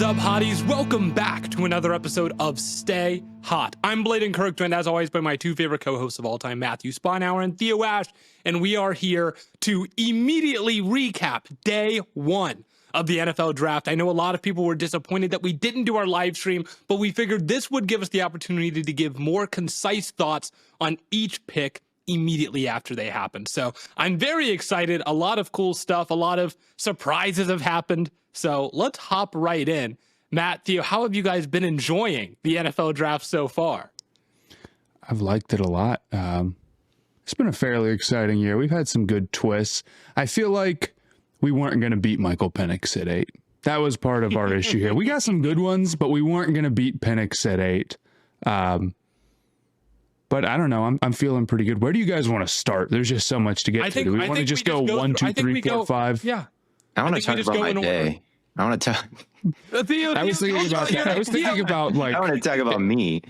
up, hotties? Welcome back to another episode of Stay Hot. I'm Blaiden Kirk, joined as always by my two favorite co-hosts of all time, Matthew Sponhour and Theo Ash, and we are here to immediately recap day one of the NFL draft. I know a lot of people were disappointed that we didn't do our live stream, but we figured this would give us the opportunity to give more concise thoughts on each pick immediately after they happened. So I'm very excited. A lot of cool stuff, a lot of surprises have happened. So let's hop right in. Matt, Theo, how have you guys been enjoying the NFL draft so far? I've liked it a lot. It's been a fairly exciting year. We've had some good twists. I feel like we weren't going to beat Michael Penix at 8. That was part of our issue here. We got some good ones, but we weren't going to beat Penix at 8. But I don't know. I'm feeling pretty good. Where do you guys want to start? There's just so much to get to. Do we want to just go 1, 2, 3, 4, 5? Yeah. I want to talk about my day. I want to talk. I was thinking about that. I was thinking about like. I want to talk about me.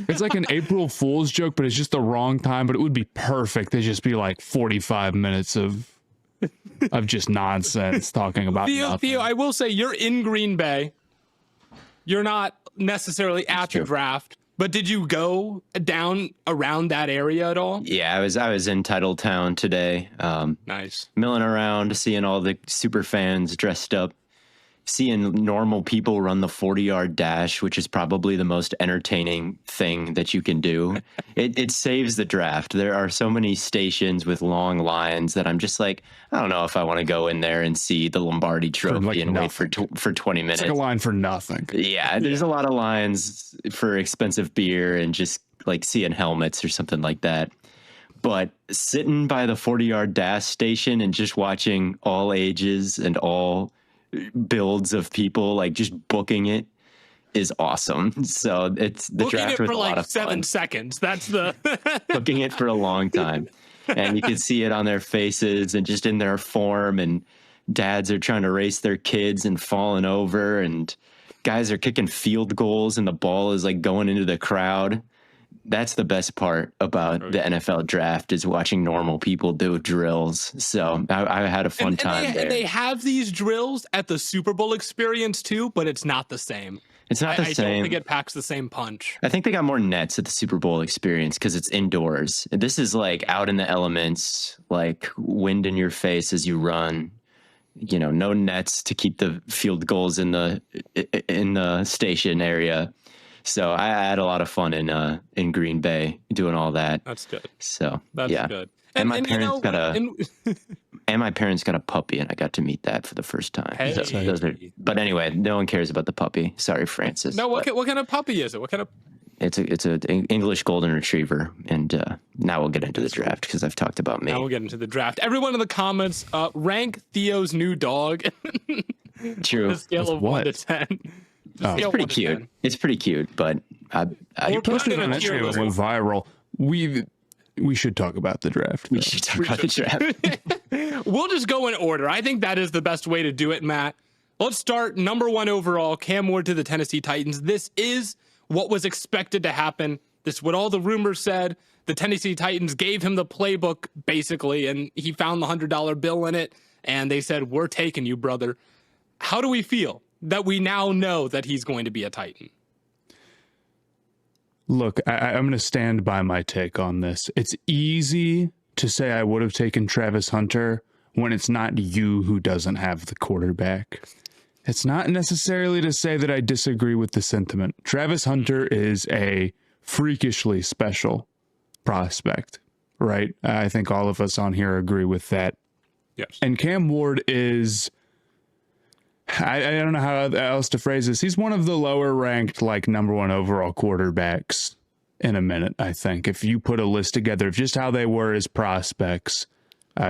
It's like an April Fool's joke, but it's just the wrong time. But it would be perfect to just be like 45 minutes of just nonsense talking about nothing. Theo, I will say you're in Green Bay. You're not necessarily at the draft, but did you go down around that area at all? Yeah, I was in Titletown today. Nice. Milling around, seeing all the super fans dressed up, seeing normal people run the 40-yard dash, which is probably the most entertaining thing that you can do. It saves the draft. There are so many stations with long lines that I'm just like, I don't know if I want to go in there and see the Lombardi Trophy and wait for 20 minutes. It's like a line for nothing. Yeah, there's a lot of lines for expensive beer and just like seeing helmets or something like that. But sitting by the 40-yard dash station and just watching all ages and all builds of people like just booking it is awesome. So it's the booking draft it was for a lot like of 7 fun. seconds. That's the Booking it for a long time, and you can see it on their faces and just in their form. And dads are trying to race their kids and falling over, and guys are kicking field goals, and the ball is like going into the crowd. That's the best part about the NFL draft is watching normal people do drills. So I had a fun time there. And they have these drills at the Super Bowl experience too, but it's not the same. It's not the same. I don't think it packs the same punch. I think they got more nets at the Super Bowl experience because it's indoors. This is like out in the elements, like wind in your face as you run. You know, no nets to keep the field goals in the station area. So I had a lot of fun in Green Bay doing all that. That's good. So that's yeah. good. And my parents got a puppy, and I got to meet that for the first time. Hey. But anyway, no one cares about the puppy. Sorry, Francis. No, what kind of puppy is it? What kind of? It's an English golden retriever, and now we'll get into the draft because I've talked about me. Now we'll get into the draft. Everyone in the comments, rank Theo's new dog. True. On a scale of 1 to 10. It's pretty cute. It's pretty cute, but You posted on Instagram, it went viral. We should talk about the draft. We should talk about the draft. We'll just go in order. I think that is the best way to do it, Matt. Let's start number 1 overall, Cam Ward to the Tennessee Titans. This is what was expected to happen. This is what all the rumors said. The Tennessee Titans gave him the playbook, basically, and he found the $100 bill in it, and they said, we're taking you, brother. How do we feel that we now know that he's going to be a Titan? Look, I'm going to stand by my take on this. It's easy to say I would have taken Travis Hunter when it's not you who doesn't have the quarterback. It's not necessarily to say that I disagree with the sentiment. Travis Hunter is a freakishly special prospect, right? I think all of us on here agree with that. Yes. And Cam Ward is... I don't know how else to phrase this. He's one of the lower ranked, like number 1 overall quarterbacks in a minute, I think. If you put a list together of just how they were as prospects,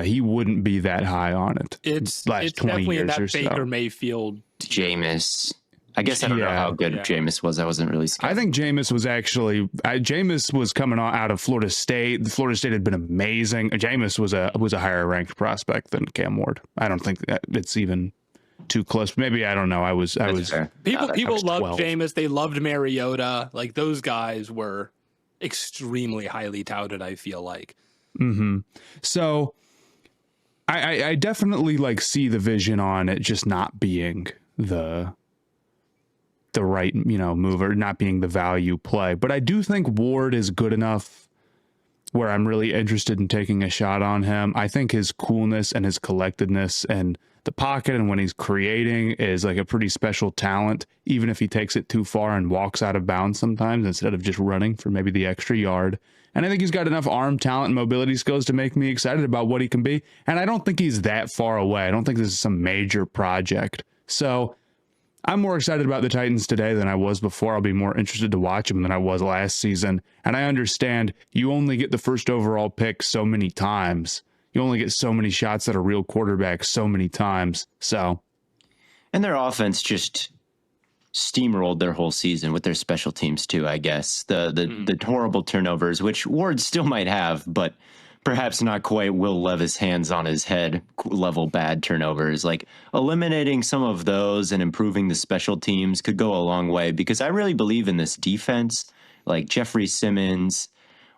he wouldn't be that high on it. It's 20 definitely in years that or so. Baker Mayfield. Jameis. I guess I don't know how good Jameis was. I wasn't really scared. I think Jameis was actually... Jameis was coming out of Florida State. Florida State had been amazing. Jameis was a higher ranked prospect than Cam Ward. I don't think that it's even... too close. Maybe, I don't know. I was People loved 12. Jameis. They loved Mariota. Like, those guys were extremely highly touted, I feel like. Mm-hmm. So I definitely like see the vision on it just not being the the right, mover, not being the value play. But I do think Ward is good enough where I'm really interested in taking a shot on him. I think his coolness and his collectedness and the pocket and when he's creating is like a pretty special talent, even if he takes it too far and walks out of bounds sometimes instead of just running for maybe the extra yard. And I think he's got enough arm talent and mobility skills to make me excited about what he can be. And I don't think he's that far away. I don't think this is some major project. So I'm more excited about the Titans today than I was before. I'll be more interested to watch them than I was last season. And I understand you only get the first overall pick so many times. You only get so many shots at a real quarterback so many times. And their offense just steamrolled their whole season with their special teams too, I guess. The horrible turnovers, which Ward still might have, but perhaps not quite Will Levis hands on his head level bad turnovers. Like eliminating some of those and improving the special teams could go a long way, because I really believe in this defense, like Jeffrey Simmons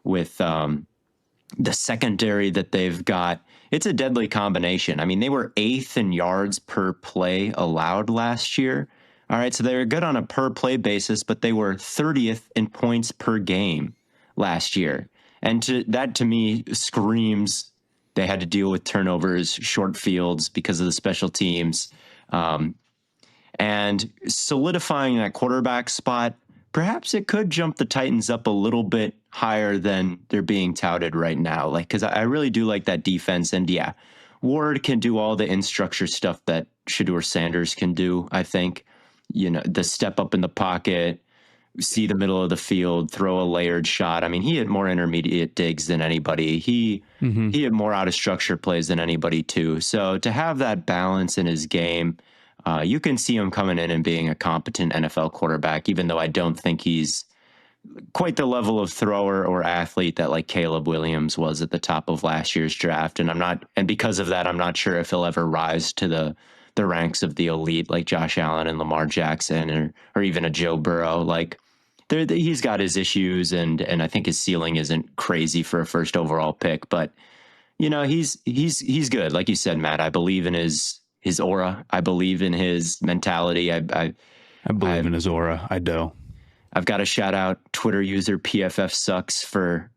with the secondary that they've got. It's a deadly combination. I mean, they were 8th in yards per play allowed last year. All right, so they were good on a per play basis, but they were 30th in points per game last year. And that to me screams they had to deal with turnovers, short fields because of the special teams. And solidifying that quarterback spot, perhaps it could jump the Titans up a little bit higher than they're being touted right now. Like, because I really do like that defense. And yeah, Ward can do all the in-structure stuff that Shedeur Sanders can do, I think. The step up in the pocket, see the middle of the field, throw a layered shot. I mean, he had more intermediate digs than anybody. He had more out of structure plays than anybody too. So to have that balance in his game, you can see him coming in and being a competent NFL quarterback, even though I don't think he's quite the level of thrower or athlete that like Caleb Williams was at the top of last year's draft. And because of that, I'm not sure if he'll ever rise to the ranks of the elite like Josh Allen and Lamar Jackson or even a Joe Burrow. Like he's got his issues, and I think his ceiling isn't crazy for a first overall pick, but he's good. Like you said, Matt, I believe in his aura. I believe in his mentality. I believe in his aura. I do. I've got to shout out Twitter user PFF Sucks for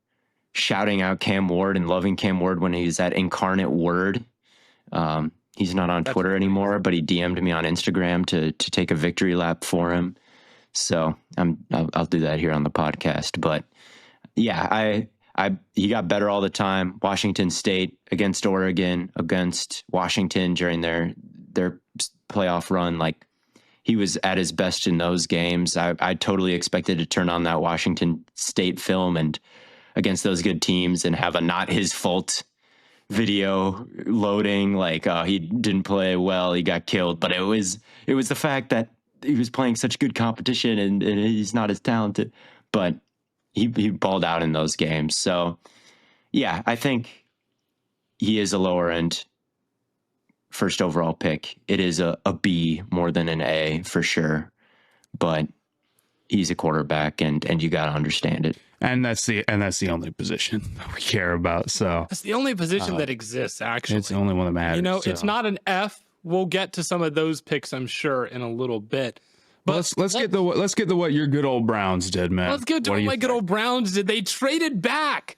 shouting out Cam Ward and loving Cam Ward when he's at Incarnate Word. He's not on Twitter anymore, but he DM'd me on Instagram to take a victory lap for him. So I'll do that here on the podcast. But yeah, he got better all the time. Washington State against Oregon, against Washington during their playoff run. Like, he was at his best in those games. I totally expected to turn on that Washington State film and against those good teams and have a not his fault video loading. Like, he didn't play well, he got killed. But it was the fact that he was playing such good competition and he's not as talented. But he balled out in those games. So, yeah, I think he is a lower end first overall pick. It is a B more than an A for sure. But he's a quarterback, and you got to understand it. And that's the only position that we care about. So that's the only position that exists, actually. It's the only one that matters. It's not an F. We'll get to some of those picks, I'm sure, in a little bit. But let's get to what your good old Browns did, man. Let's get to what my good old Browns did. They traded back.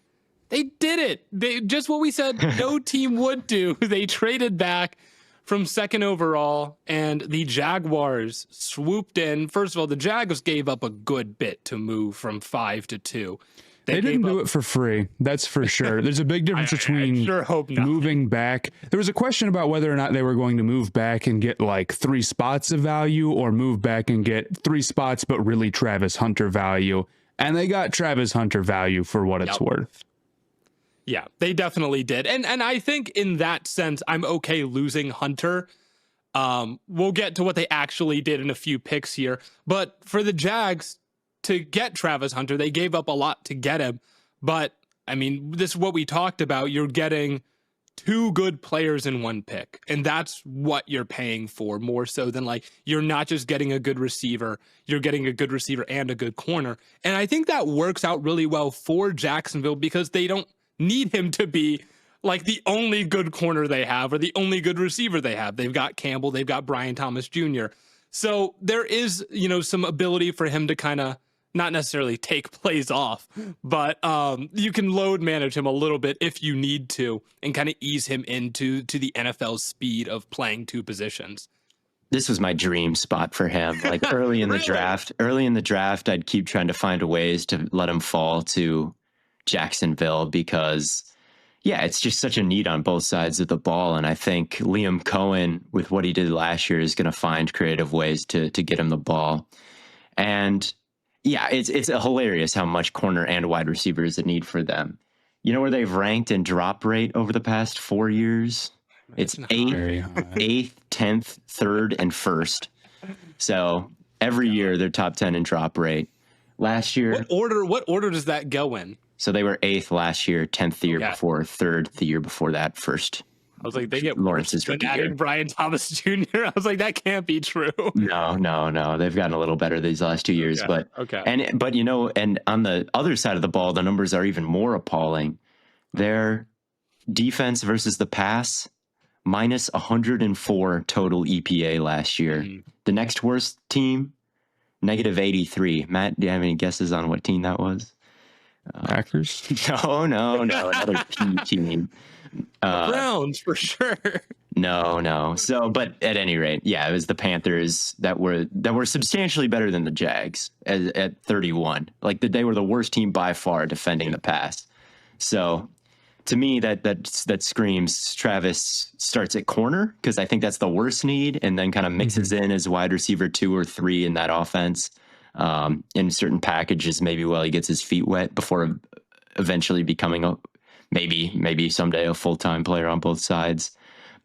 They did it. They just what we said no team would do. They traded back from 2nd overall, and the Jaguars swooped in. First of all, the Jaguars gave up a good bit to move from 5 to 2. They didn't do it for free. That's for sure. There's a big difference between sure hope not. Moving back. There was a question about whether or not they were going to move back and get like 3 spots of value, or move back and get 3 spots but really Travis Hunter value. And they got Travis Hunter value for what it's worth. Yeah, they definitely did. And I think in that sense, I'm okay losing Hunter. We'll get to what they actually did in a few picks here. But for the Jags to get Travis Hunter, they gave up a lot to get him. But, I mean, this is what we talked about. You're getting 2 good players in 1 pick. And that's what you're paying for, more so than like, you're not just getting a good receiver. You're getting a good receiver and a good corner. And I think that works out really well for Jacksonville, because they don't need him to be like the only good corner they have or the only good receiver they have. They've got Campbell, they've got Brian Thomas Jr. So there is, some ability for him to kind of not necessarily take plays off, but you can load manage him a little bit if you need to and kind of ease him into the NFL's speed of playing two positions. This was my dream spot for him. Like early in the draft, I'd keep trying to find ways to let him fall to Jacksonville because it's just such a need on both sides of the ball. And I think Liam Cohen, with what he did last year, is going to find creative ways to get him the ball. And it's hilarious how much corner and wide receiver is a need for them. You know where they've ranked in drop rate over the past 4 years? It's 8th, 10th, 3rd, and 1st. So every year they're top 10 in drop rate. Last year, what order does that go in? So they were 8th last year, 10th the year before, 3rd the year before that, 1st. I was like, they get Lawrence's rookie year. Brian Thomas Jr. I was like, that can't be true. No. They've gotten a little better these last 2 years, but and on the other side of the ball, the numbers are even more appalling. Their defense versus the pass, minus 104 total EPA last year. The next worst team, negative 83. Matt, do you have any guesses on what team that was? Packers? No, another P team. Browns for sure. No. So, but at any rate, it was the Panthers that were substantially better than the Jags at 31. Like they were the worst team by far defending the pass. So, to me, that screams Travis starts at corner because I think that's the worst need, and then kind of mixes in as wide receiver 2 or 3 in that offense. In certain packages, maybe while he gets his feet wet before eventually becoming maybe someday a full-time player on both sides.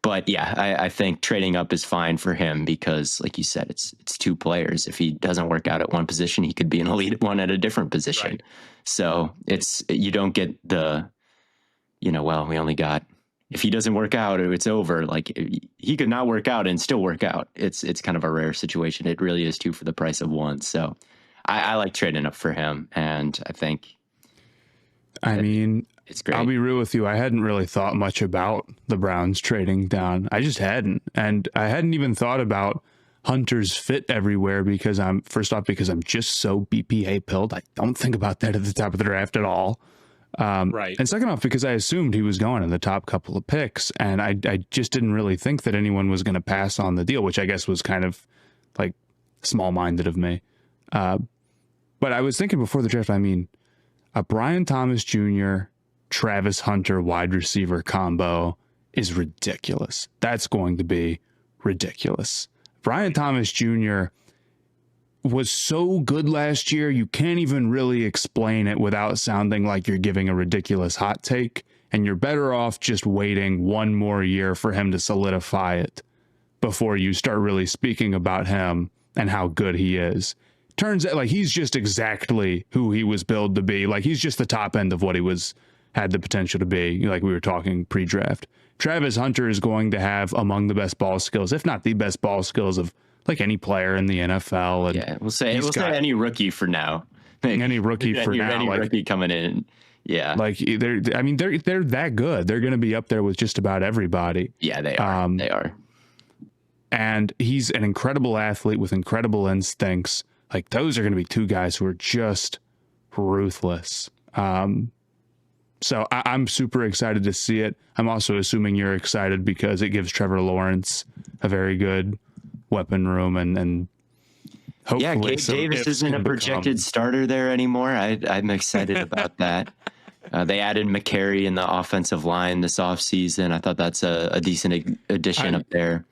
But I think trading up is fine for him because, like you said, it's two players. If he doesn't work out at one position, he could be an elite one at a different position. Right. So you don't get the, we only got, if he doesn't work out, it's over. Like he could not work out and still work out. It's kind of a rare situation. It really is 2 for the price of 1. So I like trading up for him, and I think. It's great. I'll be real with you. I hadn't really thought much about the Browns trading down. I just hadn't. And I hadn't even thought about Hunter's fit everywhere because I'm just so BPA pilled. I don't think about that at the top of the draft at all. Right. And second off, because I assumed he was going in the top couple of picks, and I just didn't really think that anyone was going to pass on the deal, which I guess was kind of like small-minded of me. But I was thinking before the draft, a Brian Thomas Jr., Travis Hunter wide receiver combo is ridiculous. That's going to be ridiculous. Brian Thomas Jr. was so good last year, you can't even really explain it without sounding like you're giving a ridiculous hot take, and you're better off just waiting one more year for him to solidify it before you start really speaking about him and how good he is. Turns out like he's just exactly who he was billed to be. Like he's just the top end of what he had the potential to be, like we were talking pre-draft. Travis Hunter is going to have among the best ball skills, if not the best ball skills of like any player in the NFL. And we'll say any rookie for now. Any rookie for now. Any rookie coming in. Yeah. Like they're that good. They're going to be up there with just about everybody. Yeah, they are. They are. And he's an incredible athlete with incredible instincts. Like those are going to be 2 guys who are just ruthless. So I'm super excited to see it. I'm also assuming you're excited because it gives Trevor Lawrence a very good weapon room and hopefully Gabe Davis isn't a projected starter there anymore. I'm excited about that. They added McCary in the offensive line this offseason. I thought that's a decent addition up there.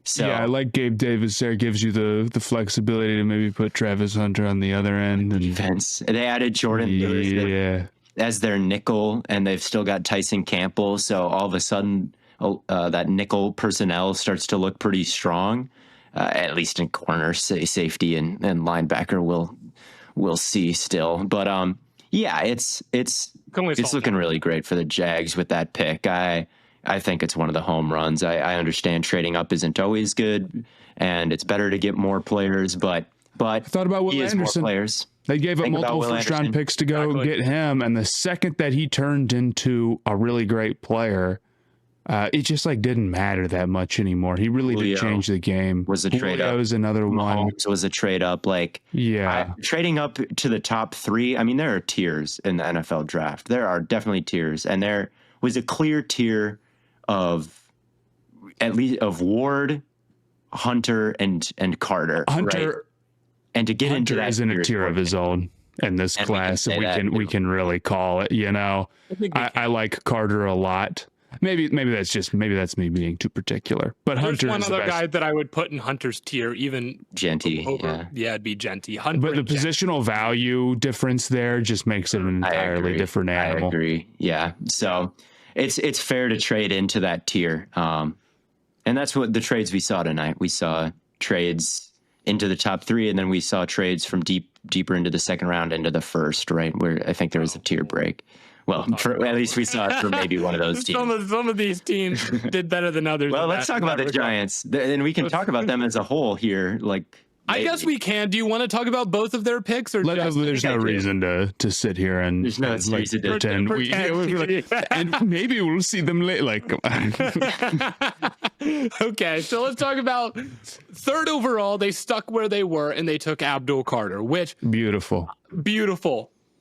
So I like Gabe Davis there. Gives you the flexibility to maybe put Travis Hunter on the other end. And defense. They added Jordan Lewis as their nickel, and they've still got Tyson Campbell. So all of a sudden, that nickel personnel starts to look pretty strong, at least in corner, safety and linebacker. We'll see still, but it's looking really great for the Jags with that pick. I think it's one of the home runs. I understand trading up isn't always good, and it's better to get more players, but I thought about Will Anderson. More players. They gave up multiple first-round picks to go get him, and the second that he turned into a really great player, it just like didn't matter that much anymore. He really Julio did change the game. was a trade up. Was another one. Mahomes was a trade up. Like, Yeah. trading up to the top 3. I mean, there are tiers in the NFL draft. There are definitely tiers, and there was a clear tier of at least of Ward, Hunter, and Carter. Hunter, right? And to get into that is in a tier of his own in this And class. We can really call it. You know, I like Carter a lot. Maybe that's me being too particular. But There's Hunter one is the other best. guy that I would put in Hunter's tier, even Genty. over. Yeah, it'd be Genty. Hunter, But the and Genty. positional value difference there just makes it an entirely different animal. I agree. Yeah. So it's fair to trade into that tier. And that's what the trades we saw tonight. We saw trades into the top 3, and then we saw trades from deeper into the second round into the first, right? Where I think there was a tier break. Well, at least we saw it for maybe one of those teams. Some of these teams did better than others. Well, let's talk about the Giants, and we can talk about them as a whole here. Like, I guess we can. Do you want to talk about both of their picks, or just There's no reason to sit here and There's no reason to pretend and maybe we'll see them later. Like, Okay, so let's talk about third overall. They stuck where they were and they took Abdul Carter, which beautiful.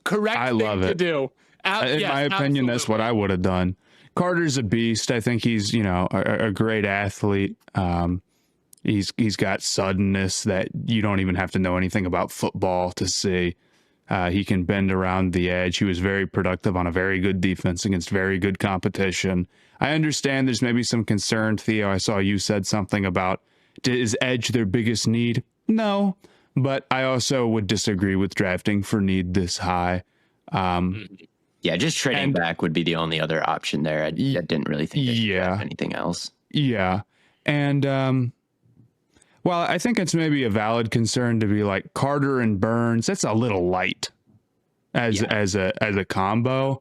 Correct I thing love to it. do. In my opinion, that's what I would have done. Carter's a beast. I think he's, a great athlete. He's got suddenness that you don't even have to know anything about football to see. He can bend around the edge. He was very productive on a very good defense against very good competition. I understand there's maybe some concern, Theo. I saw you said something about, is edge their biggest need? No, but I also would disagree with drafting for need this high. Yeah, just trading back would be the only other option there. I didn't really think they should draft anything else. Yeah. And well, I think it's maybe a valid concern to be like Carter and Burns. That's a little light as a combo.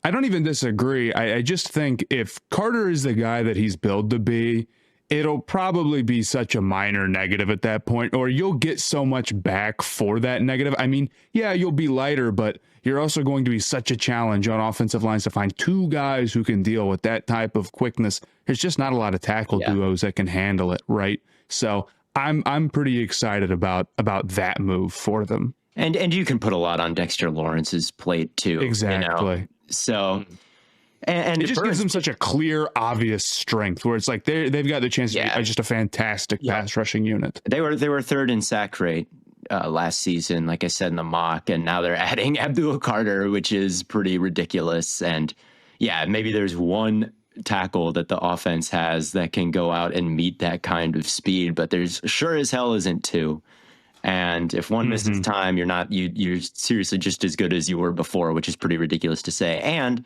I don't even disagree. I just think if Carter is the guy that he's billed to be, it'll probably be such a minor negative at that point, or you'll get so much back for that negative. I mean, yeah, you'll be lighter, but you're also going to be such a challenge on offensive lines to find 2 guys who can deal with that type of quickness. There's just not a lot of tackle duos that can handle it, right? So I'm pretty excited about that move for them. And you can put a lot on Dexter Lawrence's plate too. Exactly. So and it just gives them such a clear, obvious strength where it's like they've got the chance to be just a fantastic pass rushing unit. They were third in sack rate last season, like I said in the mock, and now they're adding Abdul Carter, which is pretty ridiculous. And yeah, maybe there's one tackle that the offense has that can go out and meet that kind of speed, but there's sure as hell isn't 2. And if one misses time, you're seriously just as good as you were before, which is pretty ridiculous to say. And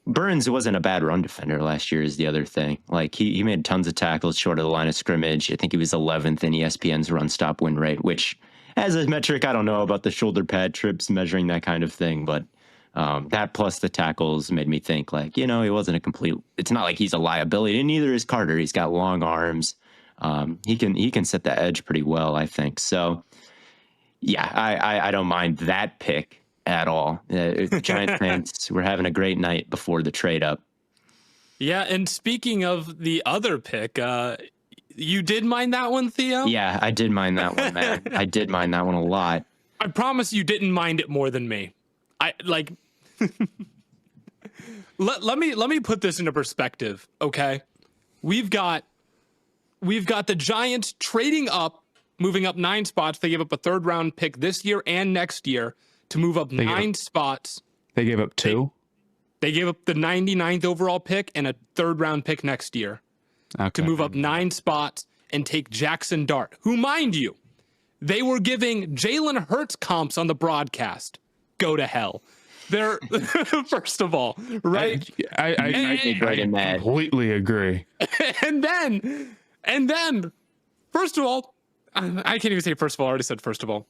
Burns wasn't a bad run defender last year is the other thing. Like he made tons of tackles short of the line of scrimmage. I think he was 11th in ESPN's run stop win rate, which as a metric, I don't know about the shoulder pad trips measuring that kind of thing, but that plus the tackles made me think like, he wasn't it's not like he's a liability, and neither is Carter. He's got long arms. He can set the edge pretty well, I think. So yeah, I don't mind that pick at all. Giant fans were having a great night before the trade up. Yeah, and speaking of the other pick, you did mind that one, Theo? Yeah, I did mind that one, man. I did mind that one a lot. I promise you didn't mind it more than me. I like let me put this into perspective, okay? We've got the Giants trading up, moving up 9 spots. They gave up a 3rd round pick this year and next year to move up 9 spots. They gave up 2? They gave up the 99th overall pick and a 3rd round pick next year to move up 9 spots and take Jackson Dart, who, mind you, they were giving Jalen Hurts comps on the broadcast. Go to hell. They're first of all, right? I completely agree. And then, first of all, I can't even say first of all. I already said first of all.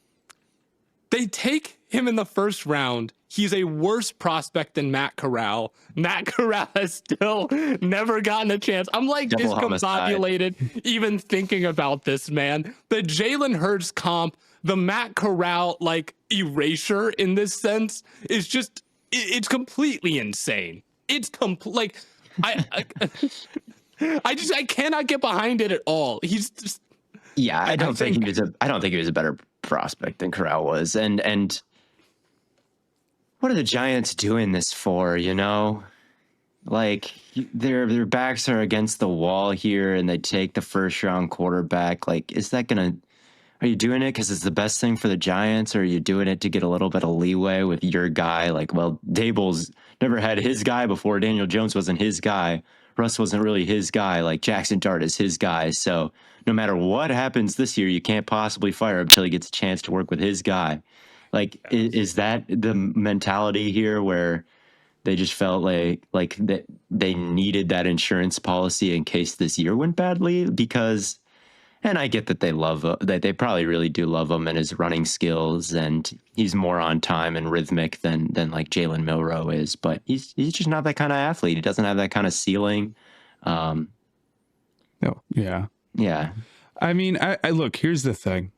They take him in the 1st round. He's a worse prospect than Matt Corral. Matt Corral has still never gotten a chance. I'm like discombobulated even thinking about this, man. The Jalen Hurts comp, the Matt Corral like erasure in this sense is just, it's completely insane. It's like I cannot get behind it at all. He's just, Yeah, I don't think he was a better prospect than Corral was. And what are the Giants doing this for, you know? Like their backs are against the wall here and they take the first round quarterback. Like, are you doing it because it's the best thing for the Giants, or are you doing it to get a little bit of leeway with your guy? Like, well, Dable's never had his guy before. Daniel Jones wasn't his guy. Russ wasn't really his guy. Like, Jackson Dart is his guy. So no matter what happens this year, you can't possibly fire him until he gets a chance to work with his guy. Like, is that the mentality here where they just felt like that they needed that insurance policy in case this year went badly? Because, and I get that that they probably really do love him and his running skills, and he's more on time and rhythmic than like Jalen Milroe is, but he's just not that kind of athlete. He doesn't have that kind of ceiling. No, yeah. Yeah. I mean, I look, here's the thing.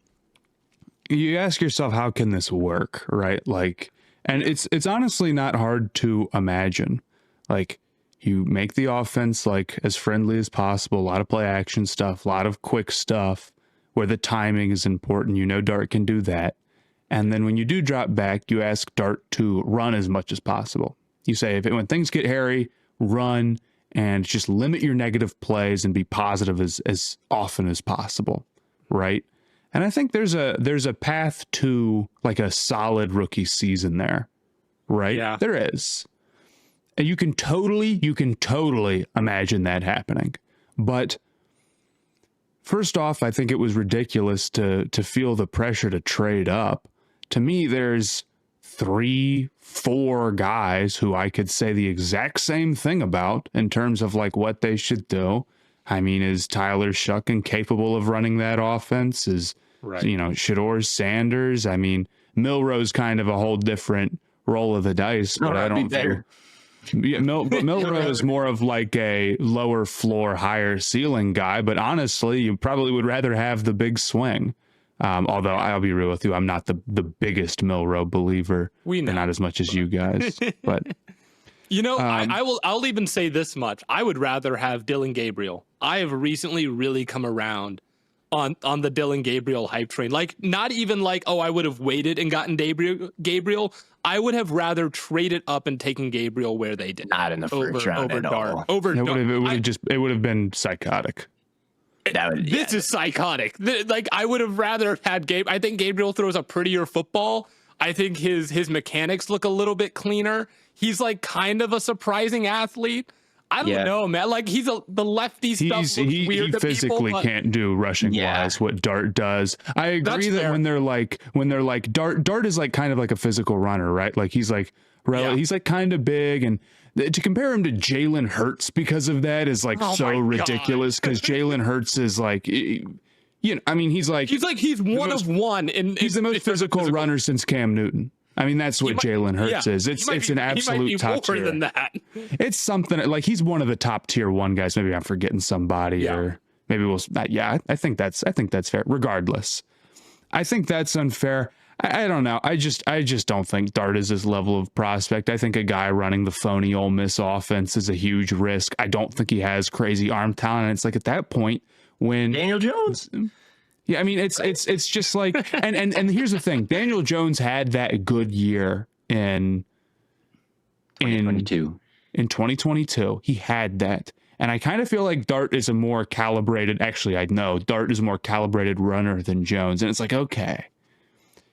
You ask yourself, how can this work, right? Like, and it's honestly not hard to imagine. Like, you make the offense like as friendly as possible, a lot of play action stuff, a lot of quick stuff where the timing is important. You know, Dart can do that. And then when you do drop back, you ask Dart to run as much as possible. You say, when things get hairy, run and just limit your negative plays and be positive as often as possible, right? And I think there's a path to like a solid rookie season there, right? Yeah. There is. And you can totally imagine that happening. But first off, I think it was ridiculous to feel the pressure to trade up. To me, there's 3-4 guys who I could say the exact same thing about in terms of like what they should do. I mean, is Tyler Shucken capable of running that offense? Is, right. You know, Shador Sanders? I mean, Milroe's kind of a whole different roll of the dice, but I don't think. Yeah, Milroe is more of like a lower floor, higher ceiling guy. But honestly, you probably would rather have the big swing. Although I'll be real with you, I'm not the biggest Milroe believer. We know, not as much as you guys, but. You know, I'll even say this much. I would rather have Dylan Gabriel. I have recently really come around on the Dylan Gabriel hype train. Like, not even like, oh, I would have waited and gotten Gabriel. I would have rather traded up and taken Gabriel where they did. Not in the first round at all. It would have been psychotic. This is psychotic. Like, I would have rather had Gabe. I think Gabriel throws a prettier football. I think his mechanics look a little bit cleaner. He's like kind of a surprising athlete. I don't know, man. Like, the lefty stuff looks weird he to physically people, can't do rushing wise what Dart does. I agree that when they're like Dart is like kind of like a physical runner, right? Like he's like he's like kind of big, and to compare him to Jalen Hurts because of that is like so ridiculous, because Jalen Hurts is like, you know, I mean, he's one of one, and he's the most physical runner since Cam Newton. I mean, that's what Jalen Hurts is. It's an absolute top tier. Than that. It's something like he's one of the top tier one guys. Maybe I'm forgetting somebody, or maybe we'll. Yeah, I think that's fair. Regardless, I think that's unfair. I don't know. I just don't think Dart is this level of prospect. I think a guy running the phony Ole Miss offense is a huge risk. I don't think he has crazy arm talent. And it's like at that point when Daniel Jones. Yeah, I mean, it's just like, and here's the thing. Daniel Jones had that good year in 2022. In 2022, he had that. And I kind of feel like Dart is a more calibrated, actually, I know Dart is a more calibrated runner than Jones. And it's like, okay,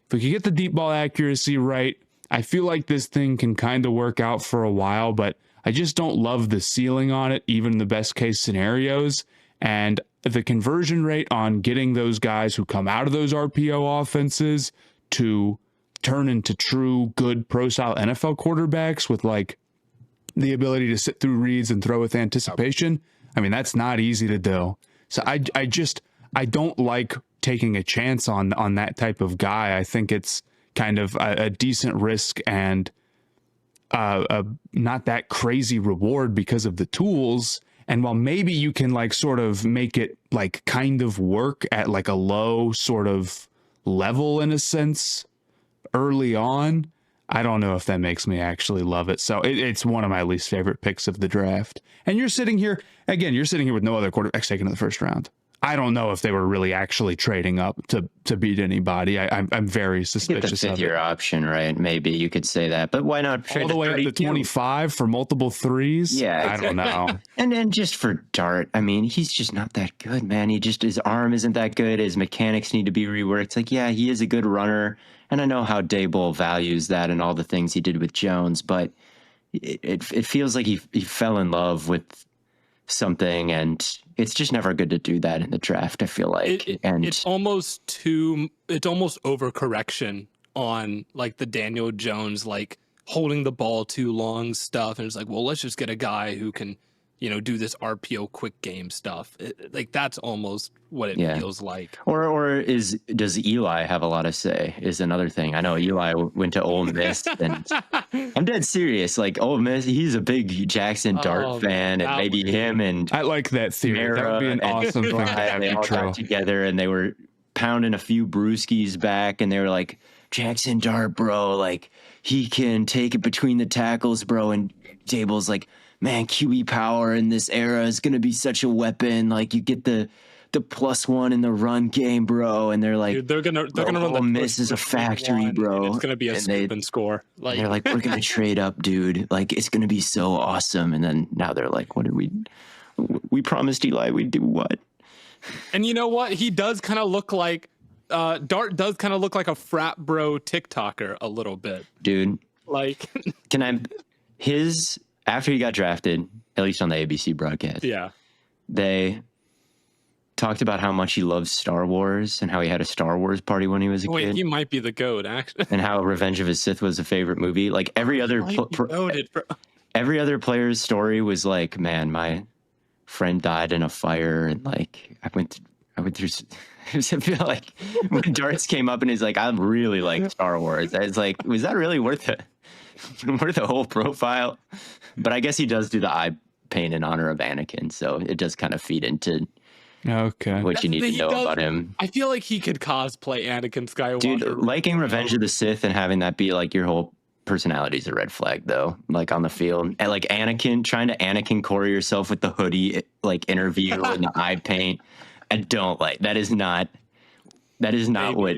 if we could get the deep ball accuracy right, I feel like this thing can kind of work out for a while, but I just don't love the ceiling on it, even in the best case scenarios. And the conversion rate on getting those guys who come out of those RPO offenses to turn into true good pro style NFL quarterbacks with like the ability to sit through reads and throw with anticipation. I mean, that's not easy to do. So I don't like taking a chance on that type of guy. I think it's kind of a decent risk and not that crazy reward because of the tools. And while maybe you can like sort of make it like kind of work at like a low sort of level in a sense early on, I don't know if that makes me actually love it. So it's one of my least favorite picks of the draft. And you're sitting here with no other quarterbacks taken in the first round. I don't know if they were really actually trading up to beat anybody. I'm very suspicious Get the of fifth-year it. option, right? Maybe you could say that, but why not trade All the way up to 25 for multiple threes? Yeah, I don't know. And then just for Dart, I mean, he's just not that good, man. His arm isn't that good. His mechanics need to be reworked. It's like, yeah, he is a good runner, and I know how Dable values that and all the things he did with Jones, but it feels like he fell in love with something, and it's just never good to do that in the draft, I feel like. It's almost overcorrection on like the Daniel Jones, like holding the ball too long stuff. And it's like, well, let's just get a guy who can, do this RPO quick game stuff. Like that's almost what it feels like. Or does Eli have a lot of say is another thing. I know Eli went to Ole Miss, and I'm dead serious. Like Ole Miss, he's a big Jackson Dart fan, and maybe him and I like that theory. That would be an awesome thing to have they be all true. got together and they were pounding a few brewskis back, and they were like, Jackson Dart, bro, like he can take it between the tackles, bro. And Dable's like, man, QB power in this era is gonna be such a weapon. Like you get the +1 in the run game, bro. And they're like, dude, they're gonna run the Miss is a factory, bro. It's gonna be a scoop and score. Like they're like, we're gonna trade up, dude. Like it's gonna be so awesome. And then now they're like, what did we promised Eli we'd do what? And you know what? He does kind of look like Dart does kind of look like a frat bro TikToker a little bit, dude. Like, after he got drafted, at least on the ABC broadcast, they talked about how much he loves Star Wars and how he had a Star Wars party when he was a kid. He might be the GOAT, actually. And how Revenge of the Sith was a favorite movie. Like every other player's story was like, man, my friend died in a fire, and like I went through. I feel like when Darts came up and he's like, I really like Star Wars. I was like, was that really worth it? Worth the whole profile? But I guess he does do the eye paint in honor of Anakin, so it does kind of feed into what you need to know about him. I feel like he could cosplay Anakin Skywalker. Dude, liking Revenge of the Sith and having that be like your whole personality is a red flag, though. Like on the field, and like trying to Anakin core yourself with the hoodie, like interview and the eye paint. I don't like that. Is not what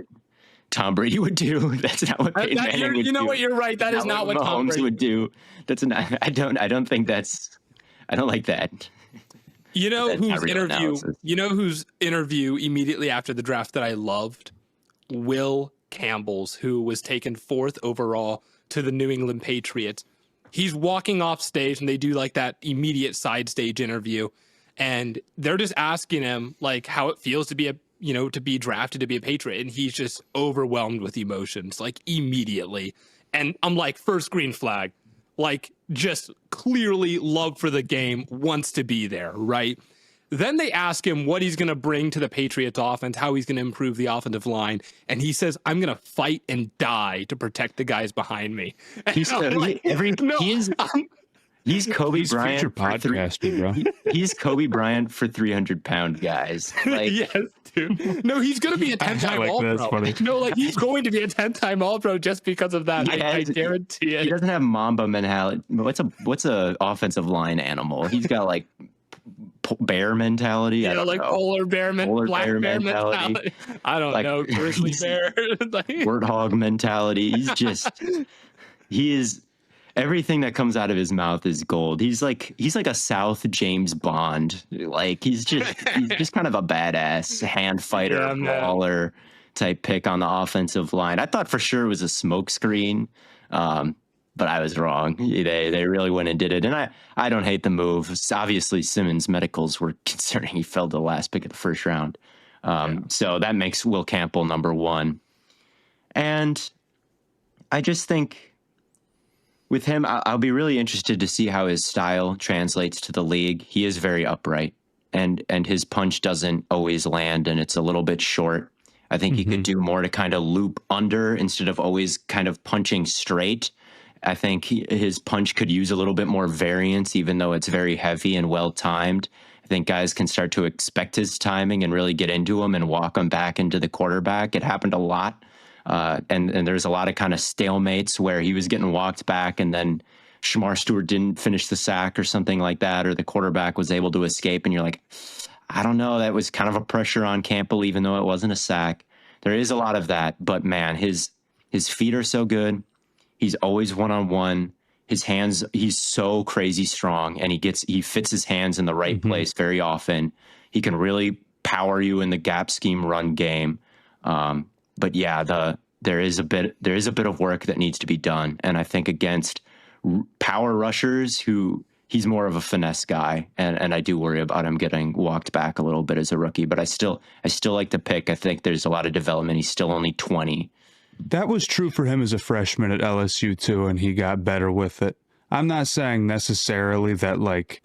Tom Brady would do. That's not what Peyton Manning would do. You know what? You're right. That is not what Tom Brady would do. That's not. I don't think that's. I don't like that. You know whose interview immediately after the draft that I loved? Will Campbell's, who was taken 4th overall to the New England Patriots. He's walking off stage and they do like that immediate side stage interview. And they're just asking him like how it feels to be to be drafted to be a Patriot. And he's just overwhelmed with emotions, like immediately. And I'm like, first green flag, like just clearly love for the game, wants to be there, right? Then they ask him what he's going to bring to the Patriots offense, how he's going to improve the offensive line. And he says, I'm going to fight and die to protect the guys behind me. He's Kobe Bryant bro. He's Kobe Bryant for 300-pound guys. Like, yes, dude. No, he's going to be a 10-time All-Pro. No, like he's going to be a 10-time All-Pro just because of that. I guarantee it. He doesn't have Mamba mentality. What's a offensive line animal? He's got like bear mentality. Yeah, like polar bear black bear mentality. I don't know. Grizzly bear. Warthog mentality. He is. Everything that comes out of his mouth is gold. He's like a South James Bond. Like he's just kind of a badass hand fighter, brawler type pick on the offensive line. I thought for sure it was a smoke screen, but I was wrong. They really went and did it, and I don't hate the move. Obviously, Simmons' medicals were concerning. He fell to the last pick of the first round, so that makes Will Campbell number 1. And I just think, with him, I'll be really interested to see how his style translates to the league. He is very upright, and his punch doesn't always land, and it's a little bit short. I think he could do more to kind of loop under instead of always kind of punching straight. I think his punch could use a little bit more variance, even though it's very heavy and well-timed. I think guys can start to expect his timing and really get into him and walk him back into the quarterback. It happened a lot And there's a lot of kind of stalemates where he was getting walked back and then Shamar Stewart didn't finish the sack or something like that, or the quarterback was able to escape. And you're like, I don't know. That was kind of a pressure on Campbell, even though it wasn't a sack. There is a lot of that, but man, his feet are so good. He's always one-on-one. His hands, he's so crazy strong, and he fits his hands in the right place very often. He can really power you in the gap scheme run game. But yeah, there is a bit of work that needs to be done, and I think against power rushers who he's more of a finesse guy, and I do worry about him getting walked back a little bit as a rookie. But I still like the pick. I think there's a lot of development. He's still only 20. That was true for him as a freshman at LSU too, and he got better with it. I'm not saying necessarily that like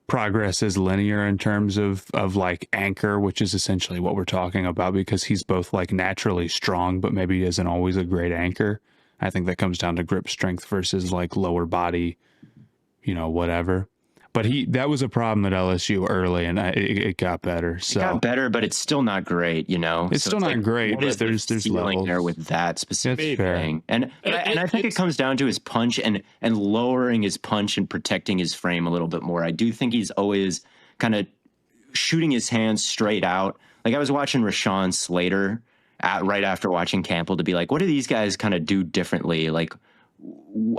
progress is linear in terms of like anchor, which is essentially what we're talking about, because he's both like naturally strong, but maybe he isn't always a great anchor. I think that comes down to grip strength versus like lower body, whatever. But that was a problem at LSU early, and it got better. So it got better, but it's still not great, It's still not great, but there's levels there with that specific thing. And I think it comes down to his punch and lowering his punch and protecting his frame a little bit more. I do think he's always kind of shooting his hands straight out. Like I was watching Rashawn Slater right after watching Campbell to be like, what do these guys kind of do differently? Like,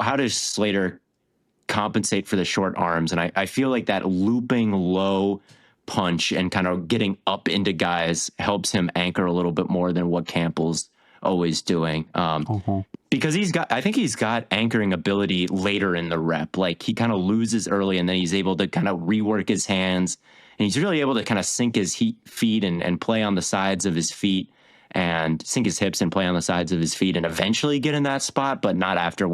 how does Slater compensate for the short arms? And I feel like that looping low punch and kind of getting up into guys helps him anchor a little bit more than what Campbell's always doing. Because I think he's got anchoring ability later in the rep. Like he kind of loses early and then he's able to kind of rework his hands, and he's really able to kind of sink his feet and play on the sides of his feet and sink his hips and play on the sides of his feet and eventually get in that spot, but not after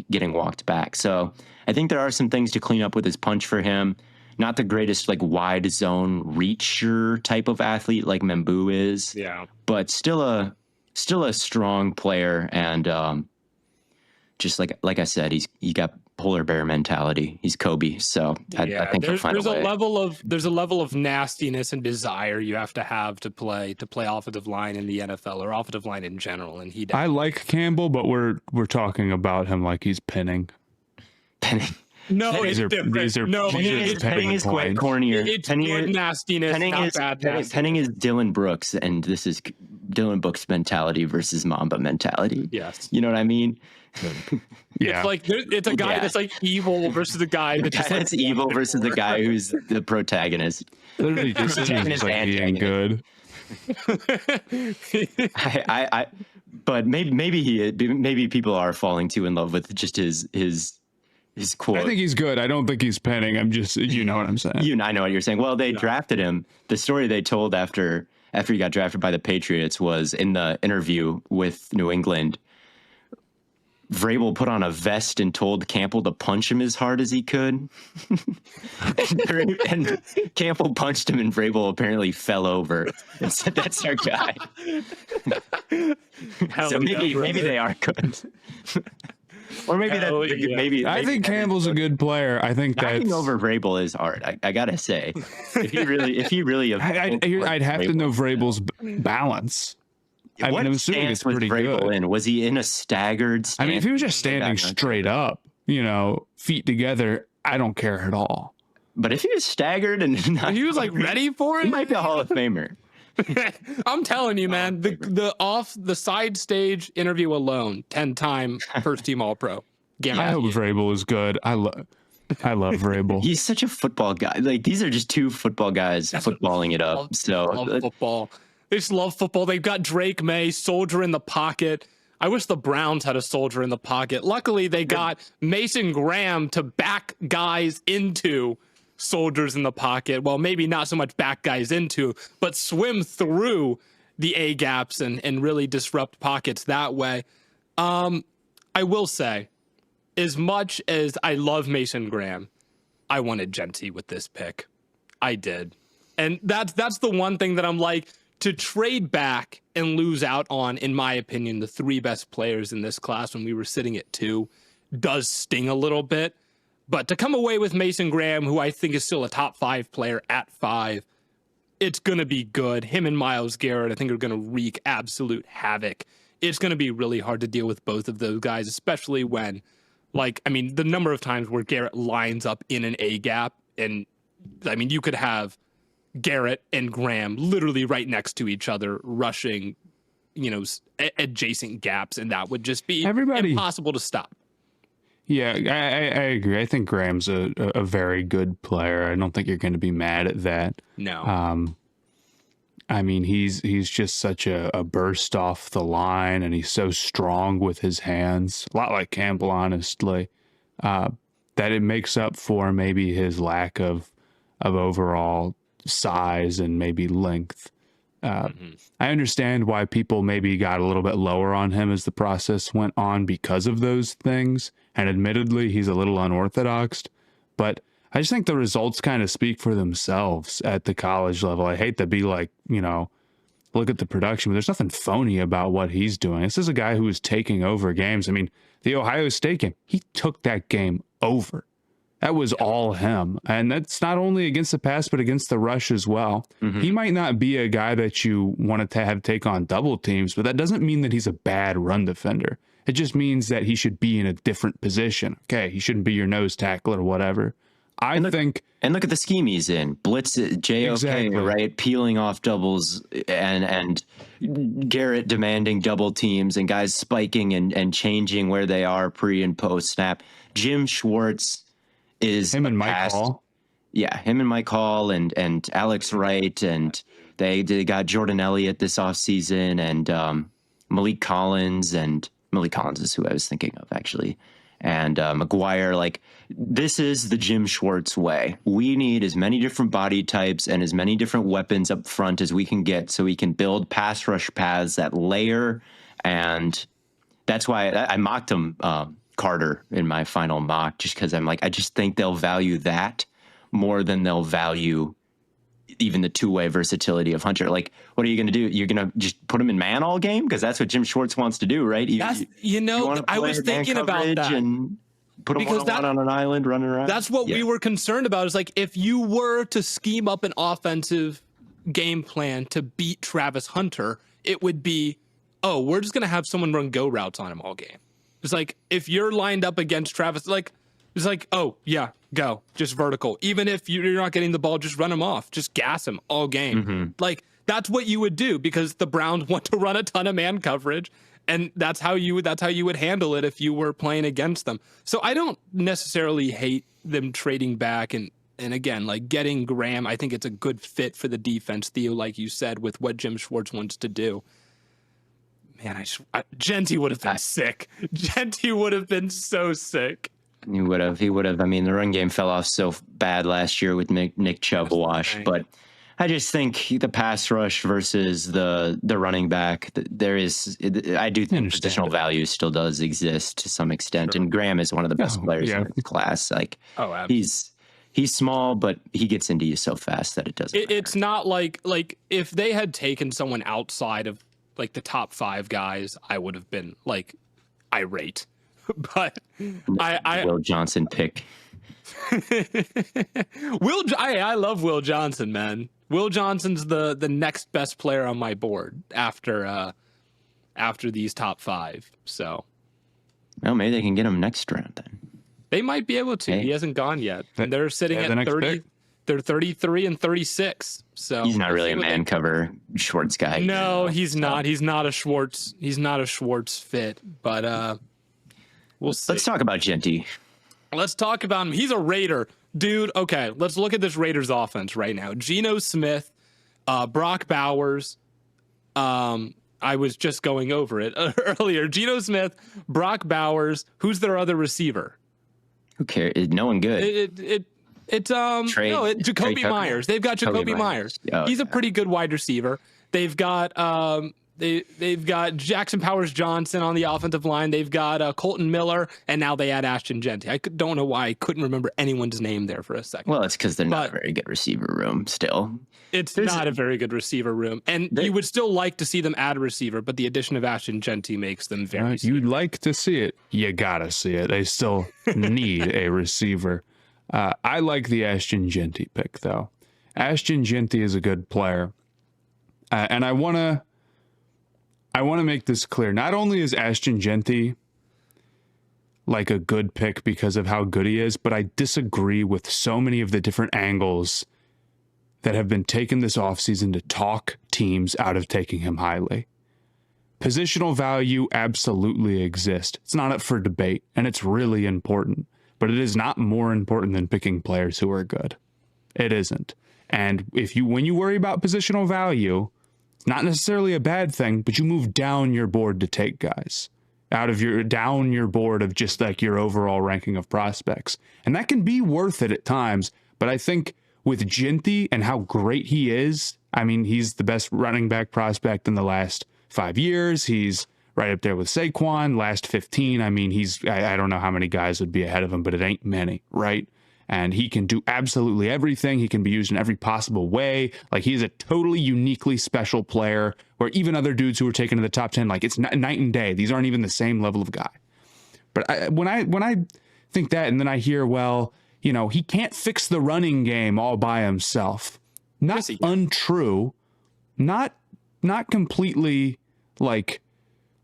getting walked back. So I think there are some things to clean up with his punch for him. Not the greatest like wide zone reacher type of athlete like Membu is. Yeah. But still a strong player, and just like I said, he got polar bear mentality. He's Kobe, so I think he'll find a way. There's a level of nastiness and desire you have to play offensive line in the NFL or offensive line in general, and I like Campbell, but we're talking about him like he's pinning. No, it's different. Penning is quite cornier. It's good nastiness, not bad nastiness. Penning is Dylan Brooks, and this is Dylan Brooks mentality versus Mamba mentality. Yes. You know what I mean? Yeah. It's like it's a guy that's like evil versus a guy that's evil versus the guy who's the protagonist. Literally just seems like being good. But maybe people are falling too in love with just his quote. I think he's good. I don't think he's penning. I'm just, you know what I'm saying. I know what you're saying. Well, they drafted him. The story they told after he got drafted by the Patriots was in the interview with New England. Vrabel put on a vest and told Campbell to punch him as hard as he could. and Campbell punched him, and Vrabel apparently fell over and said, "That's our guy." So maybe they are good. Or maybe I think Campbell's a good player. I think knocking over Vrabel is hard. I gotta say, if he really, I'd have to know Vrabel's balance. I'm assuming it's pretty good. Was he in a staggered stance? I mean, if he was just standing straight up, feet together, I don't care at all. But if he was staggered and he was like ready for it, he might be a Hall of Famer. I'm telling you, man, the off the side stage interview alone, 10-time first team All-Pro. I hope Vrabel is good. I love Vrabel. He's such a football guy. Like these are just two football guys footballing it up. Love football. They just love football. They've got Drake May, soldier in the pocket. I wish the Browns had a soldier in the pocket. Luckily, they got Mason Graham to back guys into soldiers in the pocket. Well, maybe not so much back guys into, but swim through the A gaps and really disrupt pockets that way. I will say, as much as I love Mason Graham, I wanted Genty with this pick. I did. And that's the one thing that I'm like, to trade back and lose out on, in my opinion, the three best players in this class when we were sitting at 2 does sting a little bit. But to come away with Mason Graham, who I think is still a top 5 player at 5, it's going to be good. Him and Myles Garrett, I think, are going to wreak absolute havoc it's going to be really hard to deal with both of those guys, especially when, like, I mean, the number of times where Garrett lines up in an A gap, and I mean, you could have Garrett and Graham literally right next to each other rushing, adjacent gaps, and that would just be impossible to stop. Yeah, I agree. I think Graham's a very good player. I don't think you're going to be mad at that. No. I mean, he's just such a burst off the line, and he's so strong with his hands, a lot like Campbell, honestly, that it makes up for maybe his lack of overall size and maybe length. I understand why people maybe got a little bit lower on him as the process went on because of those things. And admittedly, he's a little unorthodox, but I just think the results kind of speak for themselves at the college level. I hate to be like, look at the production, but there's nothing phony about what he's doing. This is a guy who is taking over games. I mean, the Ohio State game, he took that game over. That was all him. And that's not only against the pass, but against the rush as well. He might not be a guy that you want to have take on double teams, but that doesn't mean that he's a bad run defender. It just means that he should be in a different position. Okay, he shouldn't be your nose tackle or whatever. And look at the scheme he's in. Blitz, JOK, exactly. Right? Peeling off doubles and Garrett demanding double teams and guys spiking and changing where they are pre and post snap. Jim Schwartz is him and Mike Hall. Yeah, him and Mike Hall and Alex Wright, and they got Jordan Elliott this offseason, and Malik Collins is who I was thinking of, actually. And McGuire, like, this is the Jim Schwartz way. We need as many different body types and as many different weapons up front as we can get so we can build pass rush paths that layer. And that's why I mocked him, Carter, in my final mock, just because I'm like, I just think they'll value that more than they'll value even the two-way versatility of Hunter. Like, what are you going to do? You're going to just put him in man all game? Because that's what Jim Schwartz wants to do, right? I was thinking about that. And put him one on an island running around. That's what we were concerned about, is like, if you were to scheme up an offensive game plan to beat Travis Hunter, it would be, we're just going to have someone run go routes on him all game. It's like, if you're lined up against Travis, it's like, go, just vertical. Even if you're not getting the ball, just run him off. Just gas him all game. Like, that's what you would do, because the Browns want to run a ton of man coverage, and that's how you would handle it if you were playing against them. So I don't necessarily hate them trading back, and again, like, getting Graham, I think it's a good fit for the defense, Theo, like you said, with what Jim Schwartz wants to do. Man, Genty would have been sick. Genty would have been so sick. He would have. I mean, the run game fell off so bad last year with Nick Chubb wash, but I just think the pass rush versus the running back, I do think positional value still does exist to some extent. Sure. And Graham is one of the best players in the class. Like, he's small, but he gets into you so fast that it doesn't matter. It's not like if they had taken someone outside of like the top 5 guys, I would have been like irate. But Will Johnson pick. I love Will Johnson, man. Will Johnson's the next best player on my board after these top 5. So, well, maybe they can get him next round then. They might be able to. Hey. He hasn't gone yet. And they're sitting at 30. Pick. They're 33 and 36. So he's not really a man cover Schwartz guy. No, he's not. He's not a Schwartz. He's not a Schwartz fit. But we'll see. Let's talk about Genty. Let's talk about him. He's a Raider, dude. Okay, let's look at this Raiders offense right now. Geno Smith, Brock Bowers. I was just going over it earlier. Geno Smith, Brock Bowers. Who's their other receiver? Who cares? No one good. Jacoby Myers. They've got Jacoby Myers. He's a pretty good wide receiver. They've got they've got Jackson Powers Johnson on the offensive line. They've got Colton Miller, and now they add Ashton Genty. I don't know why I couldn't remember anyone's name there for a second. Well, it's because they're not a very good receiver room still. It's not a very good receiver room, and you would still like to see them add a receiver, but the addition of Ashton Genty makes them very. You'd like to see it. You gotta see it. They still need a receiver. I like the Ashton Genty pick, though. Ashton Genty is a good player. And I want I want to make this clear. Not only is Ashton Genty like a good pick because of how good he is, but I disagree with so many of the different angles that have been taken this offseason to talk teams out of taking him highly. Positional value absolutely exists. It's not up for debate, and it's really important, but it is not more important than picking players who are good. It isn't. And when you worry about positional value, it's not necessarily a bad thing, but you move down your board to take guys down your board of just like your overall ranking of prospects. And that can be worth it at times. But I think with Genty and how great he is, I mean, he's the best running back prospect in the last 5 years. He's right up there with Saquon, last 15. I mean, I don't know how many guys would be ahead of him, but it ain't many, right? And he can do absolutely everything. He can be used in every possible way. Like, he's a totally uniquely special player where even other dudes who were taken to the top 10, like, it's night and day. These aren't even the same level of guy. But when I think that, and then I hear, well, you know, he can't fix the running game all by himself. Not untrue, not completely like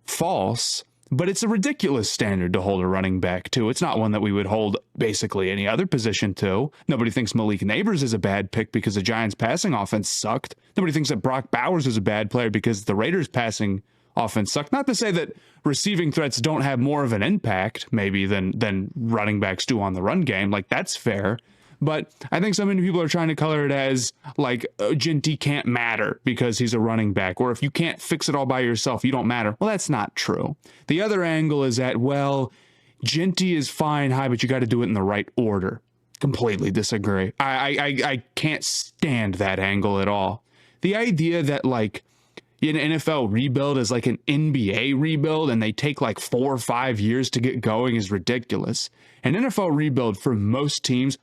false, but it's a ridiculous standard to hold a running back to. It's not one that we would hold basically any other position to. Nobody thinks Malik Neighbors is a bad pick because the Giants' passing offense sucked. Nobody thinks that Brock Bowers is a bad player because the Raiders' passing offense sucked. Not to say that receiving threats don't have more of an impact maybe than running backs do on the run game. Like, that's fair. But I think so many people are trying to color it as like Genty can't matter because he's a running back, or if you can't fix it all by yourself, you don't matter. Well, that's not true. The other angle is that, well, Genty is fine high, but you got to do it in the right order. Completely disagree. I can't stand that angle at all. The idea that like an NFL rebuild is like an NBA rebuild and they take like 4 or 5 years to get going is ridiculous. An NFL rebuild for most teams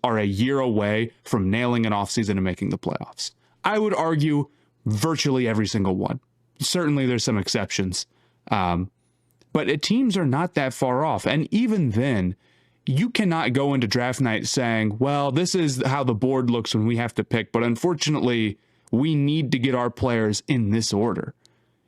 are a year away from nailing an offseason and making the playoffs. I would argue virtually every single one. Certainly there's some exceptions. But teams are not that far off. And even then, you cannot go into draft night saying, well, this is how the board looks when we have to pick. But unfortunately, we need to get our players in this order.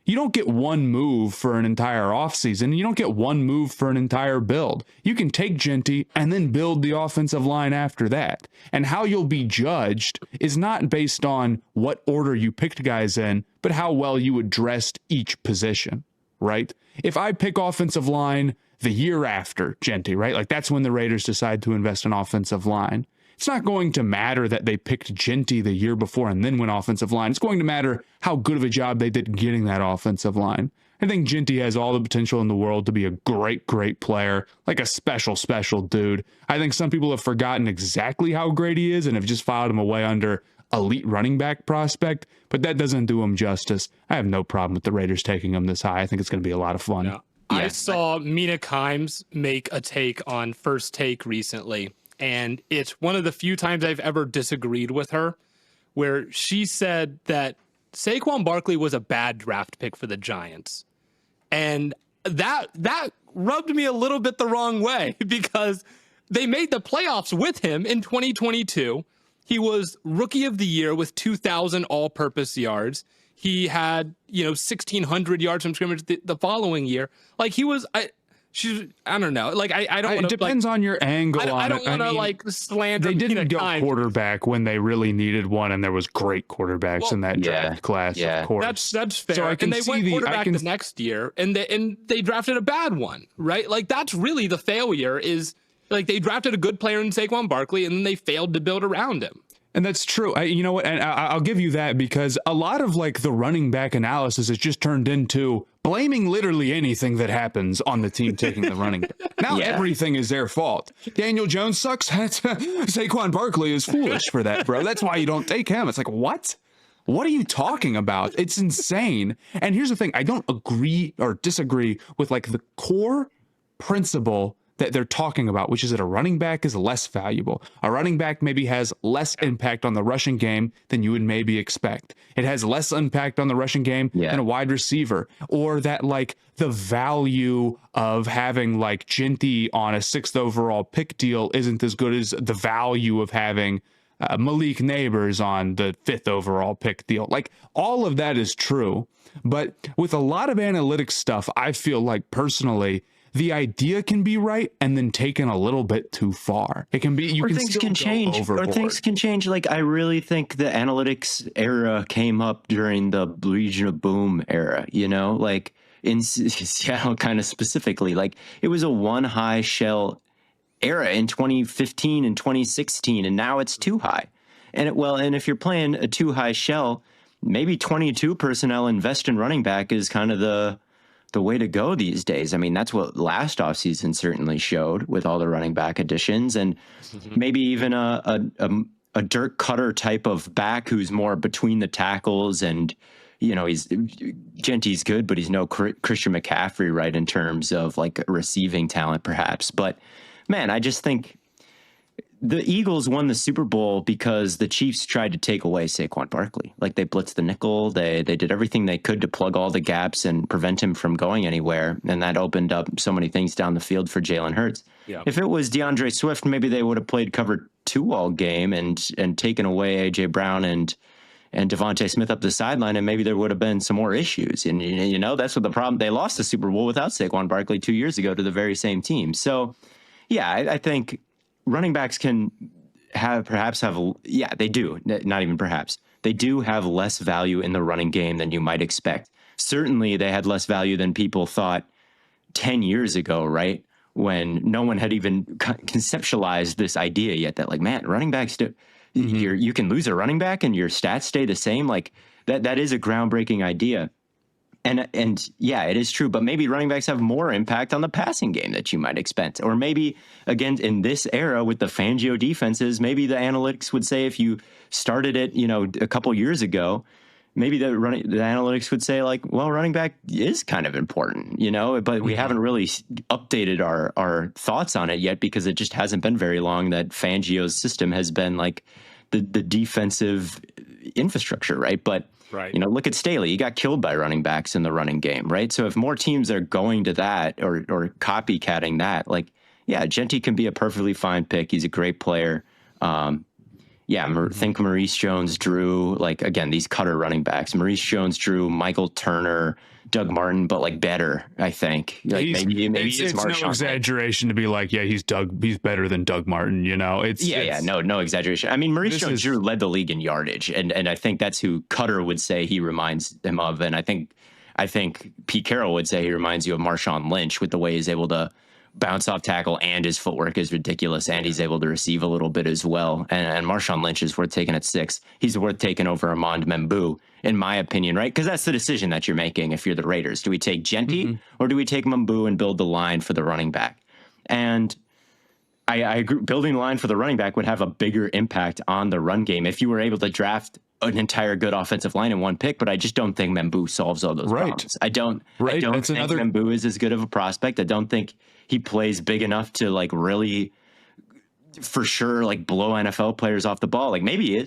You don't get one move for an entire offseason. You don't get one move for an entire build. You can take Genty and then build the offensive line after that. And how you'll be judged is not based on what order you picked guys in, but how well you addressed each position, right? If I pick offensive line the year after Genty, right? Like, that's when the Raiders decide to invest in offensive line. It's not going to matter that they picked Genty the year before and then went offensive line. It's going to matter how good of a job they did getting that offensive line. I think Genty has all the potential in the world to be a great, great player, like a special, special dude. I think some people have forgotten exactly how great he is and have just filed him away under elite running back prospect, but that doesn't do him justice. I have no problem with the Raiders taking him this high. I think it's going to be a lot of fun. Yeah. I saw Mina Kimes make a take on First Take recently, and it's one of the few times I've ever disagreed with her, where she said that Saquon Barkley was a bad draft pick for the Giants. And that rubbed me a little bit the wrong way because they made the playoffs with him in 2022. He was rookie of the year with 2,000 all-purpose yards. He had, 1,600 yards from scrimmage the following year. Like, he was, I don't know. Like, I don't want to. It depends on your angle. I don't want to slander. They didn't go quarterback when they really needed one, and there was great quarterbacks in that draft class. Yeah. Of course, that's fair. So I can and they see went quarterback the next year, and they drafted a bad one, right? Like, that's really the failure. Is like they drafted a good player in Saquon Barkley, and then they failed to build around him. And that's true. You know what? And I'll give you that because a lot of like the running back analysis has just turned into blaming literally anything that happens on the team taking the running back. Now everything is their fault. Daniel Jones sucks. Saquon Barkley is foolish for that, bro. That's why you don't take him. It's like, what? What are you talking about? It's insane. And here's the thing. I don't agree or disagree with like the core principle that they're talking about, which is that a running back is less valuable. A running back maybe has less impact on the rushing game than you would maybe expect. It has less impact on the rushing game than a wide receiver, or that like the value of having like Genty on a 6th overall pick deal isn't as good as the value of having Malik Neighbors on the 5th overall pick deal. Like, all of that is true. But with a lot of analytics stuff, I feel like personally, the idea can be right and then taken a little bit too far. It can be, you or can things still can go change, overboard. or things can change. Like, I really think the analytics era came up during the Legion of Boom era, you know, like in Seattle, kind of specifically. Like, it was a one high shell era in 2015 and 2016, and now it's too high. And if you're playing a too high shell, maybe 22 personnel invest in running back is kind of the way to go these days. I mean, that's what last offseason certainly showed with all the running back additions, and maybe even a Dirk Cutter type of back who's more between the tackles. And he's Genty's good, but he's no Christian McCaffrey, right, in terms of like receiving talent, perhaps. But man, I just think the Eagles won the Super Bowl because the Chiefs tried to take away Saquon Barkley. Like, they blitzed the nickel. They did everything they could to plug all the gaps and prevent him from going anywhere. And that opened up so many things down the field for Jalen Hurts. Yeah. If it was DeAndre Swift, maybe they would have played cover 2 all game and taken away AJ Brown and Devontae Smith up the sideline, and maybe there would have been some more issues. And, that's what the problem. They lost the Super Bowl without Saquon Barkley 2 years ago to the very same team. So, yeah, I think running backs can they do, not even perhaps, they do have less value in the running game than you might expect. Certainly they had less value than people thought 10 years ago, right? When no one had even conceptualized this idea yet that, like, man, running backs you can lose a running back and your stats stay the same. Like, that is a groundbreaking idea. And yeah, it is true, but maybe running backs have more impact on the passing game that you might expect. Or maybe, again, in this era with the Fangio defenses, maybe the analytics would say if you started it, a couple years ago, maybe the analytics would say, like, well, running back is kind of important, but we haven't really updated our thoughts on it yet because it just hasn't been very long that Fangio's system has been like the defensive infrastructure, right? But right. Look at Staley. He got killed by running backs in the running game, right? So if more teams are going to that or copycatting that, like, yeah, Genty can be a perfectly fine pick. He's a great player. Think Maurice Jones-Drew, like, again, these cutter running backs, Maurice Jones-Drew, Michael Turner, Doug Martin, but like better, I think. Like, maybe it's no exaggeration to be like, yeah, he's better than Doug Martin, no exaggeration. I mean, Maurice Jones-Drew led the league in yardage, and I think that's who Cutter would say he reminds him of, and I think Pete Carroll would say he reminds you of Marshawn Lynch with the way he's able to bounce off tackle, and his footwork is ridiculous, and he's able to receive a little bit as well. And Marshawn Lynch is worth taking at 6. He's worth taking over Armand Membu, in my opinion, right? Because that's the decision that you're making if you're the Raiders. Do we take Genty or do we take Membu and build the line for the running back? And I agree, building the line for the running back would have a bigger impact on the run game if you were able to draft an entire good offensive line in one pick, but I just don't think Membu solves all those problems. I don't think Membu is as good of a prospect. I don't think he plays big enough to, like, really for sure, like, blow NFL players off the ball. Like, maybe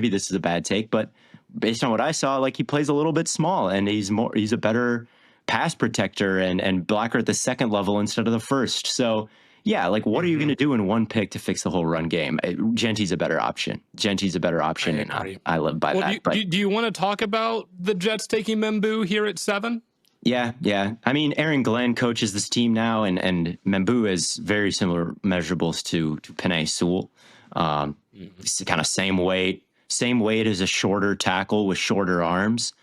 this is a bad take, but based on what I saw, like, he plays a little bit small, and he's a better pass protector and blocker at the second level instead of the first. So yeah, like, what are you going to do in one pick to fix the whole run game? Genty's a better option. And I live by that. Do you want to talk about the Jets taking Membu here at 7? Yeah. I mean, Aaron Glenn coaches this team now, and Membu has very similar measurables to Penei Sewell. It's kind of same weight as a shorter tackle with shorter arms.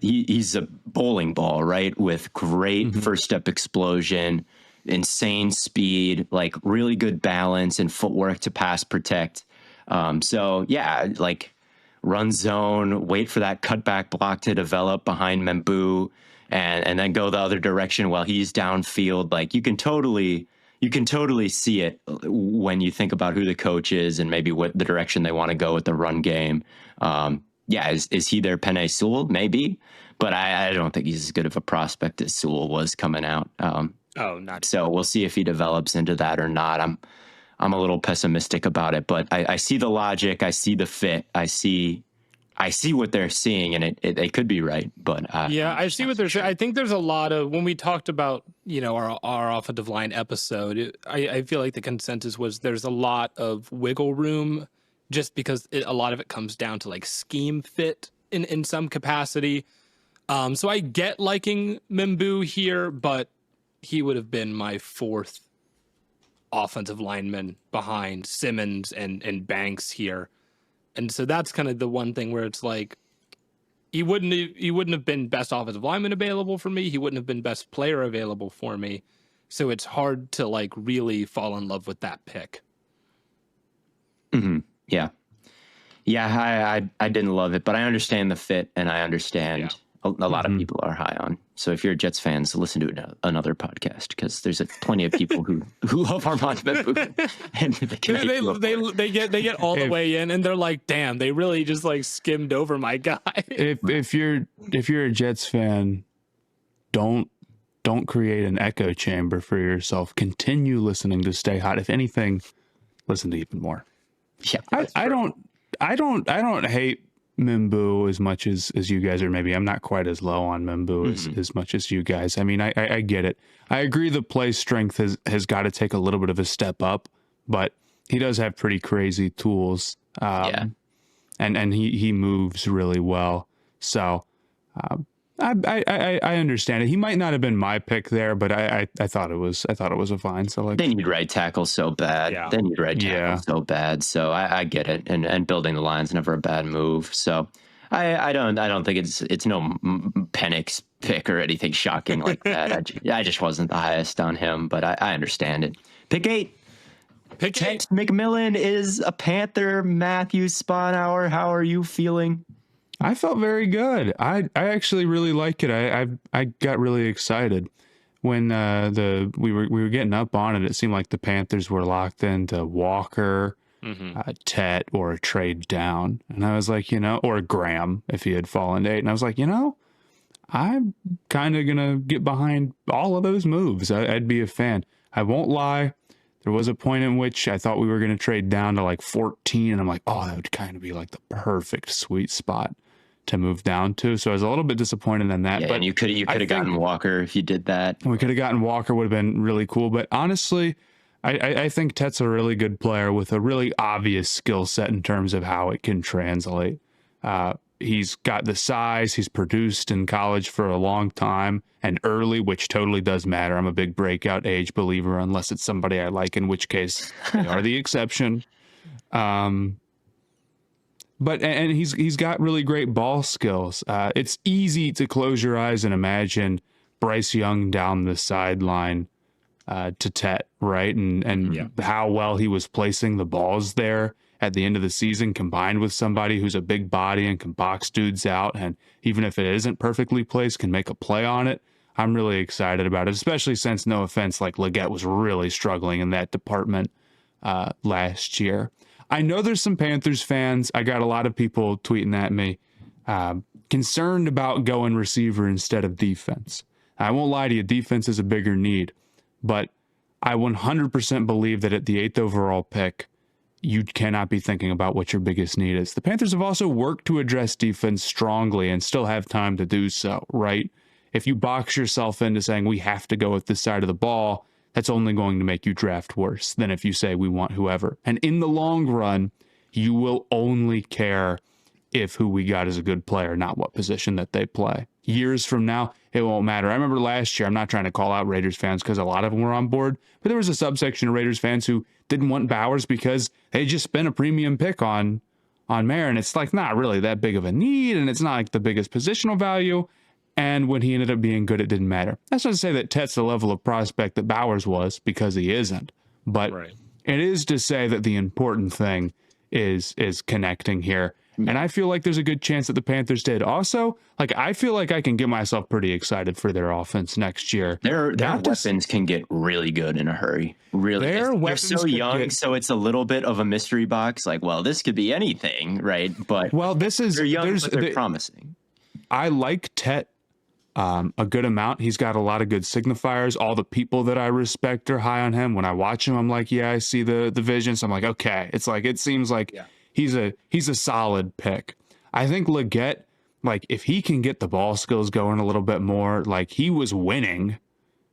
He's a bowling ball, right? With great first step explosion, insane speed, like really good balance and footwork to pass protect. So yeah, like, run zone, wait for that cutback block to develop behind Membu, and then go the other direction while he's downfield. Like, you can totally see it when you think about who the coach is and maybe what the direction they want to go with the run game. Is he their Penei Sewell? Maybe, but I don't think he's as good of a prospect as Sewell was coming out. So we'll see if he develops into that or not. I'm a little pessimistic about it, but I see the logic. I see the fit. I see what they're seeing, and it could be right. But I see what they're saying. I think there's a lot of, when we talked about, our offensive line episode, I feel like the consensus was there's a lot of wiggle room just because a lot of it comes down to like scheme fit in some capacity. So I get liking Mimbu here, but he would have been my fourth offensive lineman behind Simmons and Banks here. And so that's kind of the one thing where it's like he wouldn't have been best offensive lineman available for me. He wouldn't have been best player available for me. So it's hard to like really fall in love with that pick. Mm-hmm. Yeah. Yeah, I didn't love it, but I understand the fit, and I understand a lot of people are high on. So if you're Jets fans, listen to another podcast, because there's plenty of people who love Armand Bembou, and they get all the way in, and they're like, damn, they really just like skimmed over my guy. If you're a Jets fan, don't create an echo chamber for yourself. Continue listening to Stay Hot. If anything, listen to even more. Yeah, I don't hate Mimbu as much as you guys, or maybe I'm not quite as low on Mimbu as much as you guys. I mean, I get it. I agree the play strength has got to take a little bit of a step up, but he does have pretty crazy tools. And he moves really well. So I understand it. He might not have been my pick there, but I thought it was a fine selection. They need right tackle so bad. Yeah. They need right tackle so bad. So I get it. And building the line's never a bad move. So I don't think it's no Penix pick or anything shocking like that. I just wasn't the highest on him, but I understand it. Pick 8. Ted McMillan is a Panther. Matthew Sponhour, how are you feeling? I felt very good. I actually really like it. I got really excited when we were getting up on it. It seemed like the Panthers were locked into Walker, Tet, or a trade down, and I was like, or Graham if he had fallen to 8, and I was like, I'm kind of gonna get behind all of those moves. I'd be a fan. I won't lie. There was a point in which I thought we were going to trade down to like 14, and I'm like, oh, that would kind of be like the perfect sweet spot to move down to. So I was a little bit disappointed in that. Yeah, but and you could have gotten Walker if you did that. We could have gotten Walker, would have been really cool. But honestly, I think Tet's a really good player with a really obvious skill set in terms of how it can translate. He's got the size. He's produced in college for a long time and early, which totally does matter. I'm a big breakout age believer, unless it's somebody I like, in which case they are the exception. But he's got really great ball skills. It's easy to close your eyes and imagine Bryce Young down the sideline to Tet, right? And how well he was placing the balls there at the end of the season, combined with somebody who's a big body and can box dudes out, and even if it isn't perfectly placed, can make a play on it. I'm really excited about it, especially since, no offense, like Leggett was really struggling in that department last year. I know there's some Panthers fans. I got a lot of people tweeting at me concerned about going receiver instead of defense. I won't lie to you, defense is a bigger need, but I 100% believe that at the 8th overall pick, you cannot be thinking about what your biggest need is. The Panthers have also worked to address defense strongly and still have time to do so, right? If you box yourself into saying we have to go with this side of the ball, that's only going to make you draft worse than if you say we want whoever. And in the long run, you will only care if who we got is a good player, not what position that they play. Years from now, it won't matter. I remember last year, I'm not trying to call out Raiders fans because a lot of them were on board, but there was a subsection of Raiders fans who didn't want Bowers because they just spent a premium pick on Mayer, and it's like not really that big of a need, and it's not like the biggest positional value. And when he ended up being good, it didn't matter. That's not to say that Tet's the level of prospect that Bowers was, because he isn't. But it is to say that the important thing is connecting here. And I feel like there's a good chance that the Panthers did. Also, like, I feel like I can get myself pretty excited for their offense next year. Their weapons can get really good in a hurry. Really, they're so young, so it's a little bit of a mystery box. Like, well, this could be anything, right? But they're young, but they're promising. I like Tet a good amount. He's got a lot of good signifiers. All the people that I respect are high on him. When I watch him, I'm like, yeah, I see the vision. So I'm like, okay. It's like, it seems like he's a solid pick. I think Leggett, like, if he can get the ball skills going a little bit more, like, he was winning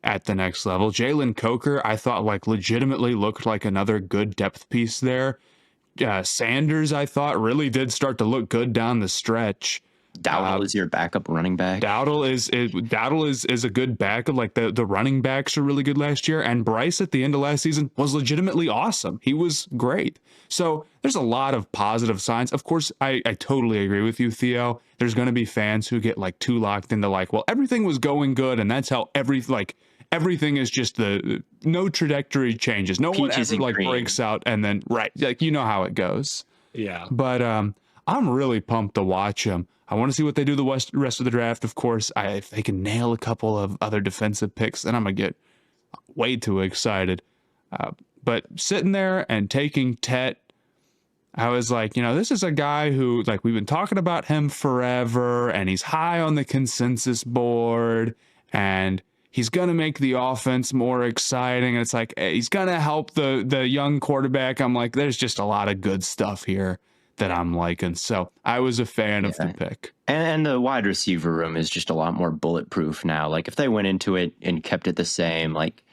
at the next level. Jalen Coker, I thought, like, legitimately looked like another good depth piece there. Sanders, I thought, really did start to look good down the stretch. Dowdle is your backup running back. Dowdle is a good backup. Like the running backs are really good last year, and Bryce at the end of last season was legitimately awesome. He was great. So there's a lot of positive signs. Of course, I totally agree with you, Theo. There's going to be fans who get like too locked into like, well, everything was going good, and that's how everything is just no trajectory changes. No one Peaches ever and like cream. breaks out and then like you know how it goes. Yeah. But I'm really pumped to watch him. I want to see what they do the rest of the draft. Of course, if they can nail a couple of other defensive picks, then I'm gonna get way too excited. But sitting there and taking Tet, I was like, this is a guy who, like, we've been talking about him forever, and he's high on the consensus board, and he's gonna make the offense more exciting. And it's like he's gonna help the young quarterback. I'm like, there's just a lot of good stuff here that I'm liking. So I was a fan of the pick. And the wide receiver room is just a lot more bulletproof now. Like if they went into it and kept it the same, like,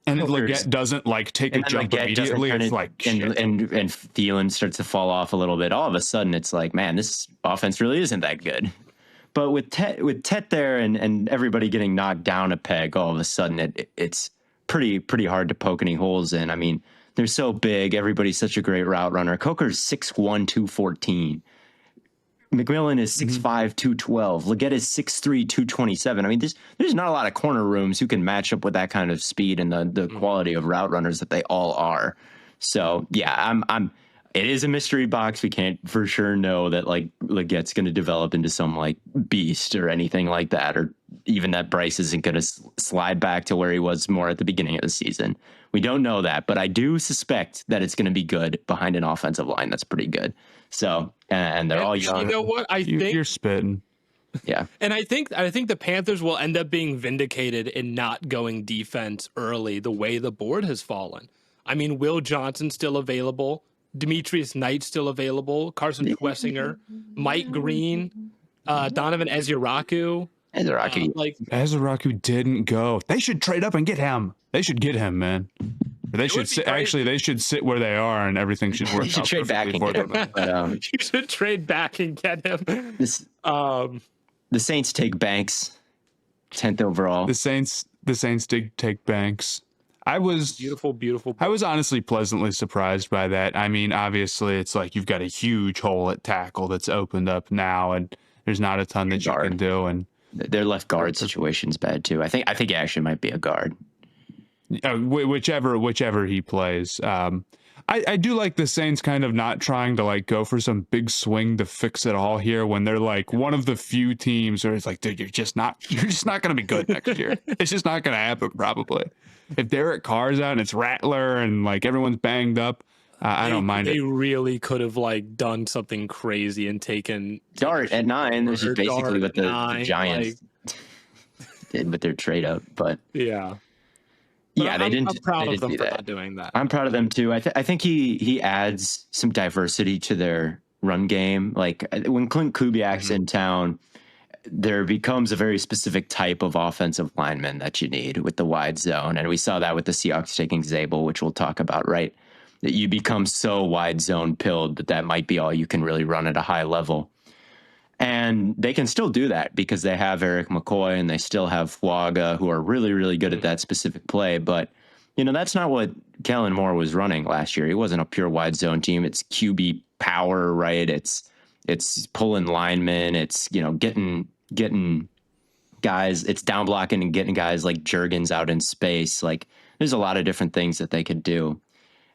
and Leggett doesn't like take a jump immediately. It's like shit. And Thielen starts to fall off a little bit. All of a sudden, it's like, man, this offense really isn't that good. But with Tet there and everybody getting knocked down a peg, all of a sudden it's pretty hard to poke any holes in. I mean, they're so big. Everybody's such a great route runner. Coker's 6'1", 214. McMillan is 6'5", 212. Leggett is 6'3", 227. I mean, there's not a lot of corner rooms who can match up with that kind of speed and the quality of route runners that they all are. So yeah, it is a mystery box. We can't for sure know that like Leggett's going to develop into some like beast or anything like that, or even that Bryce isn't going to slide back to where he was more at the beginning of the season. We don't know that, but I do suspect that it's going to be good behind an offensive line that's pretty good. So, and they're all young. You know what? I think you're spitting. Yeah. And I think the Panthers will end up being vindicated in not going defense early the way the board has fallen. I mean, Will Johnson still available, Demetrius Knight still available, Carson Twessinger, Mike Green, Donovan Eziraku. Eziraku didn't go. They should trade up and get him. They should get him, man. They should sit, actually. They should sit where they are, and everything should work. You should trade back and get him. But, you should trade back and get him. The Saints take Banks, 10th overall. The Saints did take Banks. I was beautiful. I was honestly pleasantly surprised by that. I mean, obviously, it's like you've got a huge hole at tackle that's opened up now, and there's not a ton that you can do. And their left guard situation's bad too. I think he actually might be a guard. Whichever he plays. I do like the Saints kind of not trying to like go for some big swing to fix it all here when they're like one of the few teams where it's like, dude, you're just not going to be good next year. It's just not going to happen probably. If Derek Carr's out and it's Rattler and like everyone's banged up, I don't mind it. They really could have like done something crazy and taken Dart at 9, which is basically what the Giants did with their trade up. But yeah. But yeah, I'm proud of them for not doing that. I'm proud of them too. I think he adds some diversity to their run game. Like when Clint Kubiak's in town, there becomes a very specific type of offensive lineman that you need with the wide zone, and we saw that with the Seahawks taking Zabel, which we'll talk about. Right, that you become so wide zone pilled that might be all you can really run at a high level. And they can still do that because they have Eric McCoy and they still have Fuaga, who are really, really good at that specific play. But, that's not what Kellen Moore was running last year. He wasn't a pure wide zone team. It's QB power, right? It's pulling linemen. It's, getting guys. It's down blocking and getting guys like Juergens out in space. Like there's a lot of different things that they could do.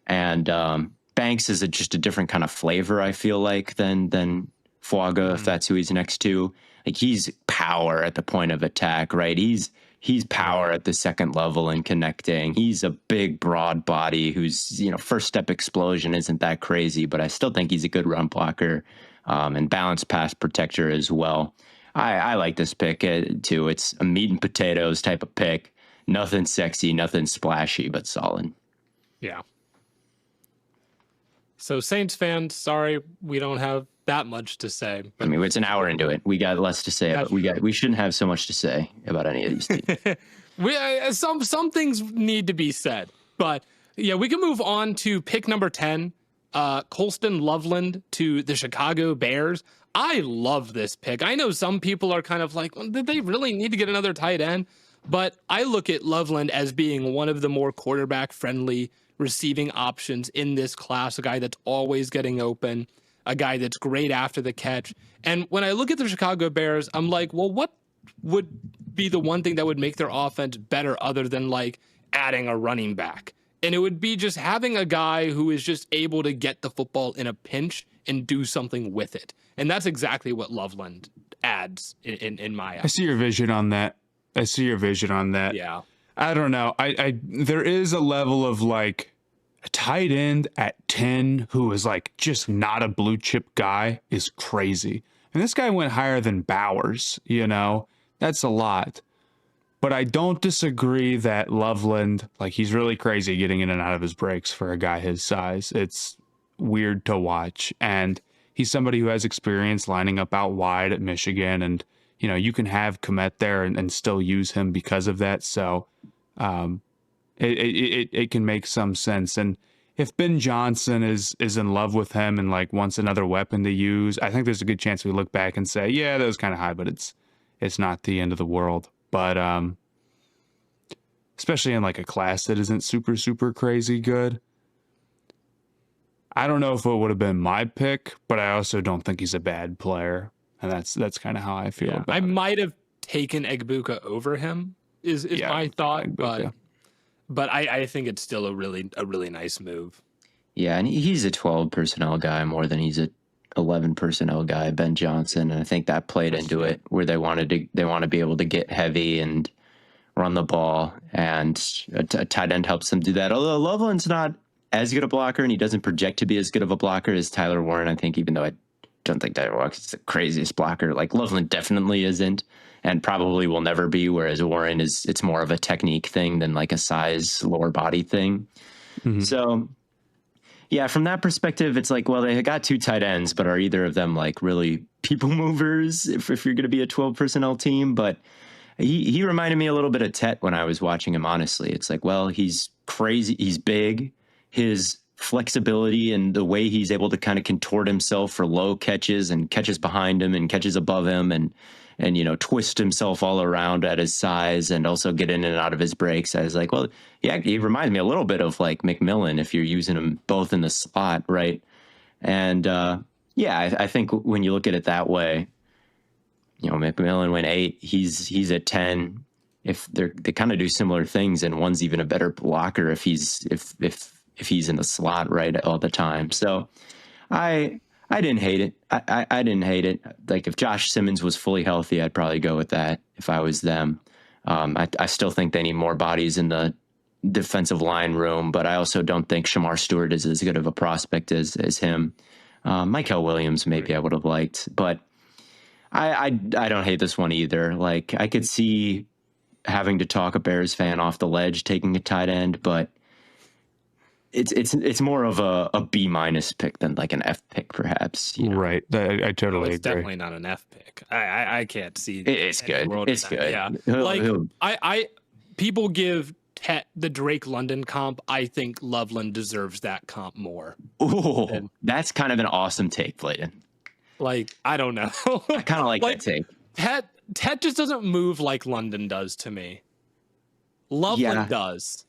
And Banks is just a different kind of flavor, I feel like, than Fuaga, if that's who he's next to. Like he's power at the point of attack, right? He's power at the second level and connecting. He's a big, broad body who's, first step explosion isn't that crazy, but I still think he's a good run blocker and balanced pass protector as well. I like this pick too. It's a meat and potatoes type of pick. Nothing sexy, nothing splashy, but solid. Yeah. So Saints fans, sorry, we don't have that much to say. I mean, it's an hour into it. We got less to say, but we shouldn't have so much to say about any of these teams. Some things need to be said, but yeah, we can move on to pick number 10. Colston Loveland to the Chicago Bears. I love this pick. I know some people are kind of like, well, did they really need to get another tight end? But I look at Loveland as being one of the more quarterback friendly receiving options in this class, a guy that's always getting open, a guy that's great after the catch. And when I look at the Chicago Bears, I'm like, well, what would be the one thing that would make their offense better other than like adding a running back? And it would be just having a guy who is just able to get the football in a pinch and do something with it. And that's exactly what Loveland adds in my eyes. I see your vision on that. Yeah. I don't know. I there is a level of like a tight end at 10 who is like just not a blue chip guy is crazy. And this guy went higher than Bowers, you know. That's a lot. But I don't disagree that Loveland, like he's really crazy getting in and out of his breaks for a guy his size. It's weird to watch. And he's somebody who has experience lining up out wide at Michigan. And, you know, you can have Kmet there and still use him because of that. So it can make some sense. And if Ben Johnson is in love with him and like wants another weapon to use, I think there's a good chance we look back and say, yeah, that was kind of high, but it's not the end of the world. But especially in like a class that isn't super, super crazy good. I don't know if it would have been my pick, but I also don't think he's a bad player. And that's kind of how I feel about it. I might have taken Egbuka over him is my thought, Egbuka. but I think it's still a really nice move. Yeah, and he's a 12 personnel guy more than he's a 11 personnel guy, Ben Johnson, and I think that played into it where they want to be able to get heavy and run the ball, and a tight end helps them do that. Although Loveland's not as good a blocker, and he doesn't project to be as good of a blocker as Tyler Warren, I think, even though I don't think Tyler Warren is the craziest blocker. Like Loveland definitely isn't, and probably will never be, whereas Warren it's more of a technique thing than like a size lower body thing. Mm-hmm. So yeah, from that perspective, it's like, well, they got two tight ends, but are either of them like really people movers if you're going to be a 12 personnel team? But he reminded me a little bit of Tet when I was watching him, honestly. It's like, well, he's crazy. He's big. His flexibility and the way he's able to kind of contort himself for low catches and catches behind him and catches above him and you know, twist himself all around at his size and also get in and out of his breaks. I was like, well, yeah, he reminds me a little bit of like McMillan if you're using him both in the slot, right? And yeah, I think when you look at it that way, you know, McMillan went 8, he's at 10. If they kind of do similar things, and one's even a better blocker if he's in the slot right all the time. So I didn't hate it. I didn't hate it. Like if Josh Simmons was fully healthy, I'd probably go with that if I was them. I still think they need more bodies in the defensive line room, but I also don't think Shamar Stewart is as good of a prospect as him. Michael Williams, maybe I would have liked, but I don't hate this one either. Like I could see having to talk a Bears fan off the ledge taking a tight end, but it's more of a B- pick than like an F pick, perhaps. You know? Right. I totally It's agree. definitely not an F pick. I can't see. It's good. It's good. Yeah. He'll, I people give Tet the Drake London comp. I think Loveland deserves that comp more. Oh, that's kind of an awesome take, Blaiden. Like, I don't know. I kind of like that take. Tet just doesn't move like London does to me. Loveland does.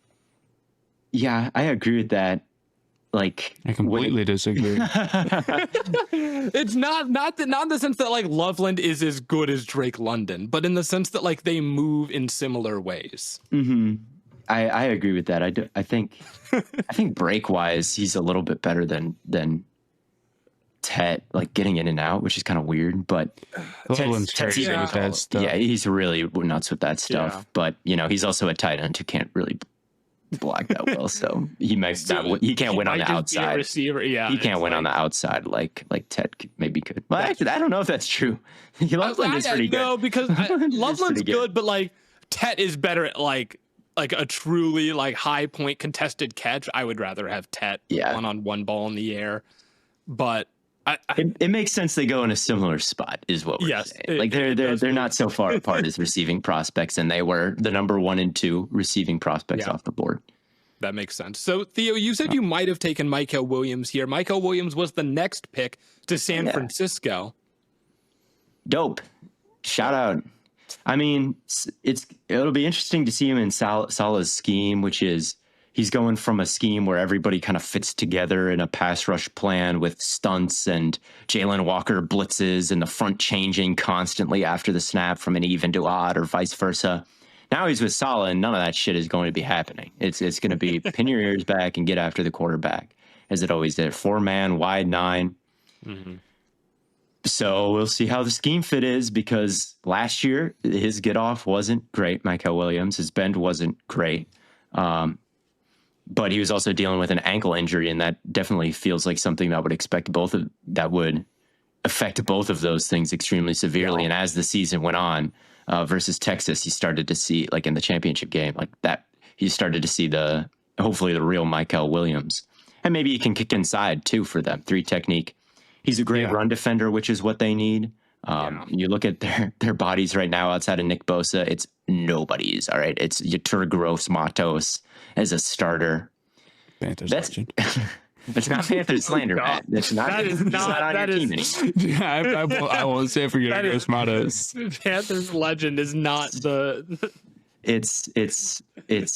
Yeah, I agree with that. Like, I completely disagree. It's not in the sense that like Loveland is as good as Drake London, but in the sense that like they move in similar ways. Mm-hmm. I agree with that. I think break wise, he's a little bit better than Tet, like getting in and out, which is kind of weird. But Loveland's crazy with that stuff. Yeah, he's really nuts with that stuff. Yeah. But you know, he's also a tight end who can't really block that well, so he can't win on the outside. Receiver, yeah, he can't win on the outside like Ted maybe could. Well, actually, I don't know if that's true. Loveland is pretty good. No, because Loveland's good, but like Tet is better at like a truly like high point contested catch. I would rather have Tet one-on-one ball in the air, but. It makes sense they go in a similar spot, is what we're saying. Like they're not so far apart as receiving prospects, and they were the number 1 and 2 receiving prospects off the board. That makes sense. So, Theo, you said you might have taken Michael Williams here. Michael Williams was the next pick to San Francisco. Dope. Shout out. I mean, it'll be interesting to see him in Salah's scheme, which is he's going from a scheme where everybody kind of fits together in a pass rush plan with stunts and Jalen Walker blitzes and the front changing constantly after the snap from an even to odd or vice versa. Now he's with Salah, and none of that shit is going to be happening. It's going to be pin your ears back and get after the quarterback, as it always did. 4-man, wide 9. Mm-hmm. So we'll see how the scheme fit is, because last year his get off wasn't great. Michael Williams, his bend wasn't great. But he was also dealing with an ankle injury, and that definitely feels like something that would affect both of those things extremely severely. Yeah. And as the season went on, versus Texas, he started to see, like in the championship game, like that, he started to see hopefully the real Michael Williams. And maybe he can kick inside too for them. 3 technique. He's a great run defender, which is what they need. You look at their bodies right now outside of Nick Bosa, it's nobody's. All right. It's Yetur Gross-Matos as a starter. Panthers legend. It's not Panthers slander, Matt. That's not, that is not on your team anymore. Yeah, I won't say for your Gross-Matos. Panthers legend is not the. It's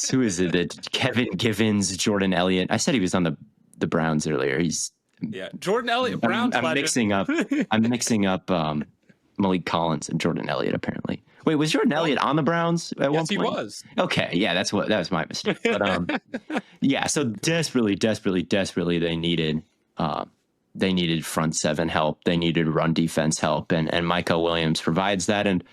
who is it? Kevin Givens, Jordan Elliott. I said he was on the Browns earlier. Jordan Elliott, Browns. I'm mixing up Malik Collins and Jordan Elliott. Apparently, wait, was Jordan Elliott on the Browns at one point? Yes, he was. Okay, yeah, that was my mistake. But yeah, so desperately, they needed front 7 help. They needed run defense help, and Michael Williams provides that. And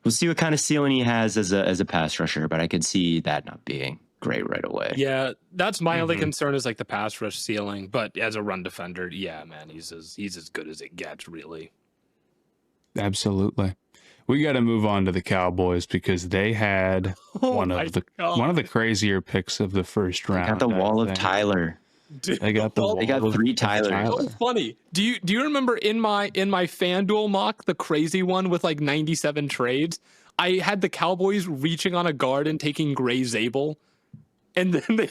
we'll see what kind of ceiling he has as a pass rusher. But I could see that not being great right away. Yeah, that's my only concern, is like the pass rush ceiling. But as a run defender, yeah, man, he's as good as it gets, really. Absolutely. We got to move on to the Cowboys, because they had one of the crazier picks of the first round. Got the wall of Tyler. Dude, they got 3 Tylers. That was funny. Do you remember in my FanDuel mock, the crazy one with like 97 trades? I had the Cowboys reaching on a guard and taking Gray Zabel. And then they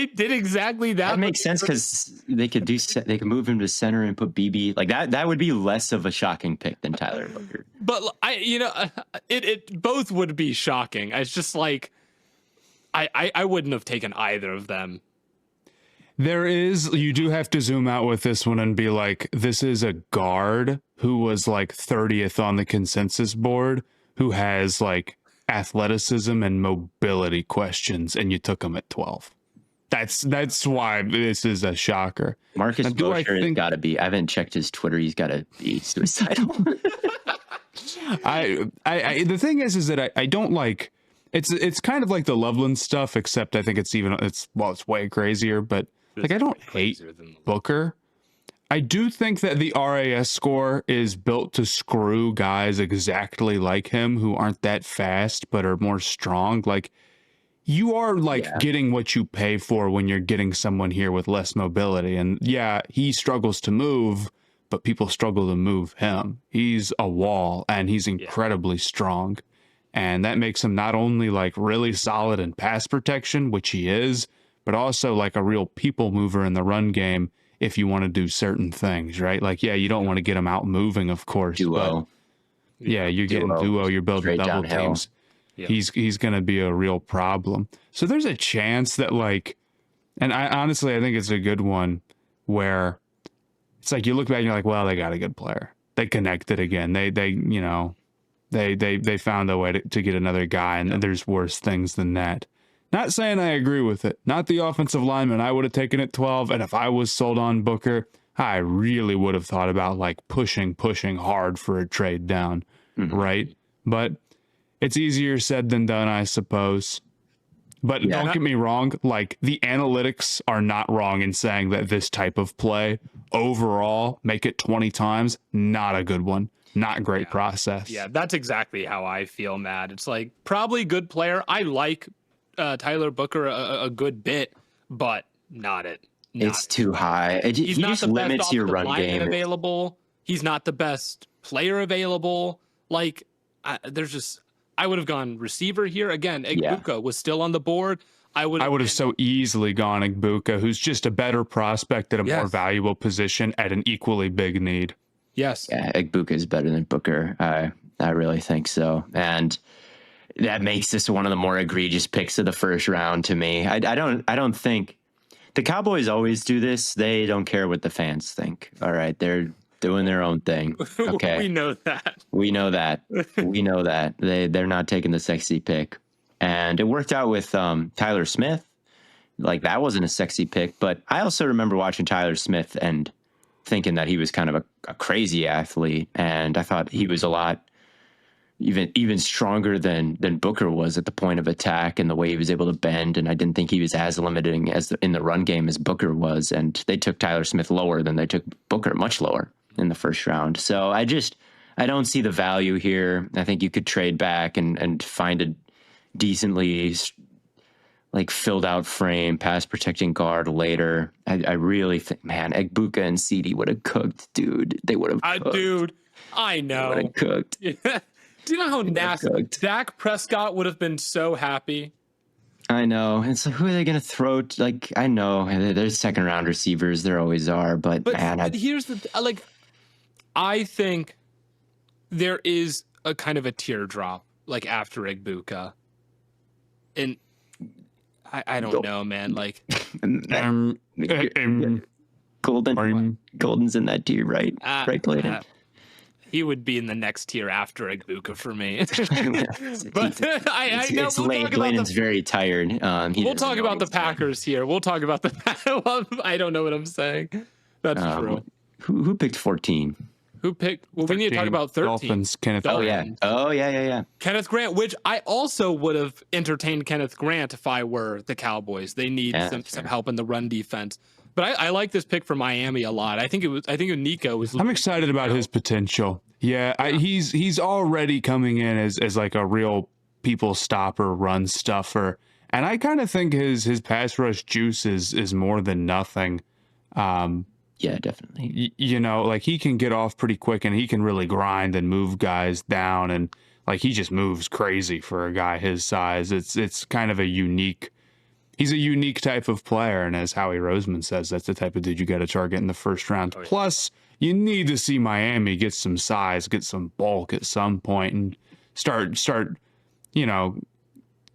did exactly that. That makes sense, because they could move him to center and put BB like that. That would be less of a shocking pick than Tyler Booker. But it both would be shocking. It's just like I wouldn't have taken either of them. You do have to zoom out with this one and be like, this is a guard who was like 30th on the consensus board, who has like athleticism and mobility questions, and you took him at 12. That's why this is a shocker. Marcus Bosher has got to be. I haven't checked his Twitter. He's got to be suicidal. The thing is that I don't like. It's kind of like the Loveland stuff, except I think it's way crazier. But like, I don't hate Booker. I do think that the RAS score is built to screw guys exactly like him, who aren't that fast but are more strong. Like, you are getting what you pay for when you're getting someone here with less mobility. And yeah, he struggles to move, but people struggle to move him. He's a wall, and he's incredibly strong. And that makes him not only like really solid in pass protection, which he is, but also like a real people mover in the run game. If you want to do certain things, right? Like, yeah, you don't want to get them out moving, of course. Duo. But yeah, you're getting duo, you're building double teams. Yeah. He's going to be a real problem. So there's a chance that and I think it's a good one, where it's like you look back and you're like, well, they got a good player. They connected again. They found a way to get another guy, and there's worse things than that. Not saying I agree with it. Not the offensive lineman. I would have taken it 12. And if I was sold on Booker, I really would have thought about like pushing hard for a trade down. Mm-hmm. Right. But it's easier said than done, I suppose. But don't get me wrong. Like, the analytics are not wrong in saying that this type of play overall, make it 20 times, not a good one. Not great process. Yeah, that's exactly how I feel, Matt. It's like, probably good player. I like Tyler Booker a good bit, but it's too high. He just limits your run game available. He's not the best player available. Like, I would have gone receiver here again. Egbuka was still on the board. I would have so easily gone Igbuka, who's just a better prospect at a more Yes. valuable position at an equally big need. Yes. Yeah, Igbuka is better than Booker. I really think so. And that makes this one of the more egregious picks of the first round to me. I don't think the Cowboys always do this. They don't care what the fans think. All right. They're doing their own thing. Okay. We know that. We know that. We know that. They're not taking the sexy pick. And it worked out with Tyler Smith. Like, that wasn't a sexy pick, but I also remember watching Tyler Smith and thinking that he was kind of a crazy athlete, and I thought he was a lot even stronger than Booker was at the point of attack and the way he was able to bend, and I didn't think he was as limiting in the run game as Booker was, and they took Tyler Smith lower than they took Booker, much lower in the first round. So I don't see the value here. I think you could trade back and find a decently like filled out frame, pass protecting guard later. I really think, man, Egbuka and CD would have cooked, dude. They would have cooked. Dude, I know. Would have cooked. Do you know how nasty Dak Prescott would have been so happy? I know. And so who are they going to throw? Like, I know there's second round receivers. There always are. But man, but here's the I think there is a kind of a teardrop like after Igbuka. And I don't know, man. Like, Golden's in that tier, right? Right, Blaiden? He would be in the next tier after Igbuka for me. But I know it's late. Blaiden's very tired. We'll talk about the Packers here. We'll talk about the. I don't know what I'm saying. That's true. Who picked 14? Who picked? Well, 13, we need to talk about 13. Dolphins, Kenneth Grant. Oh, yeah. Kenneth Grant, which I also would have entertained Kenneth Grant if I were the Cowboys. They need some help in the run defense. But I like this pick for Miami a lot. I think Nico was. I'm excited about his potential. Yeah, he's already coming in as like a real people stopper, run stuffer, and I kind of think his pass rush juice is more than nothing. Yeah, definitely. You know, like he can get off pretty quick and he can really grind and move guys down, and like he just moves crazy for a guy his size. It's kind of he's a unique type of player, and as Howie Roseman says, that's the type of dude you got to target in the first round. Oh, yeah. Plus, you need to see Miami get some size, get some bulk at some point, and start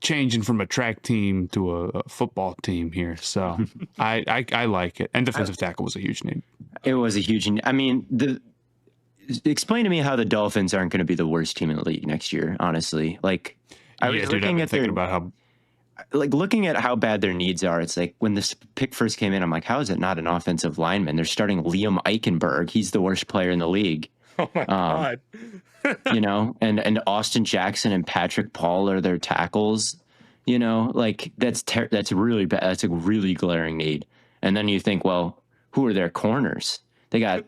changing from a track team to a football team here. So I like it. And defensive tackle was a huge need. It was a huge need. I mean, explain to me how the Dolphins aren't going to be the worst team in the league next year, honestly. Like, I was looking at how bad their needs are. It's like when this pick first came in, I'm like, how is it not an offensive lineman? They're starting Liam Eichenberg. He's the worst player in the league. Oh my God. And Austin Jackson and Patrick Paul are their tackles, like that's really bad. That's a really glaring need. And then you think, well, who are their corners? They got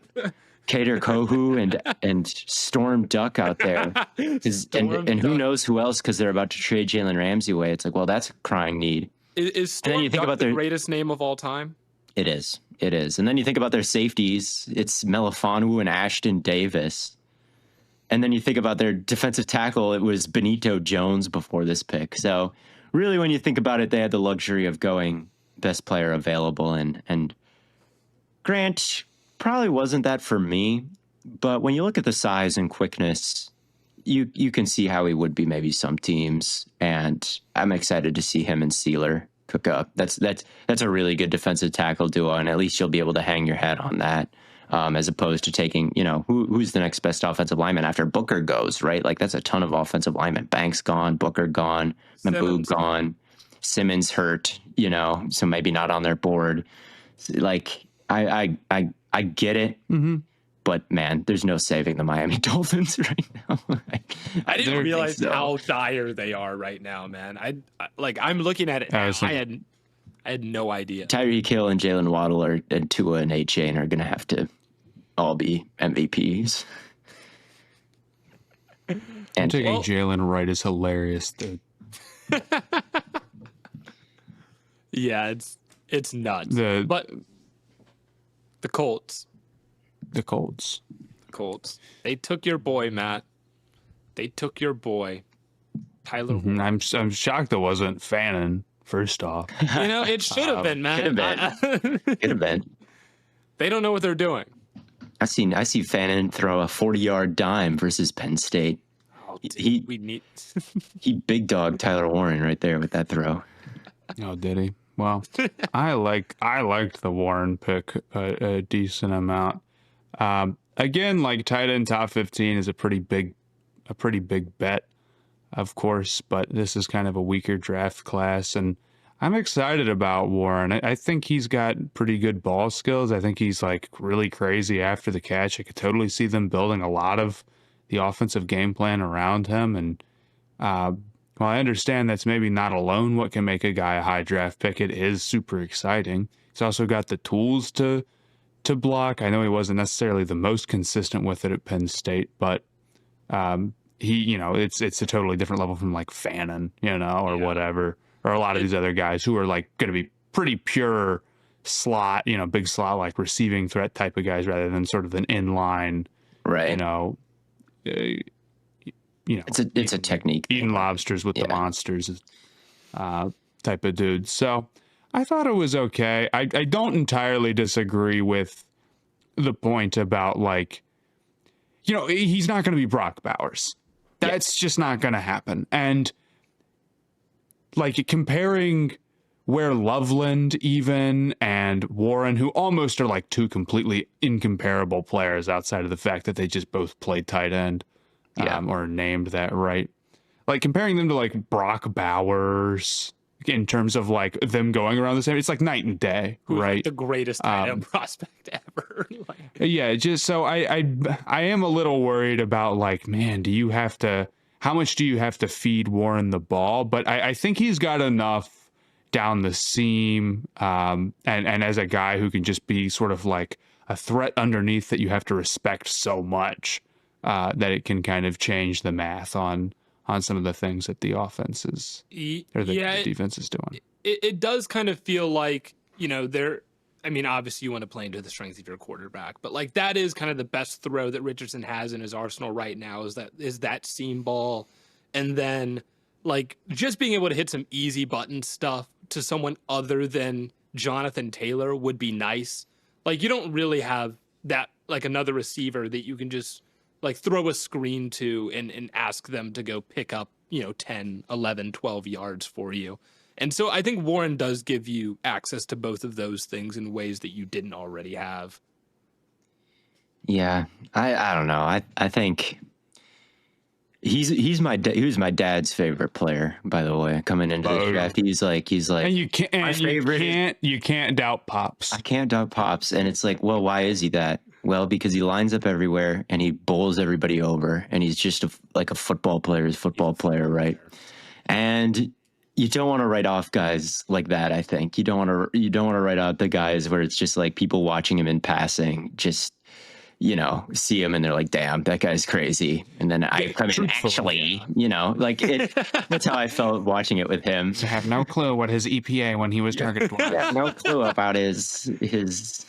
Kader Kohu and Storm Duck out there. And who knows who else, because they're about to trade Jalen Ramsey away. It's like, well, that's a crying need. Is Storm Duck the greatest name of all time? It is. And then you think about their safeties. It's Melifonwu and Ashton Davis. And then you think about their defensive tackle. It was Benito Jones before this pick. So really, when you think about it, they had the luxury of going best player available. And Grant probably wasn't that for me. But when you look at the size and quickness, you can see how he would be maybe some teams. And I'm excited to see him and Sealer cook up. That's a really good defensive tackle duo. And at least you'll be able to hang your head on that. As opposed to taking, who's the next best offensive lineman after Booker goes, right? Like, that's a ton of offensive linemen. Banks gone, Booker gone, Maboo gone, Simmons hurt, so maybe not on their board. Like, I get it, but man, there's no saving the Miami Dolphins right now. I didn't realize how dire they are right now, man. I'm looking at it now. I had no idea. Tyreek Hill and Jalen Waddle and Tua and A-Chain are going to have to all be MVPs. And taking Jalen Wright is hilarious, dude. Yeah, it's nuts. But the Colts. They took your boy, Matt. They took your boy, Tyler. I'm shocked it wasn't Fannin first off. It should have been, man. Could have been. Could have been. They don't know what they're doing. I see Fannin throw a 40-yard dime versus Penn State. He big dog Tyler Warren right there with that throw. Oh, did he? Well, I liked the Warren pick a decent amount. Again, like tight end top 15 is a pretty big bet, of course, but this is kind of a weaker draft class, and I'm excited about Warren. I think he's got pretty good ball skills. I think he's like really crazy after the catch. I could totally see them building a lot of the offensive game plan around him. And while I understand that's maybe not alone what can make a guy a high draft pick, it is super exciting. He's also got the tools to block. I know he wasn't necessarily the most consistent with it at Penn State, but he, it's a totally different level from like Fannin, or whatever, or a lot of these other guys who are like going to be pretty pure slot, big slot, like receiving threat type of guys rather than sort of an inline, right. It's a technique. Eating lobsters with the monsters type of dude. So I thought it was okay. I don't entirely disagree with the point about like, he's not going to be Brock Bowers. That's just not going to happen. And like comparing where Loveland even and Warren, who almost are like two completely incomparable players outside of the fact that they just both played tight end. Or named that right. Like comparing them to like Brock Bowers in terms of like them going around the same, it's like night and day, right? Like the greatest tight end prospect ever. Yeah, just so I am a little worried about like, man, how much do you have to feed Warren the ball? But I think he's got enough down the seam, and as a guy who can just be sort of like a threat underneath that you have to respect so much. That it can kind of change the math on some of the things that the offense is or the defense is doing. It does kind of feel like, obviously you want to play into the strengths of your quarterback, but like that is kind of the best throw that Richardson has in his arsenal right now is that seam ball. And then like just being able to hit some easy button stuff to someone other than Jonathan Taylor would be nice. Like you don't really have that, like another receiver that you can just like throw a screen to and ask them to go pick up, 10, 11, 12 yards for you. And so I think Warren does give you access to both of those things in ways that you didn't already have. Yeah, I don't know. I think he was my dad's favorite player, by the way, coming into the draft. He's like and you can't doubt Pops. I can't doubt Pops. And it's like, well, why is he that? Well, because he lines up everywhere and he bowls everybody over, and he's just like a football player, right? And you don't want to write off guys like that. I think you don't want to write out the guys where it's just like people watching him in passing, just see him and they're like, "Damn, that guy's crazy." And then actually, that's how I felt watching it with him. I have no clue what his EPA when he was targeted. I have no clue about his.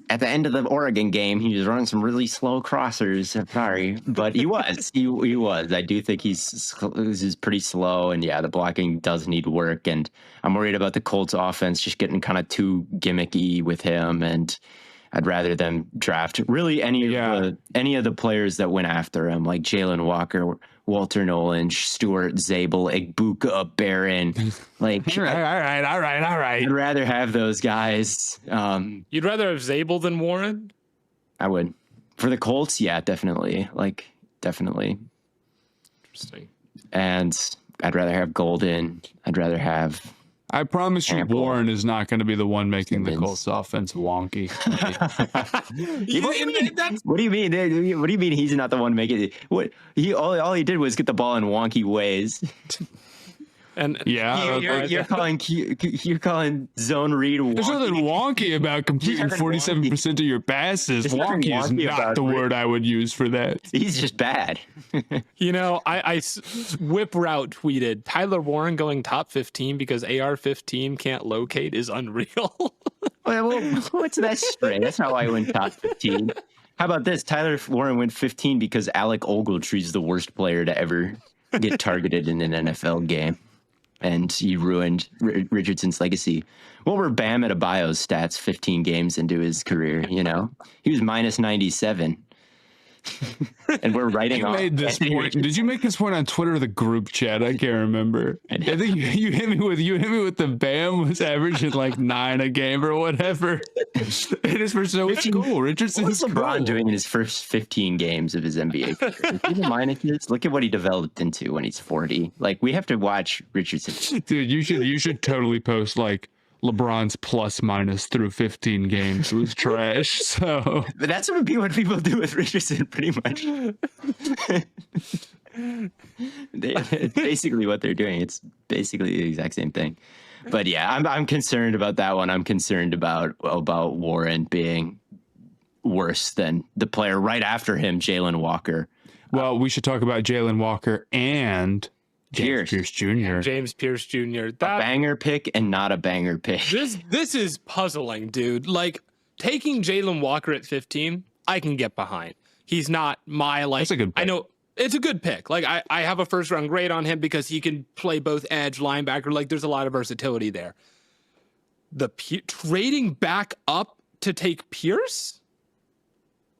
At the end of the Oregon game, he was running some really slow crossers. I'm sorry, but he was. He was. I do think he's pretty slow, and the blocking does need work. And I'm worried about the Colts offense just getting kind of too gimmicky with him. And I'd rather them draft really any of the players that went after him, like Jalen Walker, Walter Nolan, Stewart, Zabel, Egbuka, Barron. Like, all right. I'd rather have those guys. You'd rather have Zabel than Warren? I would. For the Colts, yeah, definitely. Definitely. Interesting. And I'd rather have Golden. I'd rather have... I promise you, Warren is not going to be the one making the Colts offense wonky. What do you mean? What do you mean he's not the one making it? What all he did was get the ball in wonky ways. And you're calling zone read wonky. There's nothing wonky about completing 47% of your passes. Wonky is not the word I would use for that. He's just bad. I Whip Route tweeted Tyler Warren going top 15 because AR-15 can't locate is unreal. well, what's that string? That's not why I went top 15. How about this? Tyler Warren went 15 because Alec Ogletree's the worst player to ever get targeted in an NFL game. and he ruined Richardson's legacy. What were Bam Adebayo's stats 15 games into his career? You know, he was minus 97. And we're writing You off made this Anthony point. Richardson. Did you make this point on Twitter or the group chat? I can't remember. I think you hit me with the Bam was averaging like 9 a game or whatever. It is for so it's cool. Richardson's What's LeBron cool. doing in his first 15 games of his NBA career? Even minuses. Look at what he developed into when he's 40. Like, we have to watch Richardson. Dude, you should totally post like LeBron's plus minus through 15 games. It was trash. So But that's what people do with Richardson, pretty much. It's basically what they're doing. It's basically the exact same thing. But yeah, I'm concerned about that one. I'm concerned about Warren being worse than the player right after him, Jalen Walker. well, we should talk about Jalen Walker and James Pierce Jr. James Pierce Jr. A That banger pick and not a banger pick. this is puzzling, dude. Like taking Jalen Walker at 15, I can get behind. He's not my like. That's a good pick. I know it's a good pick. Like I have a first round grade on him because he can play both edge linebacker. Like there's a lot of versatility there. Trading back up to take Pierce.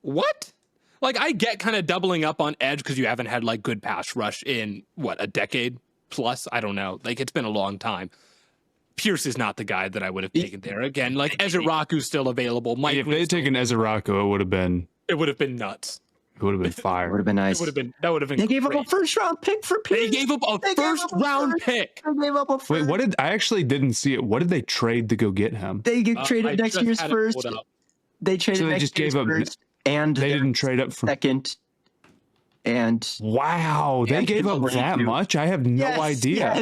What? Like I get kind of doubling up on edge because you haven't had like good pass rush in what, a decade plus? I don't know. Like it's been a long time. Pierce is not the guy that I would have taken there. Again, like Ezra Raku's still available. Mike, If they had taken Ezeraku, it would have been nuts. fire. Would have been nice. That would have been. They gave up great. a first round pick for Pierce. They gave up a first round pick. They gave up a first. Wait, I actually didn't see it. What did they trade to go get him? They get I traded next just year's had it first. pulled up. They traded So they next just year's gave up- first and They their didn't trade up for. second. And Wow, they Yeah, gave up it's that too. much? I have no idea.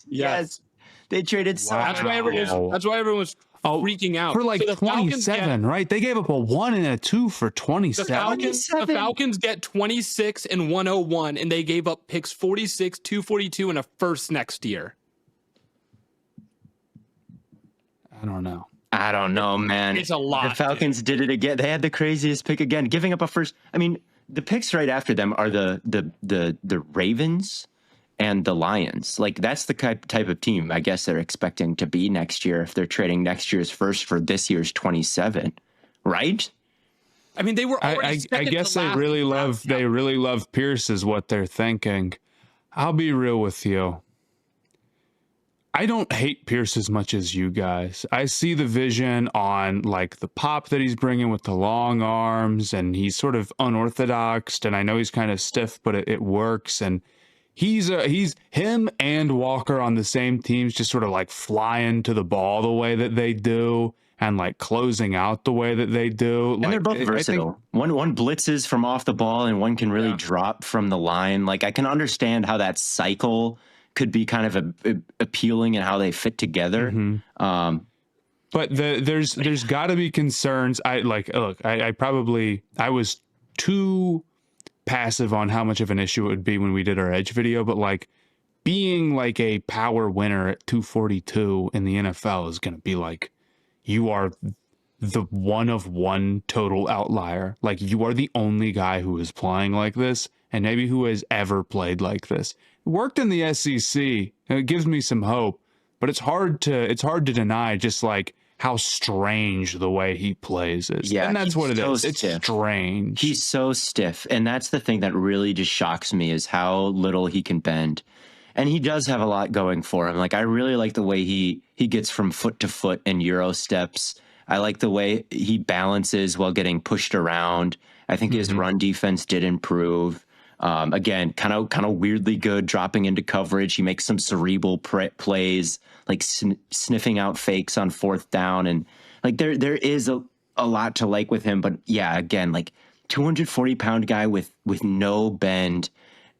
Yes. They traded so Wow. That's why everyone's freaking out. For like So the Falcons 27, right? They gave up a 1 and a 2 for The 27. Falcons get 26 and 101, and they gave up picks 46, 242, and a first next year. I don't know. I don't know, man. It's a lot, The Falcons did it again. They had the craziest pick again, giving up a first. I mean, the picks right after them are the Ravens and the Lions. Like that's the type of team I guess they're expecting to be next year if they're trading next year's first for this year's 27, right? I mean, they were already I second guess to they last really in love draft they really love Pierce is what they're thinking. I'll be real with you. I don't hate Pierce as much as you guys. I see the vision on like the pop that he's bringing with the long arms, and he's sort of unorthodox, and I know he's kind of stiff, but it works. And he's him and Walker on the same teams, just sort of like flying to the ball the way that they do, and like closing out the way that they do. And they're both versatile. One blitzes from off the ball, and one can really drop from the line. Like I can understand how that cycle could be kind of appealing and how they fit together. Mm-hmm. But there's got to be concerns. I was too passive on how much of an issue it would be when we did our edge video, but like being like a power winner at 242 in the NFL is going to be like, you are the one of one total outlier. Like you are the only guy who is playing like this and maybe who has ever played like this. It worked in the SEC and it gives me some hope, but it's hard to deny just like how strange the way he plays is. Yeah, and that's what it so is. It's stiff. strange. He's so stiff, and that's the thing that really just shocks me is how little he can bend. And he does have a lot going for him. Like I really like the way he gets from foot to foot in Euro steps. I like the way he balances while getting pushed around. I think his run defense did improve. Again, kind of weirdly good dropping into coverage. He makes some cerebral plays, like sniffing out fakes on fourth down, and like there is a lot to like with him. But yeah, again, like 240-pound guy with no bend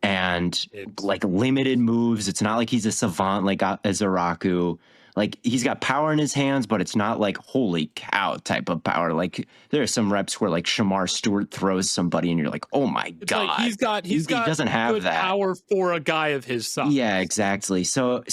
and like limited moves. It's not like he's a savant like Ezeraku. Like he's got power in his hands, but it's not like holy cow type of power. Like there are some reps where like Shamar Stewart throws somebody and you're like, oh my God. Like he doesn't have good that power for a guy of his size. Yeah, exactly. So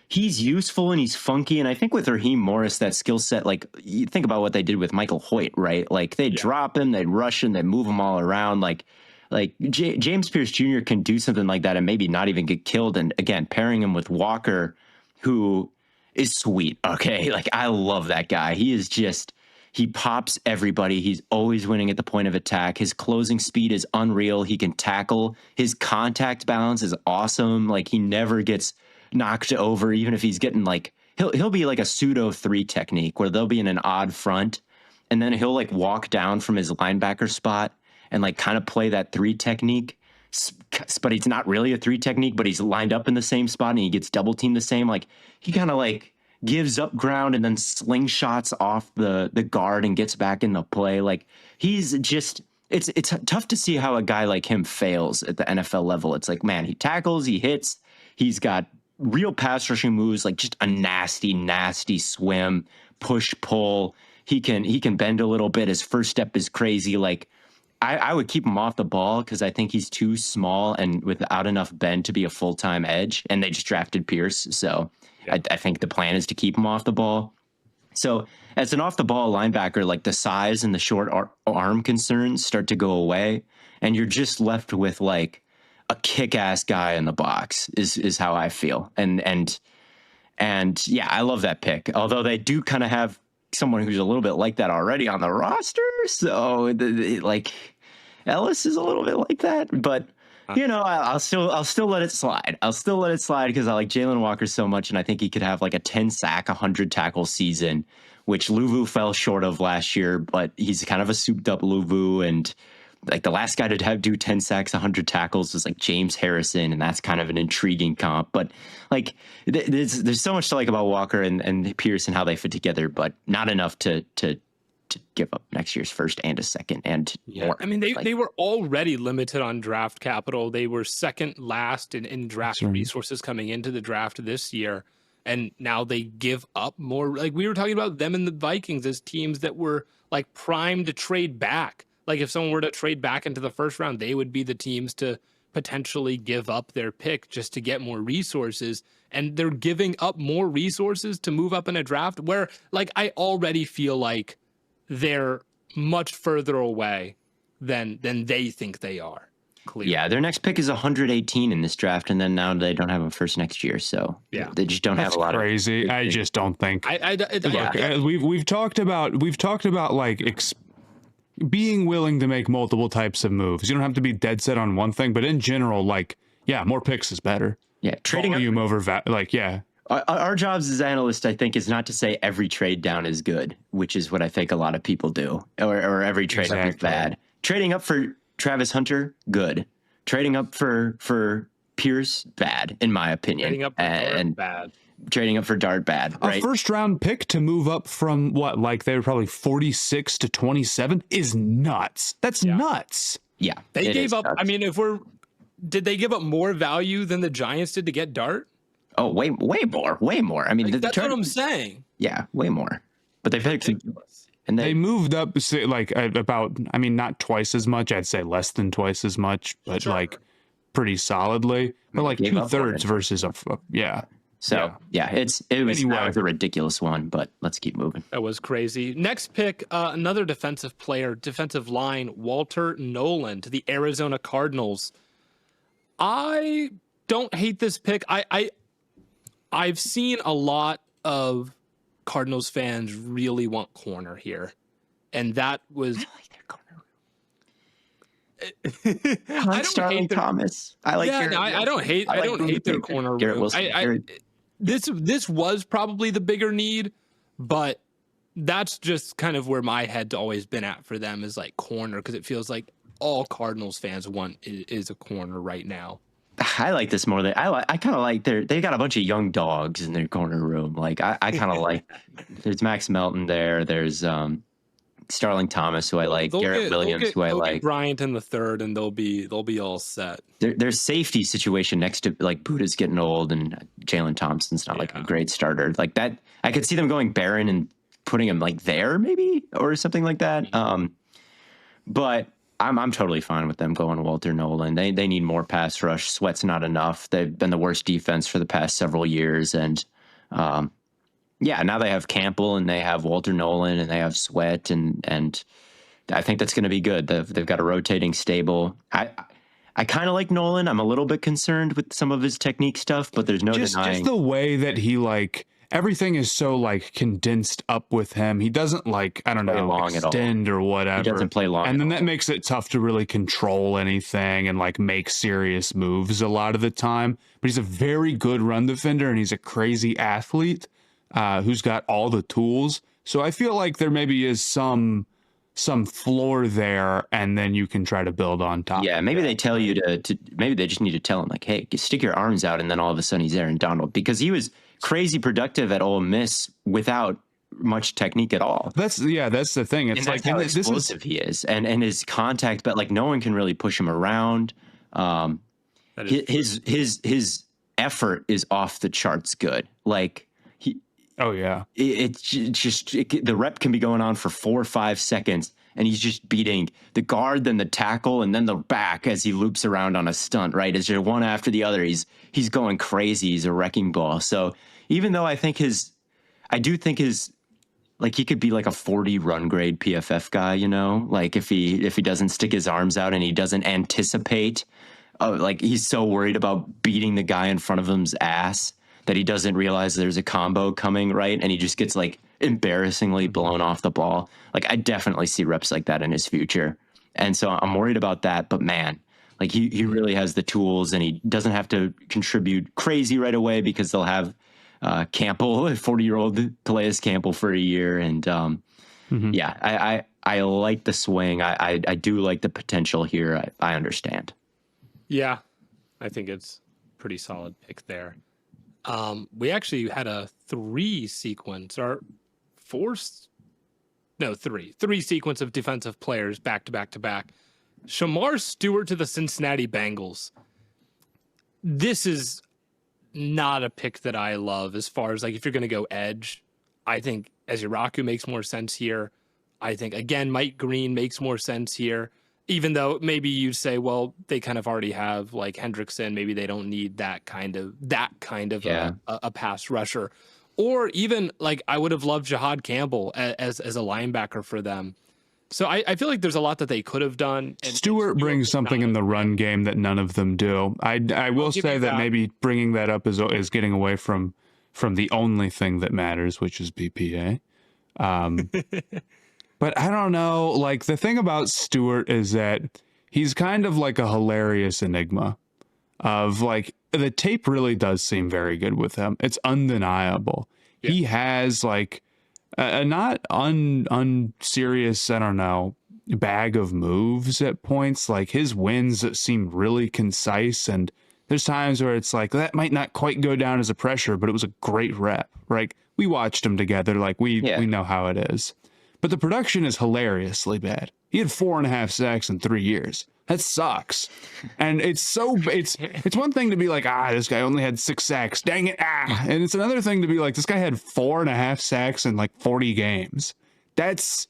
he's useful and he's funky. And I think with Raheem Morris, that skill set, like you think about what they did with Michael Hoyt, right? Like they'd drop him, they'd rush him, they'd move him all around. Like like James Pierce Jr. can do something like that and maybe not even get killed. And again, pairing him with Walker, who is sweet. Okay. Like I love that guy. He pops everybody. He's always winning at the point of attack. His closing speed is unreal. He can tackle. His contact balance is awesome. Like he never gets knocked over, even if he's getting like, he'll be like a pseudo 3 technique where they'll be in an odd front. And then he'll like walk down from his linebacker spot and like kind of play that 3 technique, but it's not really a 3 technique, but he's lined up in the same spot and he gets double teamed the same. Like he kind of like gives up ground and then slingshots off the guard and gets back in the play. Like he's just, it's tough to see how a guy like him fails at the NFL level. It's like, man, he tackles, he hits, he's got real pass rushing moves, like just a nasty swim, push, pull. He can bend a little bit. His first step is crazy. Like I would keep him off the ball because I think he's too small and without enough bend to be a full-time edge. And they just drafted Pierce. So yeah. I think the plan is to keep him off the ball. So as an off the ball linebacker, like the size and the short arm concerns start to go away. And you're just left with like a kick-ass guy in the box is how I feel. And yeah, I love that pick. Although they do kind of have someone who's a little bit like that already on the roster. So like Ellis is a little bit like that, but you know, I'll still let it slide. I'll still let it slide because I like Jalen Walker so much. And I think he could have like a 10 sack, 100 tackle season, which Luvu fell short of last year, but he's kind of a souped up Luvu. And like the last guy to do 10 sacks, 100 tackles was like James Harrison. And that's kind of an intriguing comp, but like there's so much to like about Walker and Pierce and how they fit together, but not enough to give up next year's first and a second and more. I mean, they were already limited on draft capital. They were second last in draft resources coming into the draft this year. And now they give up more. Like we were talking about them and the Vikings as teams that were like primed to trade back. Like if someone were to trade back into the first round, they would be the teams to potentially give up their pick just to get more resources. And they're giving up more resources to move up in a draft where like I already feel like they're much further away than they think they are. Clearly. Yeah, their next pick is 118 in this draft, and then now they don't have a first next year, so yeah, they just don't have a lot of crazy. I just don't think. We've talked about like being willing to make multiple types of moves. You don't have to be dead set on one thing, but in general, like more picks is better. Yeah, trading volume over Our jobs as analysts, I think, is not to say every trade down is good, which is what I think a lot of people do, or every trade up is bad. Trading up for Travis Hunter, good. Trading up for Pierce, bad, in my opinion. Trading up for Dart, bad. Trading up for Dart, bad. Right? A first round pick to move up from what, like they were probably 46 to 27 is nuts. That's nuts. Yeah, they gave up. Nuts. I mean, did they give up more value than the Giants did to get Dart? Oh, way more. I mean, like, that's what I'm saying. Yeah, way more. But they picked, and they moved up like about. I mean, not twice as much. I'd say less than twice as much, but like pretty solidly. But like 2/3 versus yeah. So it was a ridiculous one. But let's keep moving. That was crazy. Next pick, another defensive player, defensive line, Walter Nolan to the Arizona Cardinals. I don't hate this pick. I've seen a lot of Cardinals fans really want corner here. And that was... I like their corner. I don't hate Thomas. I like I don't hate their corner room. This was probably the bigger need, but that's just kind of where my head's always been at for them is like corner, because it feels like all Cardinals fans want is a corner right now. I like this more than I kind of like they got a bunch of young dogs in their corner room. Like I kind of like there's Max Melton there. There's Starling Thomas, who I like, Garrett Williams, who I like, Bryant in the third, and they'll be all set. Their safety situation next to like Buda's getting old and Jalen Thompson's not like a great starter. Like that, I could see them going Barron and putting him like there maybe or something like that. But I'm totally fine with them going Walter Nolan. They need more pass rush. Sweat's not enough. They've been the worst defense for the past several years. And now they have Campbell and they have Walter Nolan and they have Sweat and I think that's going to be good. They've got a rotating stable. I kind of like Nolan. I'm a little bit concerned with some of his technique stuff, but there's no denying just the way that he like everything is so like condensed up with him. He doesn't like, I don't play know, long at all. extend or whatever. He doesn't play long. And then that makes it tough to really control anything and like make serious moves a lot of the time. But he's a very good run defender and he's a crazy athlete who's got all the tools. So I feel like there maybe is some floor there, and then you can try to build on top. Yeah, maybe they tell you to maybe they just need to tell him like, hey, stick your arms out, and then all of a sudden he's Aaron Donald, because he was crazy productive at Ole Miss without much technique at all. That's the thing. It's and like that's how explosive he is, and his contact, but like no one can really push him around. His effort is off the charts good. Like oh yeah, it's just the rep can be going on for 4 or 5 seconds, and he's just beating the guard, then the tackle, and then the back as he loops around on a stunt. Right, as you're one after the other, he's going crazy. He's a wrecking ball. So even though I do think his like he could be like a 40 run grade PFF guy, you know, like if he doesn't stick his arms out and he doesn't anticipate, like he's so worried about beating the guy in front of him's ass that he doesn't realize there's a combo coming, right? And he just gets like embarrassingly blown off the ball. Like I definitely see reps like that in his future. And so I'm worried about that, but man, like he really has the tools, and he doesn't have to contribute crazy right away because they'll have Campbell, 40-year-old Calais Campbell for a year. And yeah, I like the swing. I do like the potential here. I understand. Yeah, I think it's pretty solid pick there. We actually had a three sequence of defensive players back to back to back. Shamar Stewart to the Cincinnati Bengals. This is not a pick that I love as far as like if you're going to go edge. I think Eziraku makes more sense here. I think again Mike Green makes more sense here. Even though maybe you'd say, well, they kind of already have like Hendrickson, maybe they don't need that kind of a pass rusher, or even like I would have loved Jahad Campbell as a linebacker for them. So I feel like there's a lot that they could have done. And Stewart brings something in the run game that none of them do. I will say that maybe bringing that up is getting away from the only thing that matters, which is BPA. But I don't know, like the thing about Stewart is that he's kind of like a hilarious enigma of like the tape really does seem very good with him. It's undeniable. Yeah. He has like a not unserious, I don't know, bag of moves at points. Like his wins seem really concise, and there's times where it's like that might not quite go down as a pressure, but it was a great rep. Like we watched them together, like we know how it is. But the production is hilariously bad. He had 4.5 sacks in 3 years. That sucks. And it's one thing to be like, this guy only had 6 sacks. Dang it. And it's another thing to be like, this guy had 4.5 sacks in like 40 games. It's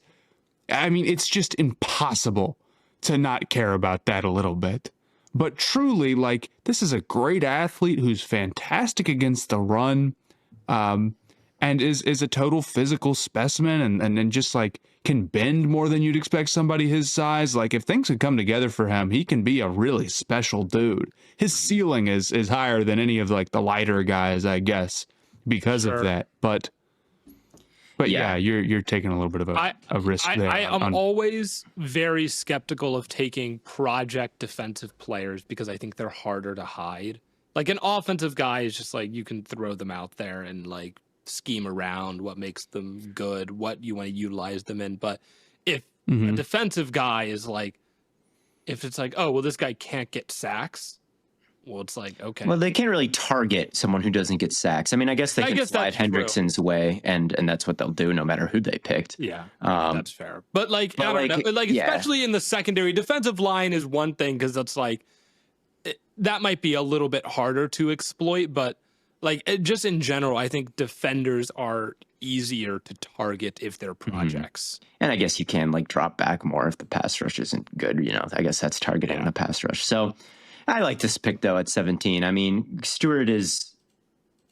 just impossible to not care about that a little bit. But truly, like, this is a great athlete who's fantastic against the run. And is a total physical specimen and then just like can bend more than you'd expect somebody his size. Like if things could come together for him, he can be a really special dude. His ceiling is higher than any of like the lighter guys, I guess, because of that. But yeah, you're taking a little bit of a risk there. I'm always very skeptical of taking project defensive players because I think they're harder to hide. Like an offensive guy is just like you can throw them out there and like scheme around what makes them good, what you want to utilize them in. But if a defensive guy is like, if it's like, oh, well, this guy can't get sacks, well, it's like, okay. Well, they can't really target someone who doesn't get sacks. I mean, I guess they can slide Hendrickson's way, and that's what they'll do no matter who they picked. Yeah, that's fair. But like, I don't know, like especially in the secondary, defensive line is one thing because that's like, that might be a little bit harder to exploit, but like just in general, I think defenders are easier to target if they're projects. And I guess you can like drop back more if the pass rush isn't good. You know, I guess that's targeting the pass rush. So I like this pick though at 17. I mean, Stewart is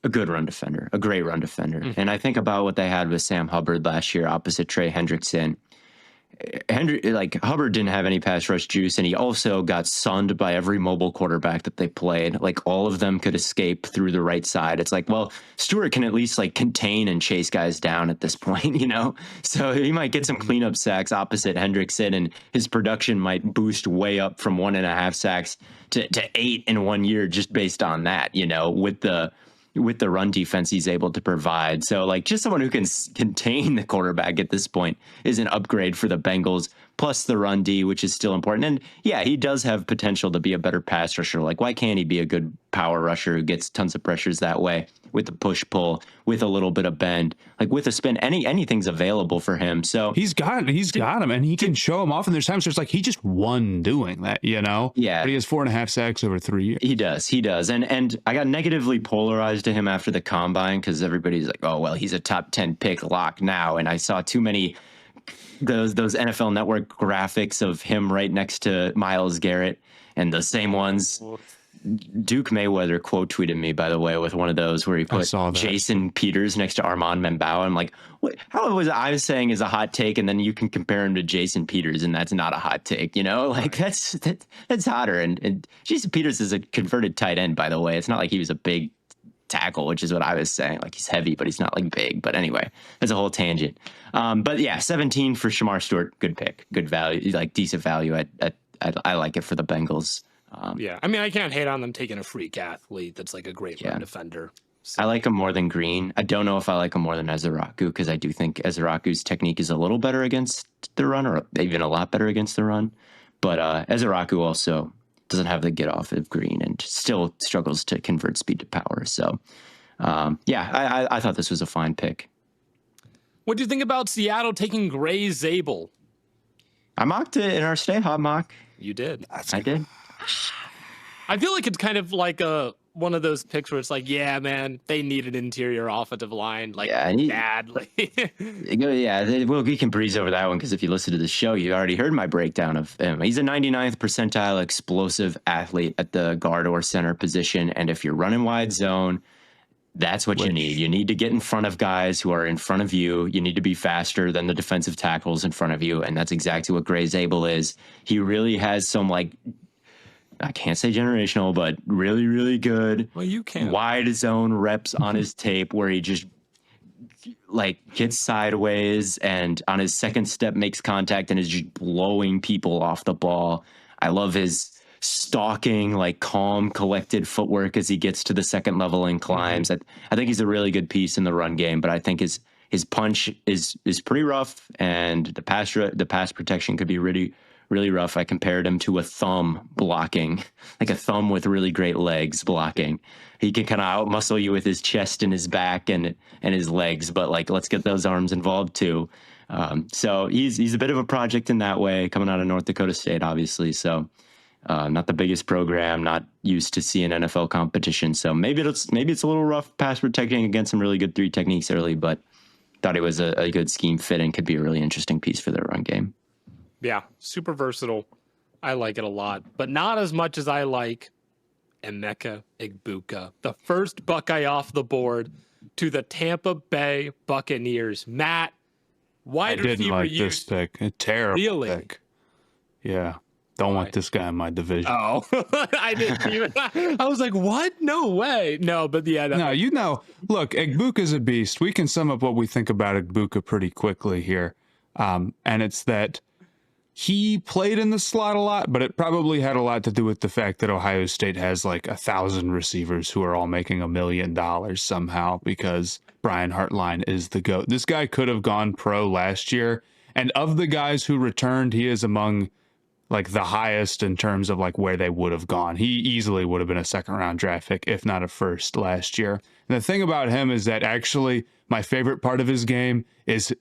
a good run defender, a great run defender. And I think about what they had with Sam Hubbard last year opposite Trey Hendrickson. Hubbard didn't have any pass rush juice, and he also got sunned by every mobile quarterback that they played. Like all of them could escape through the right side. It's like, well, Stewart can at least like contain and chase guys down at this point, you know? So he might get some cleanup sacks opposite Hendrickson, and his production might boost way up from 1.5 sacks to 8 in 1 year just based on that, you know, with the run defense he's able to provide. So like just someone who can contain the quarterback at this point is an upgrade for the Bengals, plus the run D, which is still important. And yeah, he does have potential to be a better pass rusher. Like why can't he be a good power rusher who gets tons of pressures that way with the push pull, with a little bit of bend, like with a spin, anything's available for him. So he's got him, and he can show him off. And there's times where it's like he just won doing that, you know? Yeah. But he has 4.5 sacks over 3 years. He does. And I got negatively polarized to him after the combine because everybody's like, oh, well, he's a top 10 pick lock now. And I saw too many those NFL Network graphics of him right next to Myles Garrett, and the same ones. Duke Mayweather quote tweeted me, by the way, with one of those where he put Jason Peters next to Armand Membao. I'm like, what? How was I was saying is a hot take, and then you can compare him to Jason Peters, and that's not a hot take, you know? Like that's hotter. And Jason Peters is a converted tight end, by the way. It's not like he was a big tackle, which is what I was saying. Like he's heavy, but he's not like big. But anyway, that's a whole tangent. But yeah, 17 for Shamar Stewart, good pick, good value, like decent value. I like it for the Bengals. Yeah, I mean, I can't hate on them taking a freak athlete that's like a great run defender. So. I like him more than Green. I don't know if I like him more than Ezeraku, because I do think Ezeraku's technique is a little better against the run, or even a lot better against the run. But Ezeraku also doesn't have the get off of Green and still struggles to convert speed to power. So, I thought this was a fine pick. What do you think about Seattle taking Gray Zabel? I mocked it in our Stay Hot mock. You did. I did. I feel like it's kind of like one of those picks where it's like, yeah, man, they need an interior offensive line badly. We can breeze over that one because if you listen to the show, you already heard my breakdown of him. He's a 99th percentile explosive athlete at the guard or center position, and if you're running wide zone, that's what you need. You need to get in front of guys who are in front of you. You need to be faster than the defensive tackles in front of you, and that's exactly what Gray Zabel is. He really has some I can't say generational, but really, really good. Well, you can wide zone reps on his tape where he just gets sideways and on his second step makes contact and is just blowing people off the ball. I love his stalking, calm, collected footwork as he gets to the second level and climbs. I think he's a really good piece in the run game, but I think his punch is pretty rough, and the pass protection could be really, really rough. I compared him to a thumb blocking, like a thumb with really great legs blocking. He can kind of outmuscle you with his chest and his back and his legs, but let's get those arms involved too. So he's a bit of a project in that way, coming out of North Dakota State, obviously. So not the biggest program, not used to seeing NFL competition. So maybe it's a little rough pass protecting against some really good 3 techniques early, but thought it was a good scheme fit and could be a really interesting piece for their run game. Yeah, super versatile. I like it a lot, but not as much as I like Emeka Egbuka, the first Buckeye off the board to the Tampa Bay Buccaneers. Matt, wide receiver. I didn't like this pick. A terrible pick. Yeah. Don't want this guy in my division. Oh, I didn't even. I was like, what? No way. No, but yeah. No, look, Egbuka's a beast. We can sum up what we think about Egbuka pretty quickly here. And it's that he played in the slot a lot, but it probably had a lot to do with the fact that Ohio State has 1,000 receivers who are all making $1 million somehow because Brian Hartline is the GOAT. This guy could have gone pro last year. And of the guys who returned, he is among the highest in terms of where they would have gone. He easily would have been a second round draft pick, if not a first last year. And the thing about him is that actually my favorite part of his game is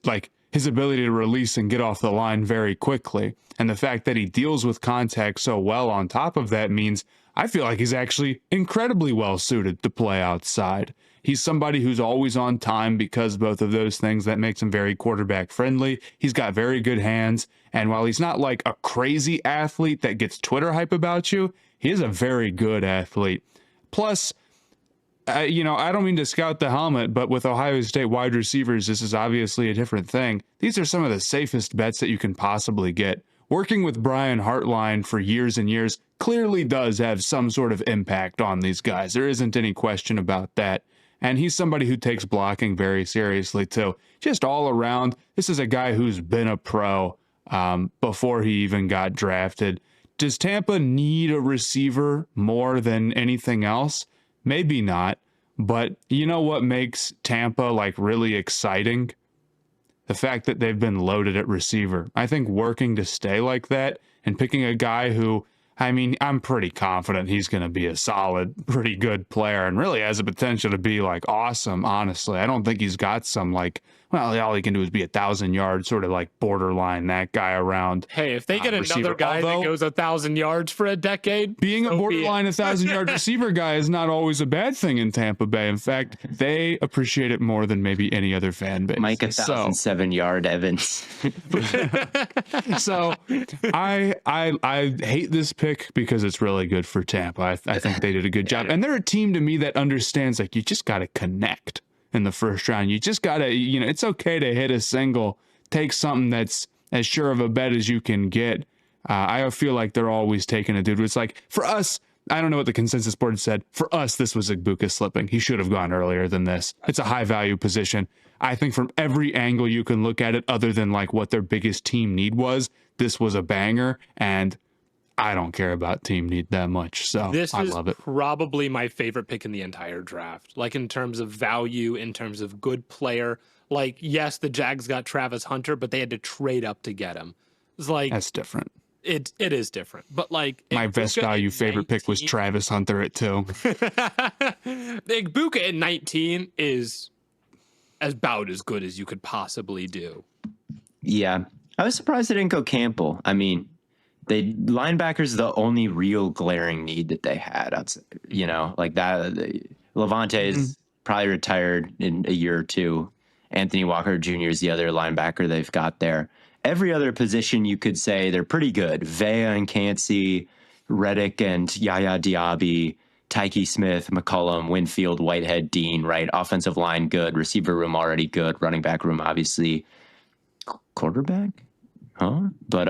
his ability to release and get off the line very quickly. And the fact that he deals with contact so well on top of that means I feel like he's actually incredibly well suited to play outside. He's somebody who's always on time because both of those things, that makes him very quarterback friendly. He's got very good hands. And while he's not a crazy athlete that gets Twitter hype about you, he is a very good athlete. Plus, I don't mean to scout the helmet, but with Ohio State wide receivers, this is obviously a different thing. These are some of the safest bets that you can possibly get. Working with Brian Hartline for years and years clearly does have some sort of impact on these guys. There isn't any question about that. And he's somebody who takes blocking very seriously, too. Just all around, this is a guy who's been a pro before he even got drafted. Does Tampa need a receiver more than anything else? Maybe not. But you know what makes Tampa like really exciting? The fact that they've been loaded at receiver. I think working to stay like that and picking a guy who, I mean, I'm pretty confident he's going to be a solid, pretty good player and really has the potential to be like awesome, honestly. I don't think he's got some like, well, all he can do is be 1,000 yards, sort of like borderline that guy around. Hey, if they get receiver. another guy that goes 1,000 yards for a decade, being a borderline 1,000-yard receiver guy is not always a bad thing in Tampa Bay. In fact, they appreciate it more than maybe any other fan base. Mike 1,007-yard Evans. So I hate this pick because it's really good for Tampa. I think they did a good job. And they're a team to me that understands like you just got to connect in the first round. You just got to, it's okay to hit a single, take something that's as sure of a bet as you can get. I feel like they're always taking a dude. It's like, for us, I don't know what the consensus board said. For us, this was Igbuka slipping. He should have gone earlier than this. It's a high value position. I think from every angle you can look at it, other than like what their biggest team need was, this was a banger. And I don't care about team need that much. So I love it. Probably my favorite pick in the entire draft. Like in terms of value, in terms of good player. Like, yes, the Jags got Travis Hunter, but they had to trade up to get him. It's like, that's different. It is different, but like my best value favorite pick was Travis Hunter at 2. Igbuka at 19 is about as good as you could possibly do. Yeah, I was surprised they didn't go Campbell. I mean, linebacker's the only real glaring need that they had. Like that. Levante is probably retired in a year or two. Anthony Walker Jr. is the other linebacker they've got there. Every other position you could say they're pretty good. Vea and Cansey, Reddick and Yaya Diaby, Tyke Smith, McCollum, Winfield, Whitehead, Dean, right? Offensive line good, receiver room already good, running back room obviously. Quarterback? Huh? But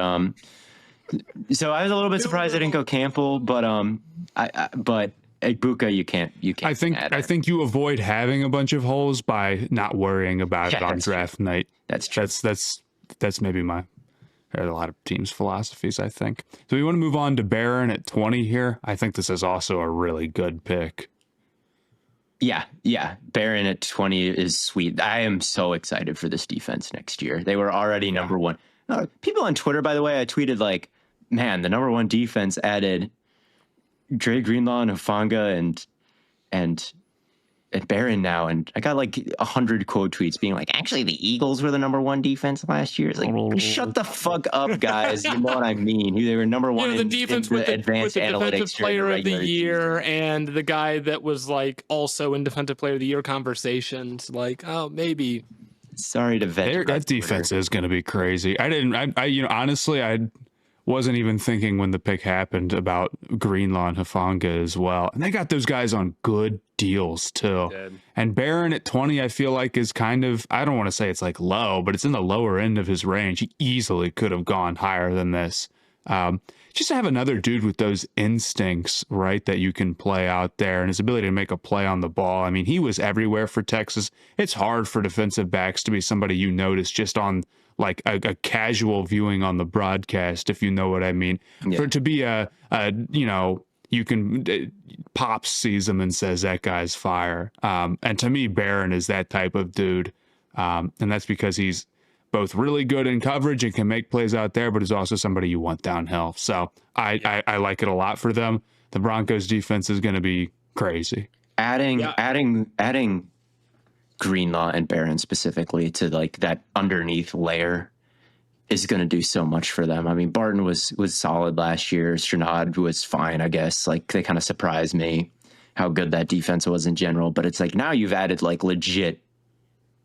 so I was a little bit surprised they didn't go Campbell, but but Igbuka you can't I think you avoid having a bunch of holes by not worrying about it on draft night. That's true. That's maybe there's a lot of teams' philosophies, I think. So we want to move on to Barron at 20 here. I think this is also a really good pick. Yeah. Barron at 20 is sweet. I am so excited for this defense next year. They were already number one. People on Twitter, by the way, I tweeted like, man, the number one defense added Dre Greenlaw and Hufanga and Barron now, and I got like 100 quote tweets being like, actually, the Eagles were the number one defense last year. It's like, shut the fuck up, guys. You know what I mean? They were number one the defense with the defensive player of the year and the guy that was like also in defensive player of the year conversations. Like, oh, maybe. Sorry to vent. That defense is going to be crazy. Honestly, I wasn't even thinking when the pick happened about Greenlaw and Hufanga as well. And they got those guys on good deals too. And Barron at 20, I feel like is kind of, I don't want to say it's like low, but it's in the lower end of his range. He easily could have gone higher than this. Just to have another dude with those instincts, right, that you can play out there and his ability to make a play on the ball. I mean, he was everywhere for Texas. It's hard for defensive backs to be somebody you notice just on like a casual viewing on the broadcast, if you know what I mean. Yeah. For it to be you can Pops sees him and says that guy's fire. And to me, Barron is that type of dude. And that's because he's both really good in coverage and can make plays out there, but is also somebody you want downhill. So I like it a lot for them. The Broncos defense is going to be crazy. Adding Greenlaw and Barron specifically to like that underneath layer is going to do so much for them. I mean, Barton was solid last year. Stranad was fine, I guess. Like they kind of surprised me how good that defense was in general. But it's like now you've added like legit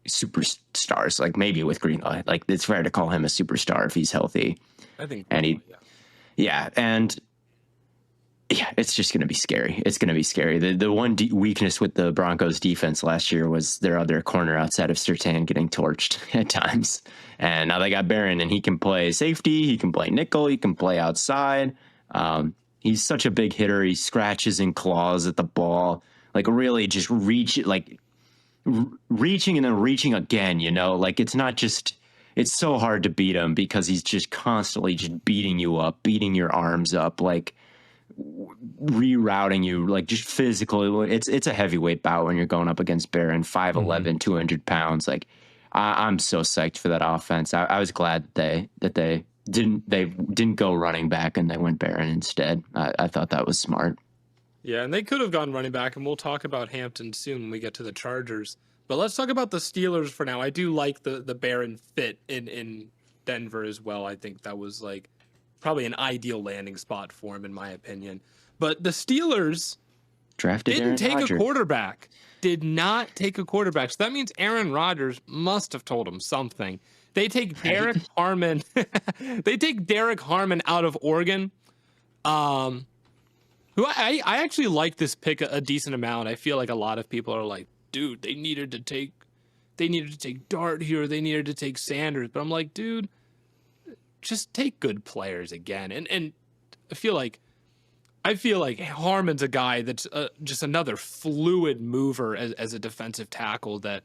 superstars, like maybe with Greenlaw. Like it's fair to call him a superstar if he's healthy. I think. And and Yeah, it's just going to be scary. It's going to be scary. The one weakness with the Broncos defense last year was their other corner outside of Surtain getting torched at times. And now they got Barron, and he can play safety. He can play nickel. He can play outside. He's such a big hitter. He scratches and claws at the ball, like really just reaching and then reaching again, like it's not just, it's so hard to beat him because he's just constantly just beating you up, beating your arms up, like rerouting you, like just physically. It's a heavyweight bout when you're going up against Barron, 5'11", 200 pounds. Like I'm so psyched for that offense. I was glad that they didn't go running back and they went Barron instead. I thought that was smart. Yeah, and they could have gone running back, and we'll talk about Hampton soon when we get to the Chargers. But let's talk about the Steelers for now. I do like the Barron fit in Denver as well. I think that was like probably an ideal landing spot for him, in my opinion. But the Steelers Drafted didn't Aaron take Rodgers. a quarterback. Did not take a quarterback. So that means Aaron Rodgers must have told him something. They take Derek Harmon. They take Derek Harmon out of Oregon. Who I actually like this pick a decent amount. I feel like a lot of people are like, dude, they needed to take Dart here. They needed to take Sanders. But I'm like, dude, just take good players again. And I feel like Harmon's a guy that's just another fluid mover as a defensive tackle that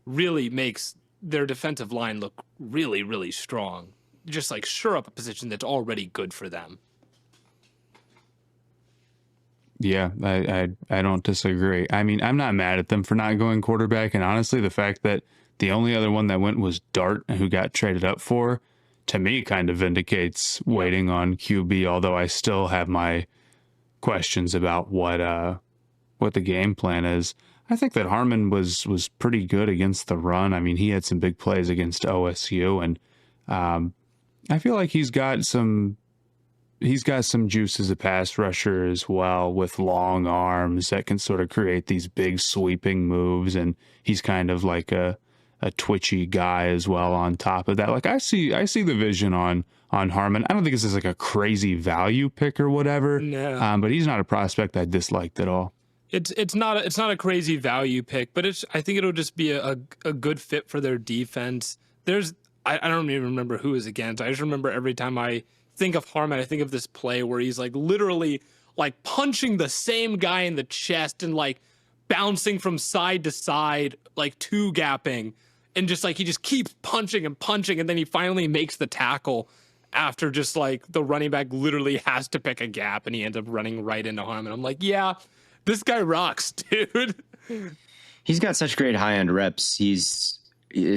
really makes their defensive line look really, really strong. Just like shore up a position that's already good for them. Yeah, I don't disagree. I mean, I'm not mad at them for not going quarterback, and honestly, the fact that the only other one that went was Dart, who got traded up for, to me, kind of vindicates waiting on QB. Although I still have my questions about what the game plan is. I think that Harmon was pretty good against the run. I mean, he had some big plays against OSU, and I feel like he's got some juice as a pass rusher as well, with long arms that can sort of create these big sweeping moves. And he's kind of like a twitchy guy as well on top of that. Like I see the vision on Harmon. I don't think this is like a crazy value pick or whatever. No. But he's not a prospect I disliked at all. It's not a crazy value pick, but I think it'll just be a good fit for their defense. I don't even remember who is against. I just remember every time I think of Harmon, I think of this play where he's like literally like punching the same guy in the chest and like bouncing from side to side, like two gapping, and just like he just keeps punching and punching, and then he finally makes the tackle after just like the running back literally has to pick a gap, and he ends up running right into Harmon. I'm like, yeah, this guy rocks, dude. He's got such great high-end reps.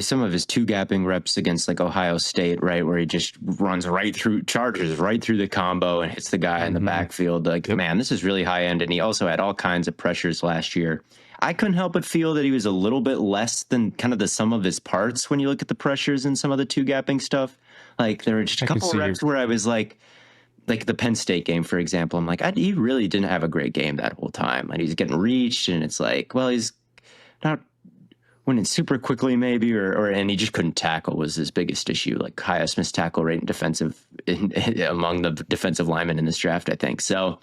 Some of his two gapping reps against like Ohio State, right, where he just runs right through Chargers, right through the combo and hits the guy in the backfield. Like, man, this is really high end. And he also had all kinds of pressures last year. I couldn't help but feel that he was a little bit less than kind of the sum of his parts when you look at the pressures and some of the two gapping stuff. Like there were just a couple of reps where I was like the Penn State game, for example. I'm like, he really didn't have a great game that whole time. And he's getting reached, and it's like, well, he's not winning super quickly, maybe, and he just couldn't tackle was his biggest issue. Like highest missed tackle rate among the defensive linemen in this draft, I think. So,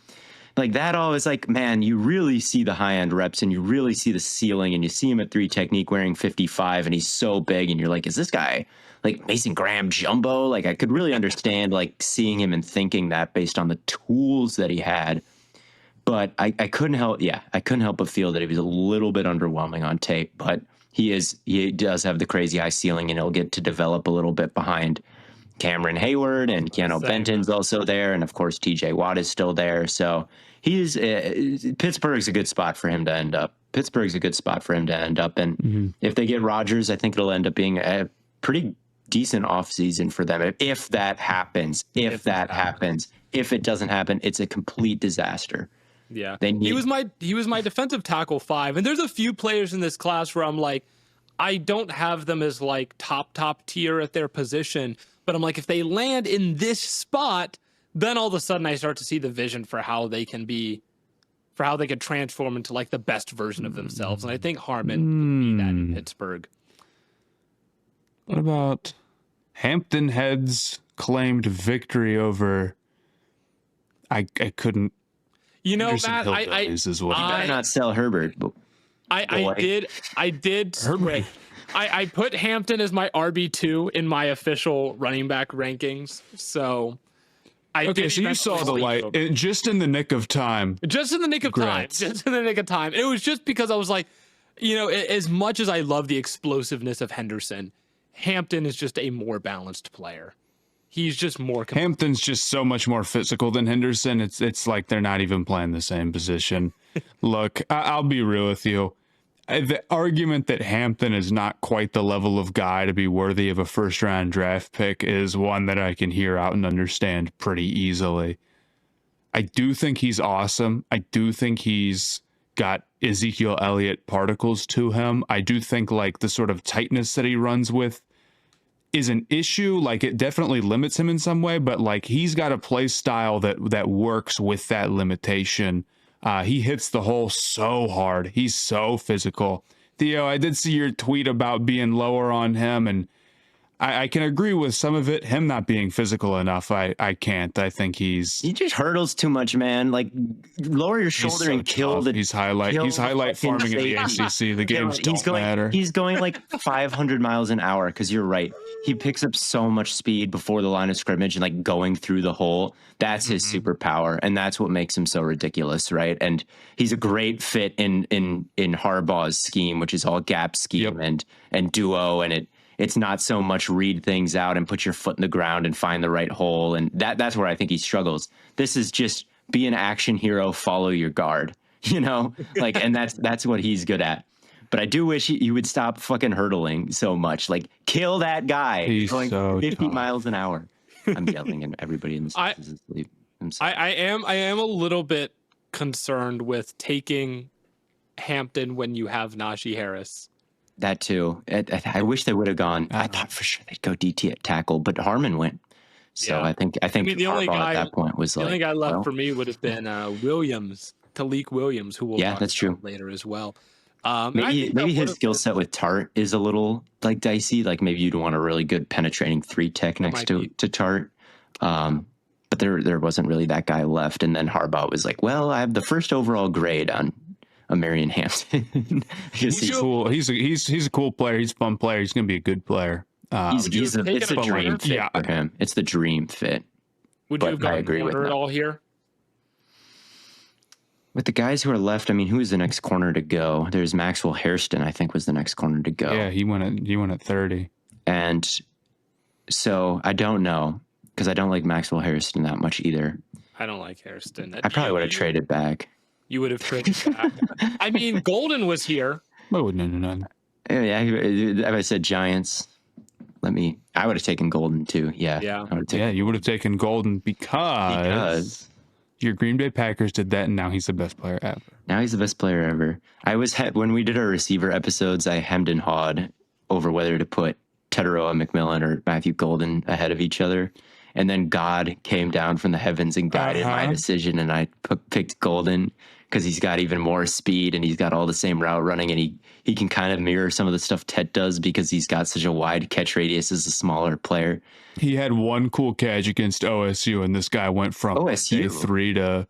like that all is like, man, you really see the high end reps, and you really see the ceiling, and you see him at 3 technique wearing 55, and he's so big, and you're like, is this guy like Mason Graham jumbo? Like I could really understand like seeing him and thinking that based on the tools that he had. But I couldn't help but feel that he was a little bit underwhelming on tape, but he does have the crazy high ceiling, and he'll get to develop a little bit behind Cameron Hayward, and Keanu Benton's also there. And of course, TJ Watt is still there. So Pittsburgh's a good spot for him to end up. And if they get Rodgers, I think it'll end up being a pretty decent offseason for them. If that happens, if it doesn't happen, it's a complete disaster. Yeah, he was my defensive tackle 5, and there's a few players in this class where I'm like, I don't have them as like top tier at their position, but I'm like, if they land in this spot, then all of a sudden I start to see the vision for how they can transform into like the best version of themselves, and I think Harmon would be that in Pittsburgh. What about Hampton Head's claimed victory over? I couldn't You know, Henderson Matt, Hillbillies is what Better not sell Herbert. Boy. I did switch. I put Hampton as my RB2 in my official running back rankings. So Okay, so you saw the light just in the nick of time. Just in the nick of time. Just in the nick of time. It was just because I was like, you know, as much as I love the explosiveness of Henderson, Hampton is just a more balanced player. He's just more. Hampton's just so much more physical than Henderson. It's like they're not even playing the same position. Look, I'll be real with you. The argument that Hampton is not quite the level of guy to be worthy of a first-round draft pick is one that I can hear out and understand pretty easily. I do think he's awesome. I do think he's got Ezekiel Elliott particles to him. I do think like the sort of tightness that he runs with is an issue. Like it definitely limits him in some way, but like he's got a play style that works with that limitation. He hits the hole so hard. He's so physical. Theo, I did see your tweet about being lower on him, and I can agree with some of it. Him not being physical enough, I can't. I think he just hurdles too much, man. Like lower your shoulder and kill the. He's highlight farming in the ACC. The games don't matter. He's going like 500 miles an hour because you're right. He picks up so much speed before the line of scrimmage and like going through the hole. That's his superpower, and that's what makes him so ridiculous, right? And he's a great fit in Harbaugh's scheme, which is all gap scheme and duo, and it's not so much read things out and put your foot in the ground and find the right hole. And that's where I think he struggles. This is just be an action hero, follow your guard, you know, like, and that's what he's good at. But I do wish he would stop fucking hurdling so much. Like kill that guy. He's going so 50 tough. miles an hour. I'm yelling and everybody in this is asleep. I am a little bit concerned with taking Hampton when you have Najee Harris. That too. I wish they would have gone. I thought for sure they'd go DT at tackle, but Harmon went. So yeah. I think the only guy at that point was the only guy left for me would have been Williams, Talik Williams, who will that's true later as well. Maybe his skill set with Tart is a little like dicey. Like maybe you'd want a really good penetrating 3 tech next to Tart. But there wasn't really that guy left. And then Harbaugh was like, well, I have the first overall grade on Marion Hampton. He's cool. He's a cool player. He's a fun player. He's going to be a good player. It's a dream fit for him. It's the dream fit. Would you have gone corner at all here? With the guys who are left, I mean, who is the next corner to go? There's Maxwell Hairston, I think, was the next corner to go. Yeah, he went at 30. And so I don't know because I don't like Maxwell Hairston that much either. I don't like Hairston. I probably would have traded back. You would have traded back. I mean, Golden was here. Oh, no. Yeah, if I said Giants, I would have taken Golden too. Yeah. You would have taken Golden because your Green Bay Packers did that, and now he's the best player ever. When we did our receiver episodes, I hemmed and hawed over whether to put Teteroa McMillan or Matthew Golden ahead of each other. And then God came down from the heavens and guided my decision, and I picked Golden because he's got even more speed and he's got all the same route running, and he can kind of mirror some of the stuff Tet does because he's got such a wide catch radius as a smaller player. He had one cool catch against OSU, and this guy went from OSU 3 to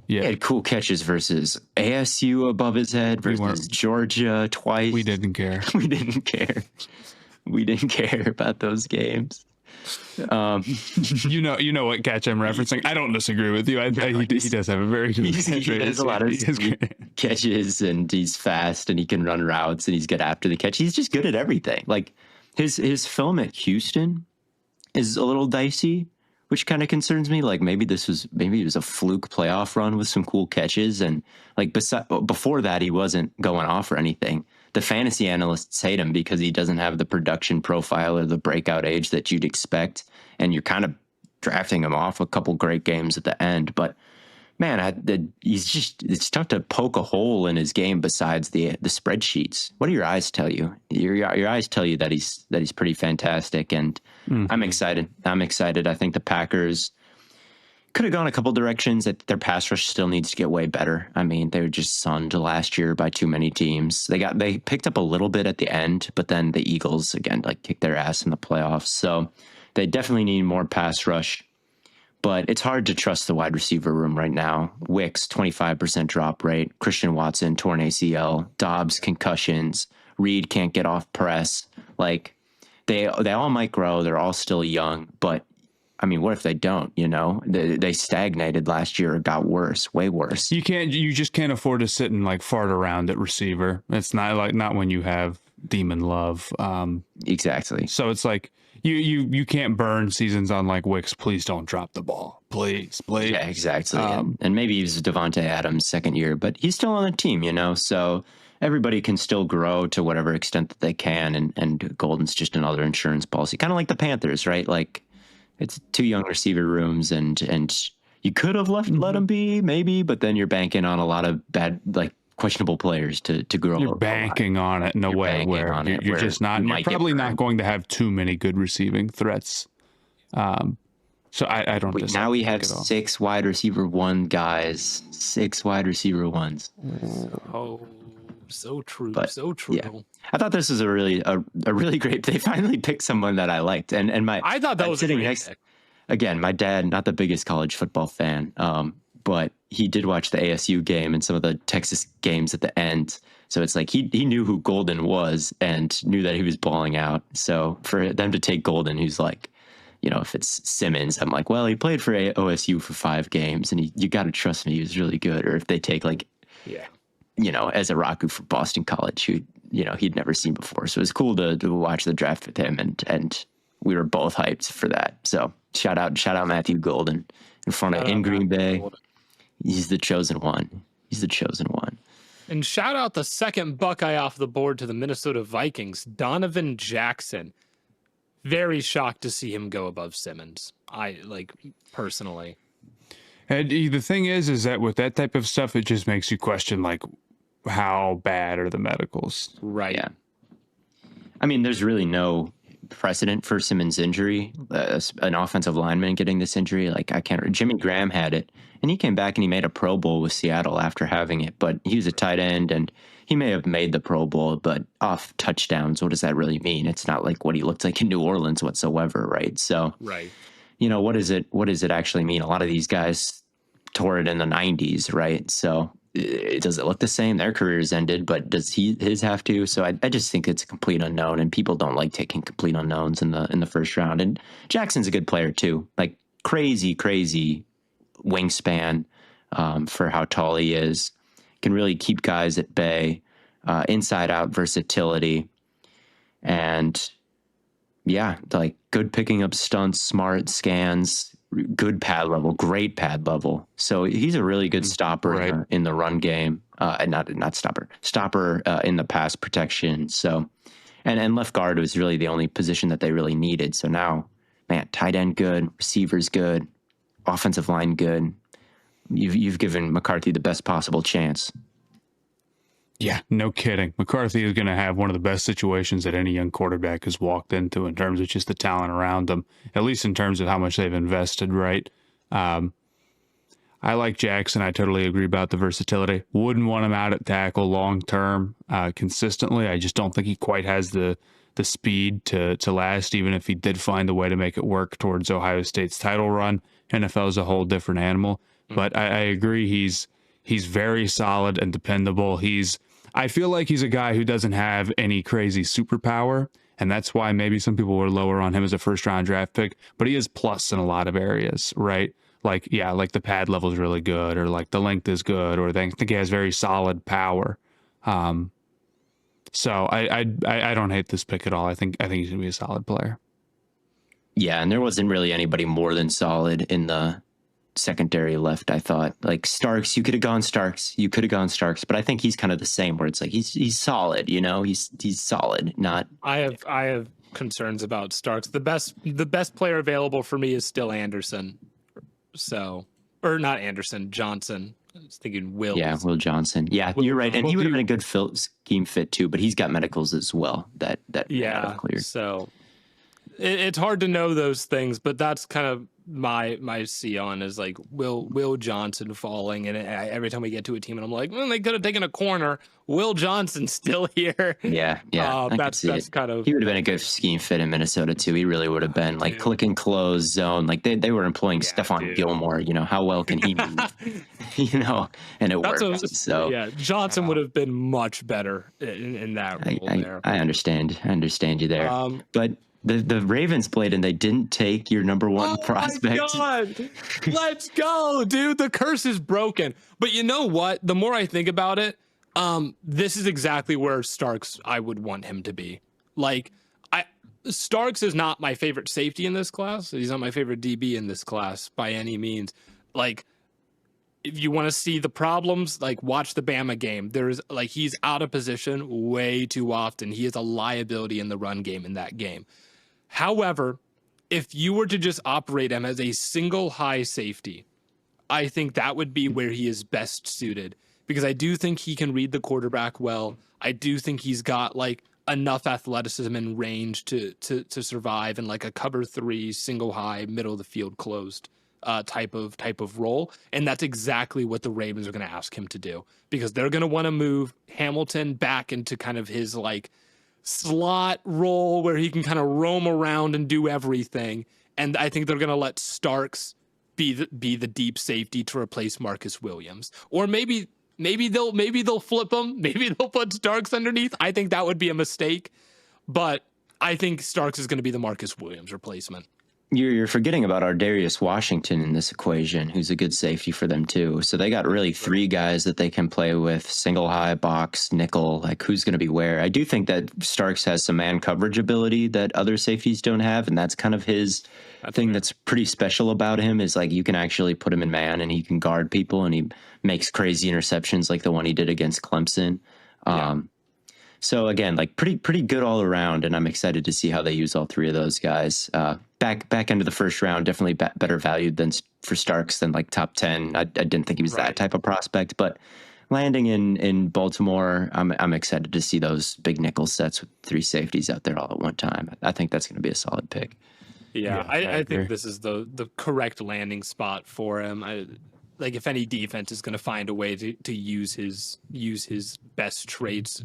He had cool catches versus ASU above his head versus Georgia twice. We didn't care. We didn't care about those games. You know what catch I'm referencing. I don't disagree with you. He does have a very good catch. He has a lot of catches, and he's fast, and he can run routes, and he's good after the catch. He's just good at everything. Like his film at Houston is a little dicey, which kind of concerns me. Like maybe it was a fluke playoff run with some cool catches, and like before that he wasn't going off or anything. The fantasy analysts hate him because he doesn't have the production profile or the breakout age that you'd expect, and you're kind of drafting him off a couple great games at the end. But man, it's tough to poke a hole in his game besides the spreadsheets. What do your eyes tell you? Your eyes tell you that he's pretty fantastic, and I'm excited. I think the Packers could have gone a couple directions. Their pass rush still needs to get way better. I mean, they were just sunned last year by too many teams. They picked up a little bit at the end, but then the Eagles again kicked their ass in the playoffs. So they definitely need more pass rush. But it's hard to trust the wide receiver room right now. Wicks, 25% drop rate. Christian Watson, torn ACL. Dobbs, concussions. Reed can't get off press. Like, they all might grow. They're all still young. But, I mean, what if they don't, you know? They stagnated last year. It got worse, way worse. You just can't afford to sit and like fart around at receiver. It's not when you have Demon Love. Exactly. So it's like you can't burn seasons on like Wicks. Please don't drop the ball, please. Yeah, exactly. And maybe he's Devontae Adams' second year, but he's still on the team, you know. So everybody can still grow to whatever extent that they can, and Golden's just another insurance policy, kind of like the Panthers, right? Like, it's two young receiver rooms, and you could have let him be maybe, but then you're banking on a lot of bad, like, questionable players to grow. You're banking on it in a way where you're just not. You're probably not going to have too many good receiving threats. So I don't. Wait, now we have 6 wide receiver one guys. 6 wide receiver ones. Oh, so true. But, so true. Yeah. I thought this was a really great. They finally picked someone that I liked, and I thought that was sitting a great next. pick. Again, my dad, not the biggest college football fan, but he did watch the ASU game and some of the Texas games at the end. So it's like he knew who Golden was and knew that he was balling out. So for them to take Golden, who's like, you know, if it's Simmons, I'm like, well, he played for OSU for 5 games, and you got to trust me, he was really good. Or if they take like, you know, as a Raku for Boston College, who, you know, he'd never seen before. So it was cool to watch the draft with him, and we were both hyped for that. So shout out Matthew Golden in Green Bay. He's the chosen one. He's the chosen one. And shout out the second Buckeye off the board to the Minnesota Vikings, Donovan Jackson. Very shocked to see him go above Simmons. I like personally. And the thing is that with that type of stuff, it just makes you question like, how bad are the medicals? Right. Yeah. I mean, there's really no precedent for Simmons' injury. An offensive lineman getting this injury, like Jimmy Graham had it, and he came back and he made a Pro Bowl with Seattle after having it. But he was a tight end, and he may have made the Pro Bowl, but off touchdowns, what does that really mean? It's not like what he looked like in New Orleans whatsoever, right? So, right. You know, what does it actually mean? A lot of these guys tore it in the 90s, right? So does it look the same? Their careers ended, but does his have to? So I just think it's a complete unknown, and people don't like taking complete unknowns in the first round. And Jackson's a good player too, like crazy wingspan for how tall he is. Can really keep guys at bay, inside out versatility, and yeah, like good picking up stunts, smart scans, good pad level, great pad level. So he's a really good stopper in the run game, not stopper in the pass protection. So, and left guard was really the only position that they really needed. So now, man, tight end good, receivers good, offensive line good. You've given McCarthy the best possible chance. Yeah, no kidding. McCarthy is going to have one of the best situations that any young quarterback has walked into in terms of just the talent around them, at least in terms of how much they've invested, right? I like Jackson. I totally agree about the versatility. Wouldn't want him out at tackle long term consistently. I just don't think he quite has the speed to last, even if he did find a way to make it work towards Ohio State's title run. NFL is a whole different animal. But I agree he's very solid and dependable. I feel like he's a guy who doesn't have any crazy superpower, and that's why maybe some people were lower on him as a first-round draft pick, but he is plus in a lot of areas, right? Like, yeah, like the pad level is really good, or like the length is good, or I think he has very solid power. So I don't hate this pick at all. I think he's going to be a solid player. Yeah, and there wasn't really anybody more than solid in the secondary left. I thought like Starks, you could have gone Starks, but I think he's kind of the same, where it's like he's solid, you know, he's solid. Not I have concerns about Starks. The best player available for me is still Anderson. So, or not Anderson, Johnson. I was thinking Will. Yeah, Will Johnson. Yeah, you're right, and he would have been a good scheme fit too. But he's got medicals as well that yeah cleared. So it's hard to know those things, but that's kind of my see on is like Will Johnson falling, and every time we get to a team, and I'm like, well, they could have taken a corner. Will Johnson's still here. Yeah, I could see That's it. kind of He would have been a good scheme fit in Minnesota too. He really would have been like dude. click and close zone. Like they were employing Stephon dude. Gilmore. You know, how well can he move? You know, and it That's worked. So yeah, Johnson would have been much better in that role there. I understand. I understand you there. Um, But the Ravens played and they didn't take your number one prospect. Oh my God. Let's go, dude. The curse is broken. But you know what? The more I think about it, this is exactly where Starks I would want him to be. Like, Starks is not my favorite safety in this class. He's not my favorite DB in this class by any means. Like, if you want to see the problems, like watch the Bama game. There's like he's out of position way too often. He is a liability in the run game in that game. However, if you were to just operate him as a single high safety, I think that would be where he is best suited because I do think he can read the quarterback well. I do think he's got like enough athleticism and range to survive in like a cover 3 single high middle of the field closed type of role. And that's exactly what the Ravens are going to ask him to do because they're going to want to move Hamilton back into kind of his like slot role where he can kind of roam around and do everything. And I think they're going to let Starks be the deep safety to replace Marcus Williams. Or maybe they'll flip him. Maybe they'll put Starks underneath. I think that would be a mistake. But I think Starks is going to be the Marcus Williams replacement. You're forgetting about our Darius Washington in this equation, who's a good safety for them too. So they got really 3 guys that they can play with: single high, box, nickel. Like who's going to be where? I do think that Starks has some man coverage ability that other safeties don't have, and that's kind of his thing that's pretty special about him. Is like you can actually put him in man, and he can guard people, and he makes crazy interceptions like the one he did against Clemson. So again, like pretty good all around, and I'm excited to see how they use all 3 of those guys. Back into the first round, definitely better valued than for Starks than like top 10. I didn't think he was that type of prospect, but landing in Baltimore, I'm excited to see those big nickel sets with 3 safeties out there all at one time. I think that's going to be a solid pick. Yeah, I think this is the correct landing spot for him. Like if any defense is going to find a way to use his best traits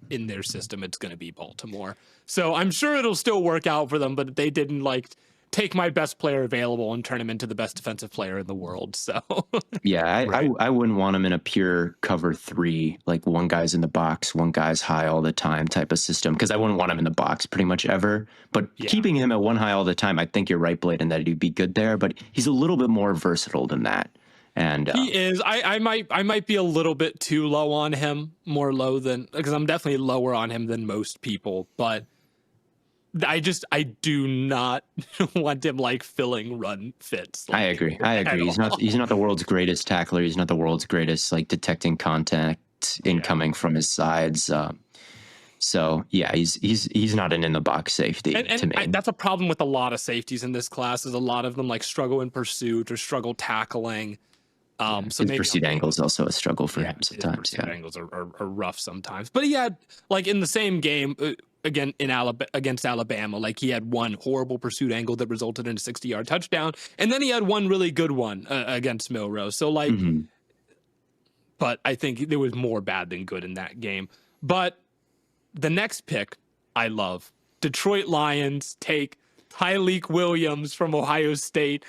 in their system, it's going to be Baltimore. So I'm sure it'll still work out for them, but they didn't like take my best player available and turn him into the best defensive player in the world. So yeah, I wouldn't want him in a pure cover 3, like one guy's in the box, one guy's high all the time type of system, because I wouldn't want him in the box pretty much ever. But keeping him at one high all the time, I think you're right, Blaiden, that he'd be good there, but he's a little bit more versatile than that. And he is. I might be a little bit too low on him, more low than because I'm definitely lower on him than most people, but I do not want him like filling run fits. Like, I agree. He's not the world's greatest tackler. He's not the world's greatest like detecting contact incoming from his sides. So yeah, he's not an in the box safety to me. That's a problem with a lot of safeties in this class. Is a lot of them like struggle in pursuit or struggle tackling. So his pursuit angle is also a struggle for him sometimes. Pursuit angles are rough sometimes. But he had like in the same game again against Alabama, like he had one horrible pursuit angle that resulted in a 60-yard touchdown, and then he had one really good one against Milrose. So like, but I think there was more bad than good in that game. But the next pick I love. Detroit Lions take Tyleik Williams from Ohio State.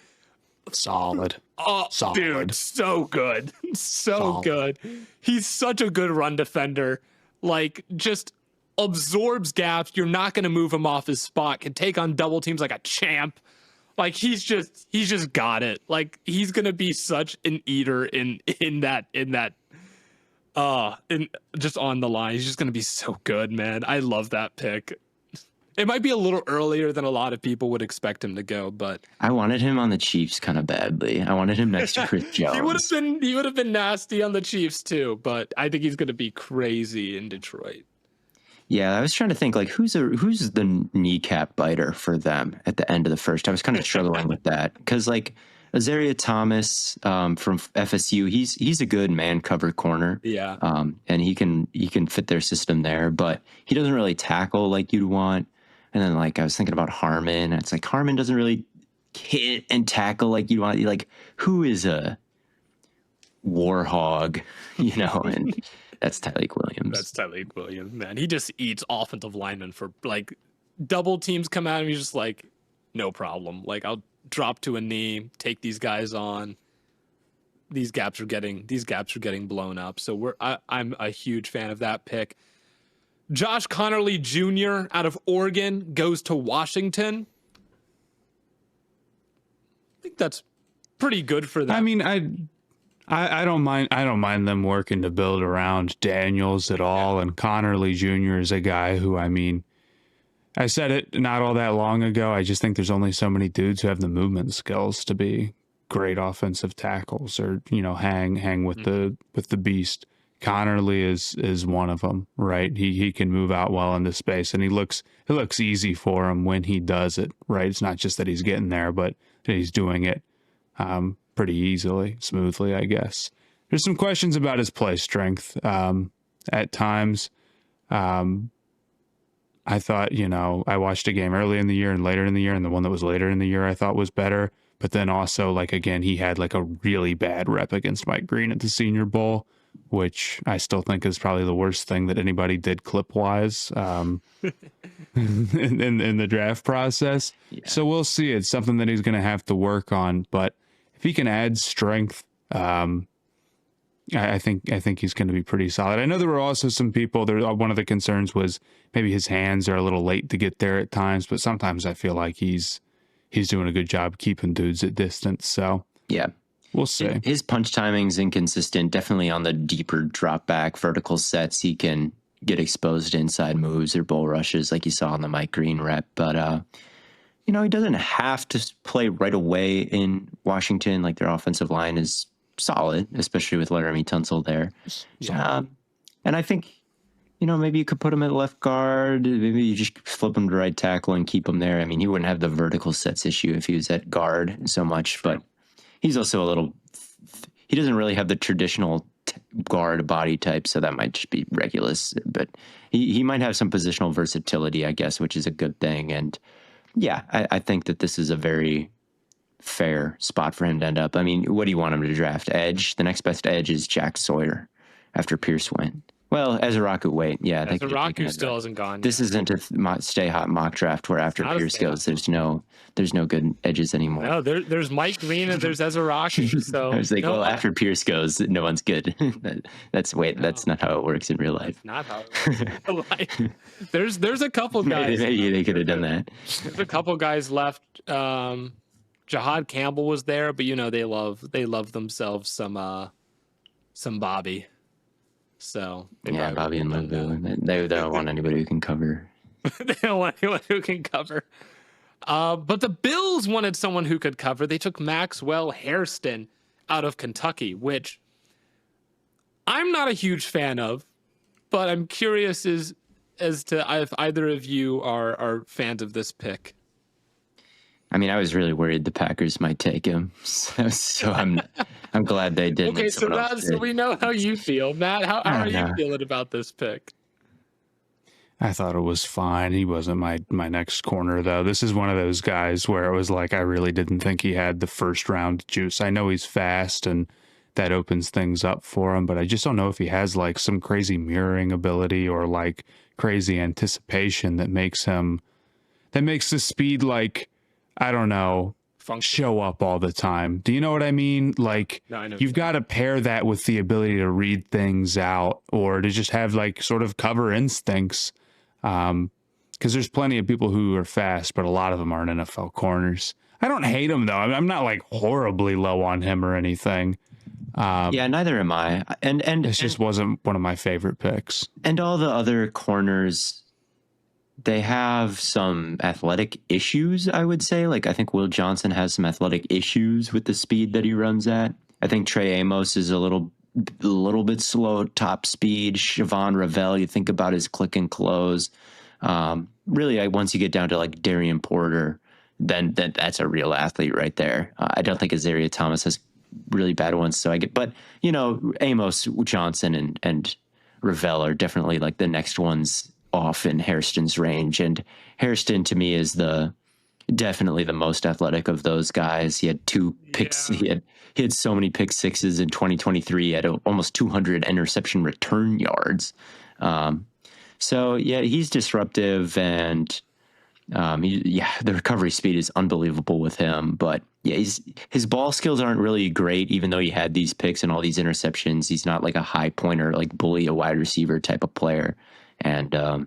Solid. Oh, Solid. Dude, so good. So good. He's such a good run defender. Like, just absorbs gaps. You're not going to move him off his spot. Can take on double teams like a champ. Like, he's just got it. Like, he's going to be such an eater in just on the line. He's just going to be so good, man. I love that pick. It might be a little earlier than a lot of people would expect him to go, but I wanted him on the Chiefs kind of badly. I wanted him next to Chris Jones. He would have been nasty on the Chiefs too, but I think he's going to be crazy in Detroit. Yeah, I was trying to think like who's the kneecap biter for them at the end of the first. I was kind of struggling with that because like Azaria Thomas from FSU, he's a good man cover corner. Yeah, and he can fit their system there, but he doesn't really tackle like you'd want. And then like I was thinking about Harmon. And it's like Harmon doesn't really hit and tackle like you want. Like, who is a war hog, and that's Tyreek Williams. That's Tyreek Williams, man. He just eats offensive linemen for like double teams come out and he's just like, no problem. Like I'll drop to a knee, take these guys on. These gaps are getting blown up. So I'm a huge fan of that pick. Josh Connerly Jr. out of Oregon goes to Washington. I think that's pretty good for them. I mean, I don't mind them working to build around Daniels at all. And Connerly Jr. is a guy who, I mean, I said it not all that long ago. I just think there's only so many dudes who have the movement skills to be great offensive tackles or, hang with the beast. Connerly is one of them, right? He can move out well into space, and it looks easy for him when he does it, right? It's not just that he's getting there, but that he's doing it pretty easily, smoothly, I guess. There's some questions about his play strength at times. I thought, I watched a game early in the year and later in the year, and the one that was later in the year I thought was better. But then also, like, again, he had like a really bad rep against Mike Green at the Senior Bowl, which I still think is probably the worst thing that anybody did clip-wise in the draft process. Yeah. So we'll see. It's something that he's going to have to work on. But if he can add strength, I think he's going to be pretty solid. I know there were also some people there. One of the concerns was maybe his hands are a little late to get there at times, but sometimes I feel like he's doing a good job keeping dudes at distance. So yeah, we'll see. His punch timing's inconsistent. Definitely on the deeper drop back vertical sets, he can get exposed to inside moves or bull rushes like you saw on the Mike Green rep. But he doesn't have to play right away in Washington. Like their offensive line is solid, especially with Laramie Tunsil there. Yeah. And I think, maybe you could put him at left guard. Maybe you just flip him to right tackle and keep him there. I mean, he wouldn't have the vertical sets issue if he was at guard so much, but he's also he doesn't really have the traditional guard body type, so that might just be Regulus. But he might have some positional versatility, I guess, which is a good thing. And yeah, I think that this is a very fair spot for him to end up. I mean, what do you want him to draft? Edge? The next best edge is Jack Sawyer after Pierce went. Well, Ezraku, wait. Yeah. Ezraku still hasn't gone. This isn't a stay hot mock draft where after Pierce goes, there's no good edges anymore. No, there's Mike Green and there's I Ezraku. So was like, after Pierce goes, no one's good. That's not how it works in real life. That's not how it works in real life. There's a couple guys. Maybe they could have done that. There's a couple guys left. Jahad Campbell was there, but they love themselves some Bobby. So Bobby and Lubu. They don't want anybody who can cover. They don't want anyone who can cover. But the Bills wanted someone who could cover. They took Maxwell Hairston out of Kentucky, which I'm not a huge fan of, but I'm curious as to if either of you are fans of this pick. I mean, I was really worried the Packers might take him, so I'm glad they didn't. Okay, so we know how you feel, Matt. How are you feeling about this pick? I thought it was fine. He wasn't my next corner, though. This is one of those guys where it was like I really didn't think he had the first round juice. I know he's fast, and that opens things up for him, but I just don't know if he has like some crazy mirroring ability or like crazy anticipation that makes the speed like, I don't know, show up all the time. Do you know what I mean? Like, no, I know you've got to pair that with the ability to read things out or to just have like sort of cover instincts. Because there's plenty of people who are fast, but a lot of them aren't NFL corners. I don't hate him, though. I'm not like horribly low on him or anything. Yeah, neither am I. And this just wasn't one of my favorite picks. And all the other corners, they have some athletic issues, I would say. Like, I think Will Johnson has some athletic issues with the speed that he runs at. I think Trey Amos is a little bit slow top speed. Siobhan Ravel, you think about his click and close. Really, once you get down to like Darian Porter, then that's a real athlete right there. I don't think Azaria Thomas has really bad ones. So but Amos, Johnson, and Ravel are definitely like the next ones off in Hairston's range. And Hairston to me is definitely the most athletic of those guys. He had 2 picks. Yeah. He had so many pick sixes in 2023. He had almost 200 interception return yards. So yeah, he's disruptive, and the recovery speed is unbelievable with him. But yeah, his ball skills aren't really great, even though he had these picks and all these interceptions. He's not like a high pointer, like bully a wide receiver type of player. And I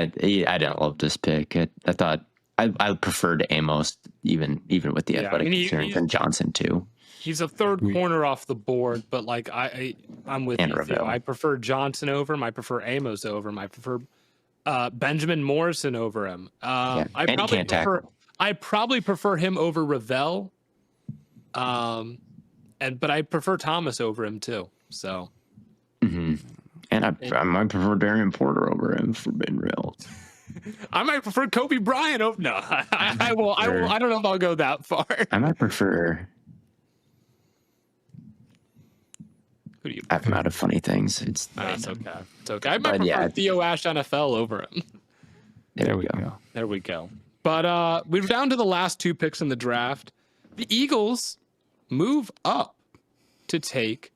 didn't love this pick. I thought I preferred Amos even with the athletic concerns than Johnson too. He's a third corner off the board, but like I'm with you, Theo. I prefer Johnson over him. I prefer Amos over him. I prefer Benjamin Morrison over him. I probably prefer him over Ravel. But I prefer Thomas over him too. So. Mm-hmm. And I might prefer Darian Porter over him, for being real. I might prefer Kobe Bryant over. No, I will. I don't know if I'll go that far. I might prefer. I'm out of funny things. It's okay. It's okay. I might prefer Theo Ash NFL over him. There we go. There we go. But we're down to the last 2 picks in the draft. The Eagles move up to take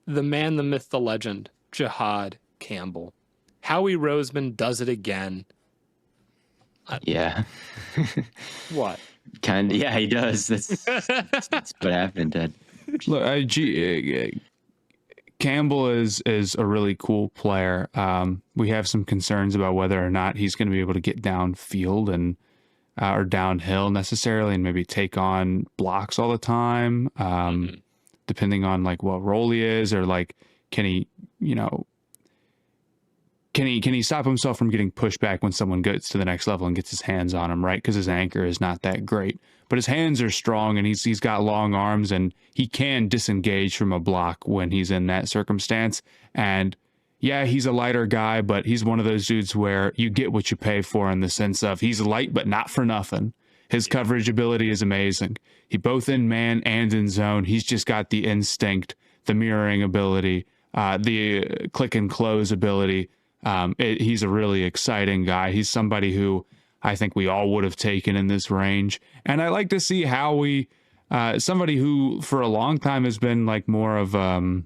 the man, the myth, the legend, Jihad Campbell. Howie Roseman does it again. Yeah. What? Kind of. Yeah, he does. That's what happened, Ted. Look, Campbell is a really cool player. We have some concerns about whether or not he's going to be able to get downfield and or downhill necessarily, and maybe take on blocks all the time. Depending on like what role he is, or like can he stop himself from getting pushed back when someone gets to the next level and gets his hands on him, right? Because his anchor is not that great, but his hands are strong, and he's got long arms, and he can disengage from a block when he's in that circumstance. And yeah, he's a lighter guy, but he's one of those dudes where you get what you pay for, in the sense of he's light, but not for nothing. His coverage ability is amazing. He both in man and in zone. He's just got the instinct, the mirroring ability, the click and close ability. He's a really exciting guy. He's somebody who I think we all would have taken in this range. And I like to see Howie, somebody who for a long time has been like more of, more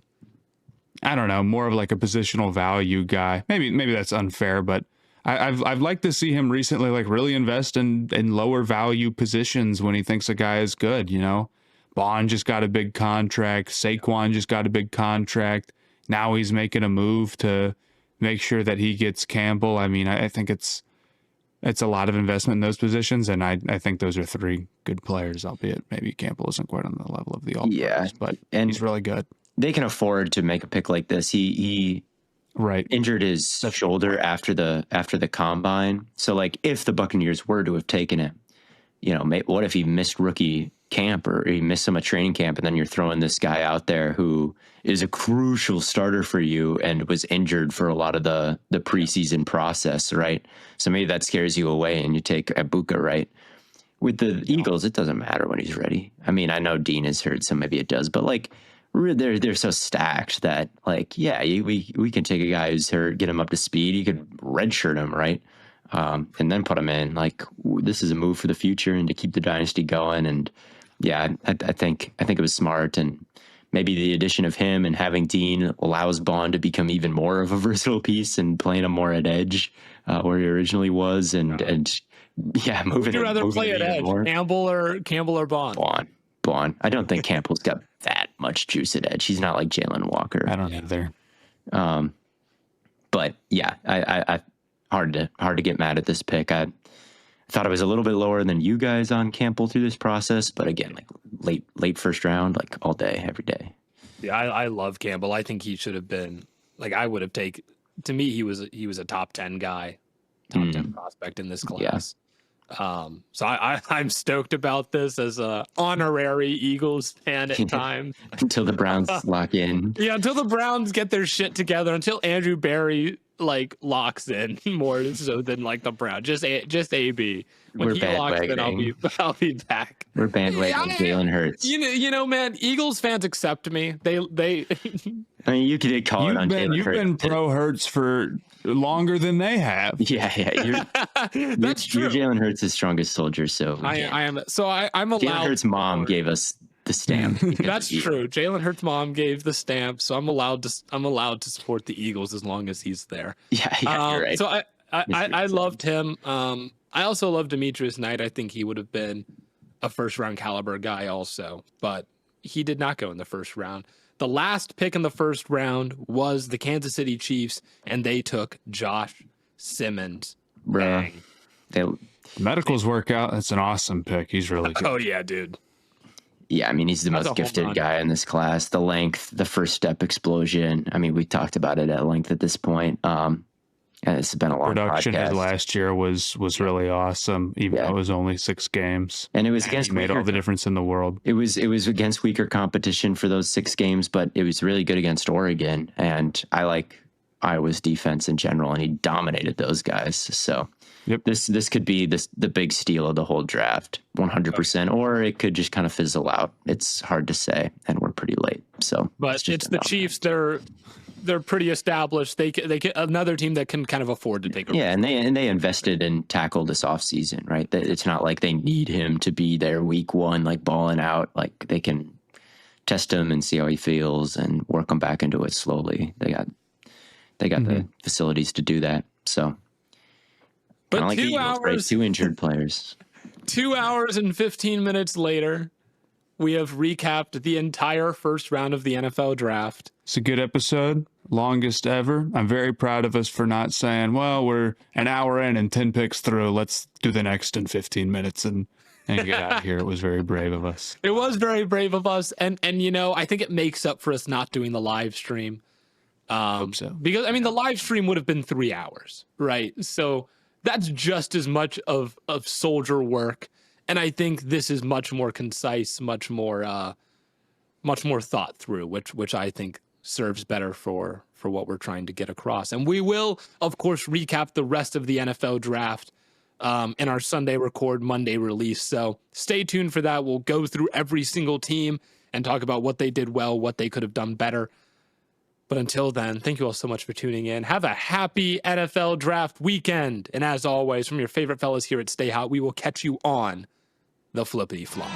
of like a positional value guy. Maybe that's unfair, but I've liked to see him recently, like really invest in lower value positions when he thinks a guy is good. Bond just got a big contract. Saquon just got a big contract. Now he's making a move to make sure that he gets Campbell. I mean, I think it's a lot of investment in those positions, and I think those are 3 good players, albeit maybe Campbell isn't quite on the level of the all-pros, but he's really good. They can afford to make a pick like this. He injured his shoulder after the combine. So like if the Buccaneers were to have taken him, what if he missed rookie camp, or he missed some of training camp, and then you're throwing this guy out there who is a crucial starter for you and was injured for a lot of the preseason process, right? So maybe that scares you away and you take Ibuka, right? With the Eagles, it doesn't matter when he's ready. I mean, I know Dean is hurt, so maybe it does, but like they're so stacked that like, yeah, we can take a guy who's hurt, get him up to speed. You could redshirt him, right? And then put him in. Like, this is a move for the future and to keep the dynasty going. And yeah, I think it was smart, and maybe the addition of him and having Dean allows Bond to become even more of a versatile piece and playing him more at edge where he originally was, and moving. Would you rather play at edge, more. Campbell or Bond? Bond. I don't think Campbell's got that much juice at edge. He's not like Jalen Walker. I don't either. But yeah, I hard to get mad at this pick. I thought I was a little bit lower than you guys on Campbell through this process, but again, like late first round, like all day, every day. Yeah, I love Campbell. I think he should have been like, I would have taken. To me, he was a top 10 guy, top 10 prospect in this class. Yeah. So I'm stoked about this as a honorary Eagles fan at times. Until the Browns lock in. Yeah, until the Browns get their shit together. Until Andrew Berry like locks in more so than like the Browns. Just AB. When he locks in, I'll be back. We're bandwagoning Jalen Hurts. You know, man. Eagles fans accept me. They. I mean, you could call it on Jalen Hurts. You've been pro Hurts for longer than they have. Yeah. That's You're true. Jalen Hurts' strongest soldier, so I am. So I'm allowed. Jalen Hurts' mom gave us the stamp. That's true. Jalen Hurts' mom gave the stamp, so I'm allowed to support the Eagles as long as he's there. Yeah, you're right. So I loved him. I also love Demetrius Knight. I think he would have been a first round caliber guy also, but he did not go in the first round. The last pick in the first round was the Kansas City Chiefs, and they took Josh Simmons. Bruh. Medicals work out. That's an awesome pick. He's really good. Oh yeah, dude. Yeah, I mean, he's the That's a most home gifted run. guy in this class. The length, the first step explosion. I mean, we talked about it at length at this point. And it's been a long Production podcast. his last year was really awesome, even though it was only 6 games. And it was against He made all the difference in the world. It was against weaker competition for those 6 games, but it was really good against Oregon. And I like Iowa's defense in general, and he dominated those guys. So this could be the big steal of the whole draft, 100%, or it could just kind of fizzle out. It's hard to say, and we're pretty late. So, but it's the Chiefs. They're pretty established. They another team that can kind of afford to take a risk. and they invested in tackle this offseason, right? It's not like they need him to be there week 1, like balling out. Like they can test him and see how he feels and work him back into it slowly. They got the facilities to do that. So, but like 2 the Eagles, hours, right? 2 injured players. 2 hours and 15 minutes later, we have recapped the entire first round of the NFL draft. It's a good episode, longest ever. I'm very proud of us for not saying, well, we're an hour in and 10 picks through. Let's do the next in 15 minutes and get out of here. It was very brave of us. It was very brave of us. And I think it makes up for us not doing the live stream. Hope so. Because, I mean, the live stream would have been 3 hours, right? So that's just as much of soldier work. And I think this is much more concise, much more thought through, which I think serves better for what we're trying to get across. And we will, of course, recap the rest of the NFL draft in our Sunday record, Monday release. So stay tuned for that. We'll go through every single team and talk about what they did well, what they could have done better. But until then, thank you all so much for tuning in. Have a happy NFL draft weekend. And as always, from your favorite fellas here at Stay Hot, we will catch you on the flippity flop.